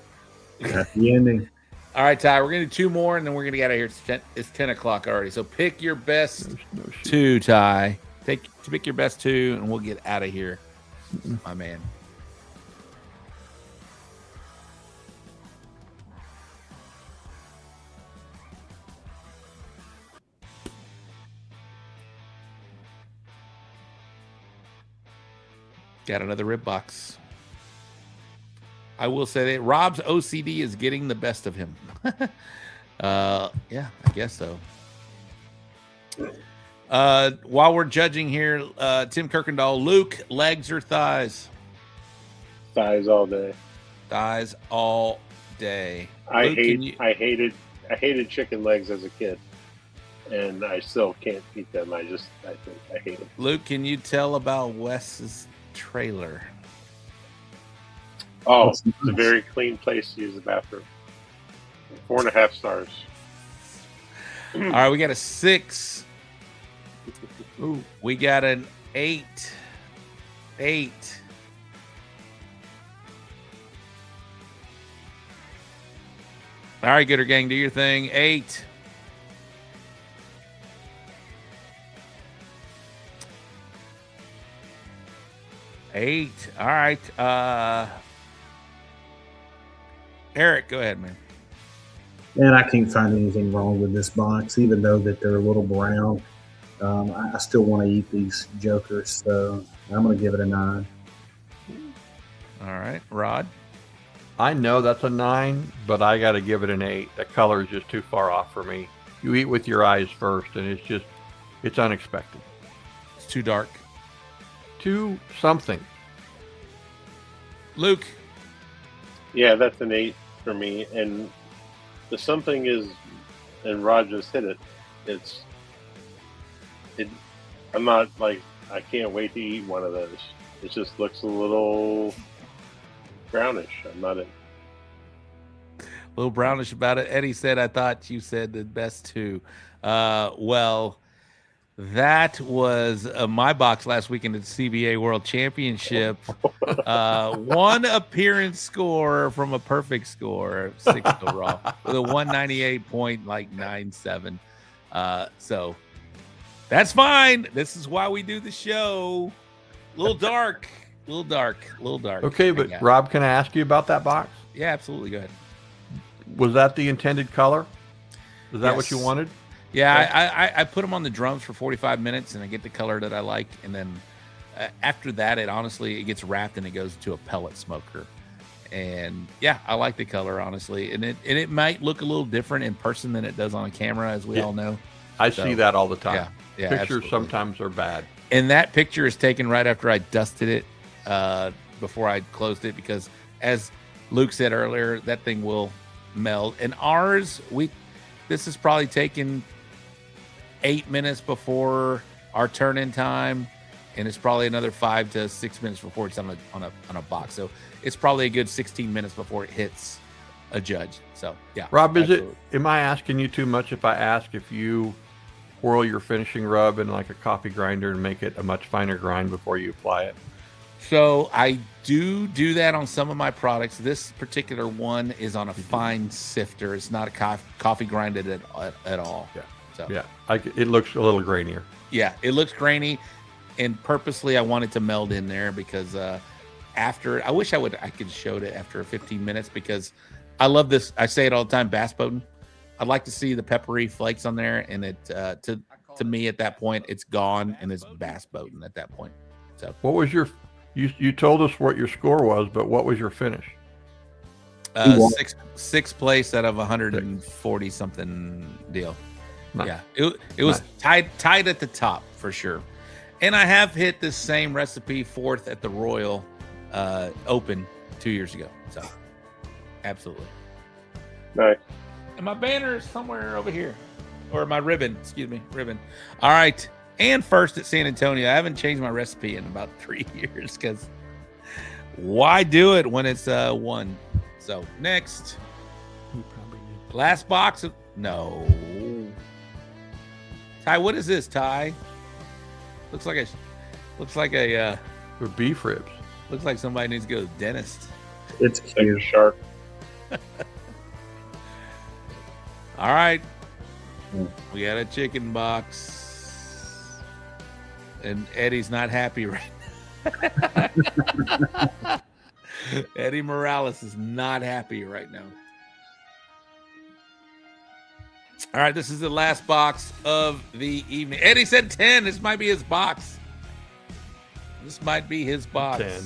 Happy ending. All right, Ty, we're going to do 2 more, and then we're going to get out of here. It's 10 o'clock already. So pick your best 2, Ty. Pick your best 2, and we'll get out of here, my man. Got another rib box. I will say that Rob's OCD is getting the best of him. Yeah, I guess so. While we're judging here, Tim Kirkendall, Luke, legs or thighs? Thighs all day. Thighs all day. I Luke, hated chicken legs as a kid, and I still can't eat them. I hate them. Luke, can you tell about Wes's trailer? Oh, it's a very clean place to use the bathroom. 4.5 stars. All right, we got a 6. Ooh, we got an 8. 8. All right, Gooder Gang, do your thing. 8. 8. All right. Eric, go ahead, man. And I can't find anything wrong with this box, even though that they're a little brown. I still want to eat these jokers, so I'm going to give it a 9. All right, Rod. I know that's a 9, but I got to give it an 8. The color is just too far off for me. You eat with your eyes first, and it's unexpected. It's too dark. Too something. Luke. Yeah, that's an 8 for me. And the something is, and Rod just hit it. I'm not like, I can't wait to eat one of those. It just looks a little brownish. I'm not in. A little brownish about it. Eddie said, I thought you said the best 2. Well, that was my box last weekend at the CBA World Championship. 1 appearance score from a perfect score, 6 overall, with a 198.97. So that's fine. This is why we do the show. A little dark. Okay, but Rob, can I ask you about that box? Yeah, absolutely. Go ahead. Was that the intended color? Is that what you wanted? Yeah, I put them on the drums for 45 minutes, and I get the color that I like. And then after that, it gets wrapped and it goes to a pellet smoker. And yeah, I like the color, honestly. And it might look a little different in person than it does on a camera, as we all know. I see that all the time. Yeah, pictures absolutely. Sometimes are bad. And that picture is taken right after I dusted it, before I closed it, because as Luke said earlier, that thing will meld. And ours, this is probably taken 8 minutes before our turn-in time, and it's probably another 5 to 6 minutes before it's on a box. So it's probably a good 16 minutes before it hits a judge. So yeah. Rob, am I asking you too much if I ask if you whirl your finishing rub in like a coffee grinder and make it a much finer grind before you apply it? So I do that on some of my products. This particular one is on a fine sifter. It's not a coffee grinded at all. Yeah. So yeah, it looks a little grainier. Yeah, it looks grainy, and purposely I wanted to meld in there because after I wish I could show it after 15 minutes because I love this. I say it all the time, bass boating. I'd like to see the peppery flakes on there, and it to me at that point it's gone and it's bass boating at that point. So what was your you told us what your score was, but what was your finish? Sixth place out of 140 something deal. Nice. Yeah, it was tied at the top for sure. And I have hit this same recipe fourth at the Royal Open 2 years ago. So absolutely. Nice. And my banner is somewhere over here, or my ribbon. Excuse me, ribbon. All right. And first at San Antonio. I haven't changed my recipe in about 3 years because why do it when it's one? So next, last box of no. Ty, what is this, Ty? Looks like a beef ribs. Looks like somebody needs to go to the dentist. It's cute. Shark. All right. We got a chicken box. And Eddie's not happy right now. Eddie Morales is not happy right now. All right, this is the last box of the evening. Eddie said 10. This might be his box. This might be his box. 10.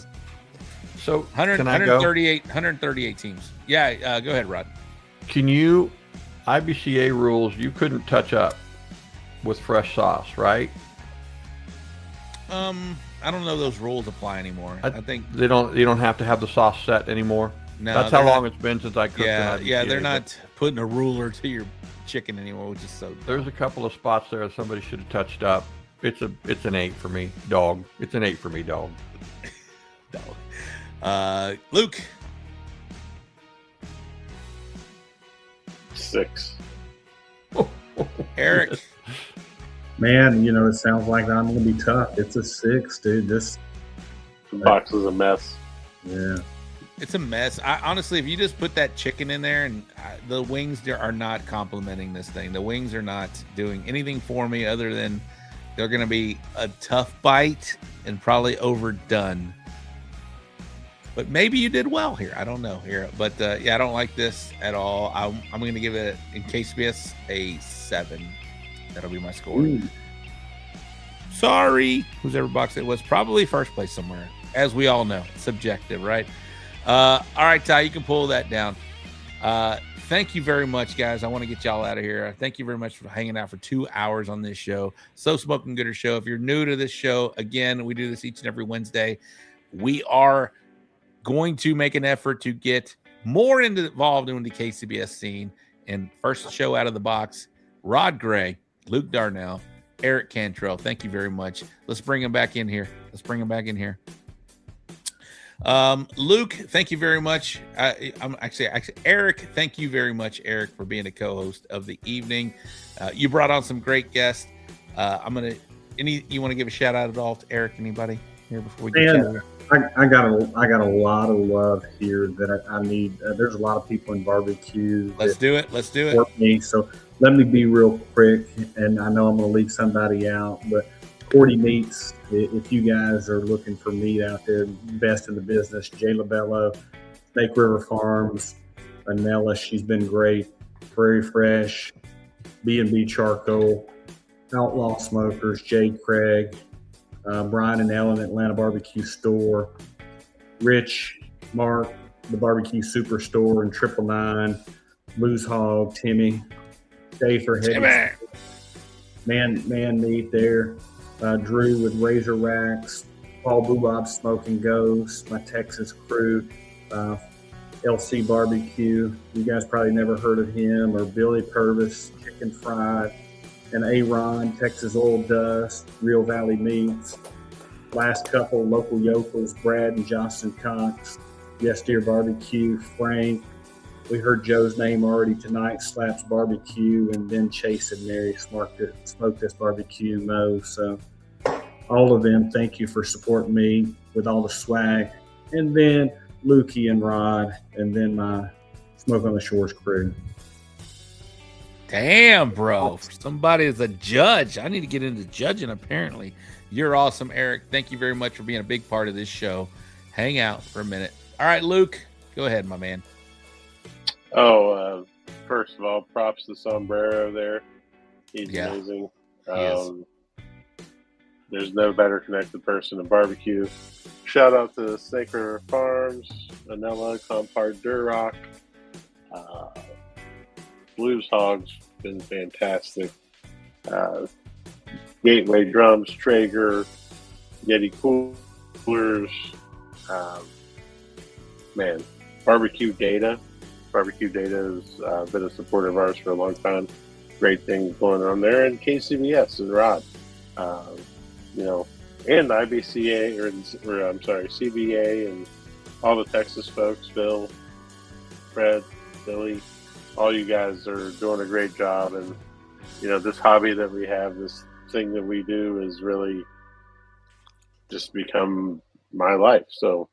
So 138 teams. Yeah, go ahead, Rod. Can you, IBCA rules, you couldn't touch up with fresh sauce, right? I don't know those rules apply anymore. I think you don't have to have the sauce set anymore. No, that's how long it's been since I cooked. Yeah, they're not putting a ruler to your chicken anymore, which is so dumb. There's a couple of spots there somebody should have touched up. It's an 8 for me, dog. It's an 8 for me, dog. Dog. Luke. 6. Eric. Man, it sounds like I'm going to be tough. It's a 6, dude. This box is a mess. Yeah. It's a mess. Honestly, if you just put that chicken in there and the wings are not complimenting this thing. The wings are not doing anything for me other than they're going to be a tough bite and probably overdone. But maybe you did well here. I don't know here. But yeah, I don't like this at all. I'm going to give it, in KCBS, a 7. That'll be my score. Ooh. Sorry, whose ever box it was. Probably first place somewhere. As we all know, subjective, right? All right, Ty, you can pull that down. Thank you very much, guys. I want to get y'all out of here. Thank you very much for hanging out for 2 hours on this show. So Smoking Gooder Show. If you're new to this show, again, we do this each and every Wednesday. We are going to make an effort to get more involved in the KCBS scene. And first show out of the box, Rod Gray, Luke Darnell, Eric Cantrell. Thank you very much. Let's bring him back in here. Luke, thank you very much. Eric, thank you very much, Eric, for being a co-host of the evening. You brought on some great guests. You want to give a shout out at all to Eric? Anybody here before we get started? I got a lot of love here that I need. There's a lot of people in barbecue. Let's do it. Support me. So let me be real quick, and I know I'm going to leave somebody out, but Cordy Meats, if you guys are looking for meat out there, best in the business. Jay LaBello, Snake River Farms, Anella, she's been great. Prairie Fresh, B&B Charcoal, Outlaw Smokers, Jade Craig, Brian and Ellen, Atlanta Barbecue Store, Rich, Mark, the Barbecue Superstore, and 999, Blues Hog, Timmy, Dave for Head, Man Meat there, Drew with Razor Racks, Paul Boobob Smoking Ghost, my Texas crew, LC Barbecue. You guys probably never heard of him, or Billy Purvis, Chicken Fried, and Aaron, Texas Oil Dust, Real Valley Meats, last couple local yokels, Brad and Johnson Cox, Yes Dear Barbecue, Frank. We heard Joe's name already tonight, Slaps Barbecue, and then Chase and Mary Smoke This Barbecue, Mo. So all of them, thank you for supporting me with all the swag. And then Lukey and Rod, and then my Smoke on the Shores crew. Damn, bro. For somebody as a judge, I need to get into judging, apparently. You're awesome, Eric. Thank you very much for being a big part of this show. Hang out for a minute. All right, Luke, go ahead, my man. Oh, first of all, props to Sombrero there. He's amazing. There's no better connected person in barbecue. Shout out to Snaker Farms, Anella, Compart Duroc, Blues Hogs, been fantastic. Gateway Drums, Traeger, Yeti Coolers, man, Barbecue Data. Barbecue Data has been a supporter of ours for a long time. Great things going on there. And KCBS and Rod, you know, and IBCA, or I'm sorry, CBA, and all the Texas folks, Bill, Fred, Billy, all you guys are doing a great job. And, you know, this hobby that we have, this thing that we do is really just become my life. So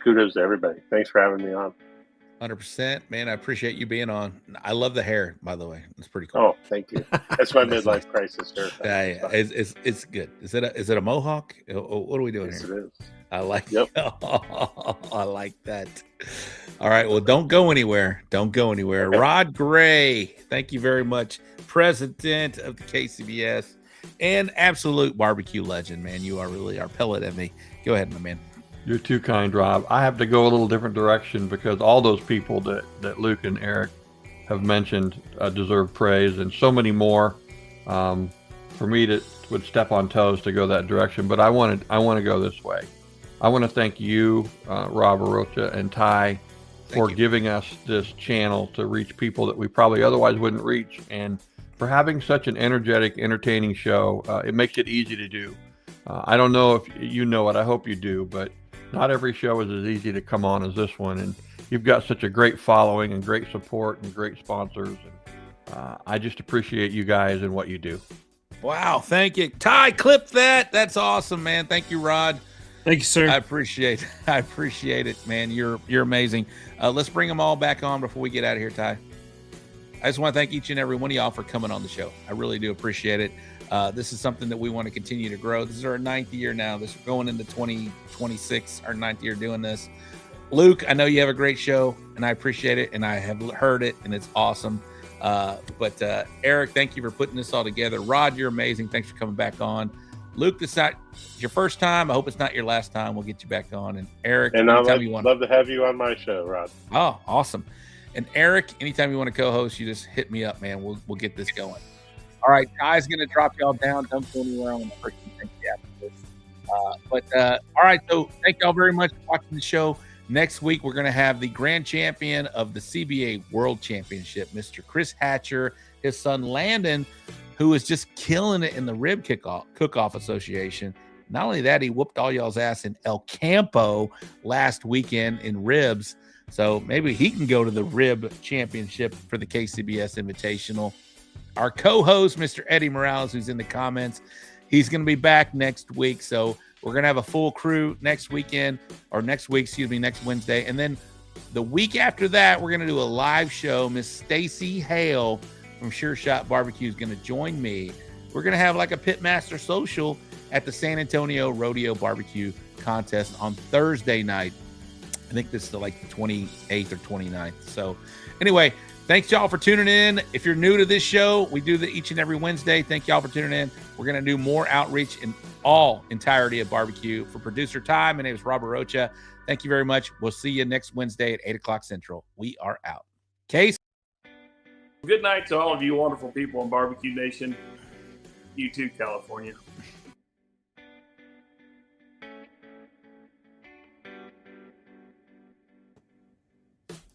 kudos to everybody. Thanks for having me on. 100%, man. I appreciate you being on. I love the hair, by the way. It's pretty cool. Oh, thank you. That's my midlife crisis haircut. Yeah, it's good. Is it a mohawk? What are we doing Yes, here? it is. I like. Yep. I like that. All right. Well, don't go anywhere. Don't go anywhere. Okay. Rod Gray, thank you very much. President of the KCBS and absolute barbecue legend, man. You are really our pellet envy. Go ahead, my man. You're too kind, Rob. I have to go a little different direction because all those people that Luke and Eric have mentioned deserve praise, and so many more. For me to would step on toes to go that direction, but I want to go this way. I want to thank you, Rob Arocha and Ty, for giving us this channel to reach people that we probably otherwise wouldn't reach, and for having such an energetic, entertaining show. It makes it easy to do. I don't know if you know it. I hope you do, but not every show is as easy to come on as this one, and you've got such a great following and great support and great sponsors, and I just appreciate you guys and what you do. Wow, thank you. Ty, clip that. That's awesome, man. Thank you, Rod. Thank you, sir. I appreciate it, man. You're amazing. Let's bring them all back on before we get out of here, Ty. I just want to thank each and every one of y'all for coming on the show. I really do appreciate it. This is something that we want to continue to grow. This is our 9th year now. This is going into 2026, our 9th year doing this. Luke, I know you have a great show, and I appreciate it, and I have heard it, and it's awesome. But Eric, thank you for putting this all together. Rod, you're amazing. Thanks for coming back on. Luke, it's your first time. I hope it's not your last time. We'll get you back on. And Eric, and I'd love to have you on my show, Rod. Oh, awesome. And Eric, anytime you want to co-host, you just hit me up, man. We'll get this going. All right, Ty's going to drop y'all down. Don't go anywhere. I'm going to freaking thank you after this. All right, so thank y'all very much for watching the show. Next week, we're going to have the grand champion of the CBA World Championship, Mr. Chris Hatcher, his son Landon, who is just killing it in the Rib Cook-Off Association. Not only that, he whooped all y'all's ass in El Campo last weekend in ribs. So maybe he can go to the Rib Championship for the KCBS Invitational. Our co-host, Mr. Eddie Morales, who's in the comments, he's going to be back next week. So we're going to have a full crew next weekend, or next Wednesday. And then the week after that, we're going to do a live show. Miss Stacy Hale from Sure Shot Barbecue is going to join me. We're going to have like a Pitmaster social at the San Antonio Rodeo Barbecue Contest on Thursday night. I think this is like the 28th or 29th. So anyway, thanks y'all for tuning in. If you're new to this show, we do each and every Wednesday. Thank y'all for tuning in. We're going to do more outreach in entirety of barbecue. For producer Ty, my name is Robert Rocha. Thank you very much. We'll see you next Wednesday at 8 o'clock Central. We are out. Case. Good night to all of you wonderful people in Barbecue Nation. You too, California.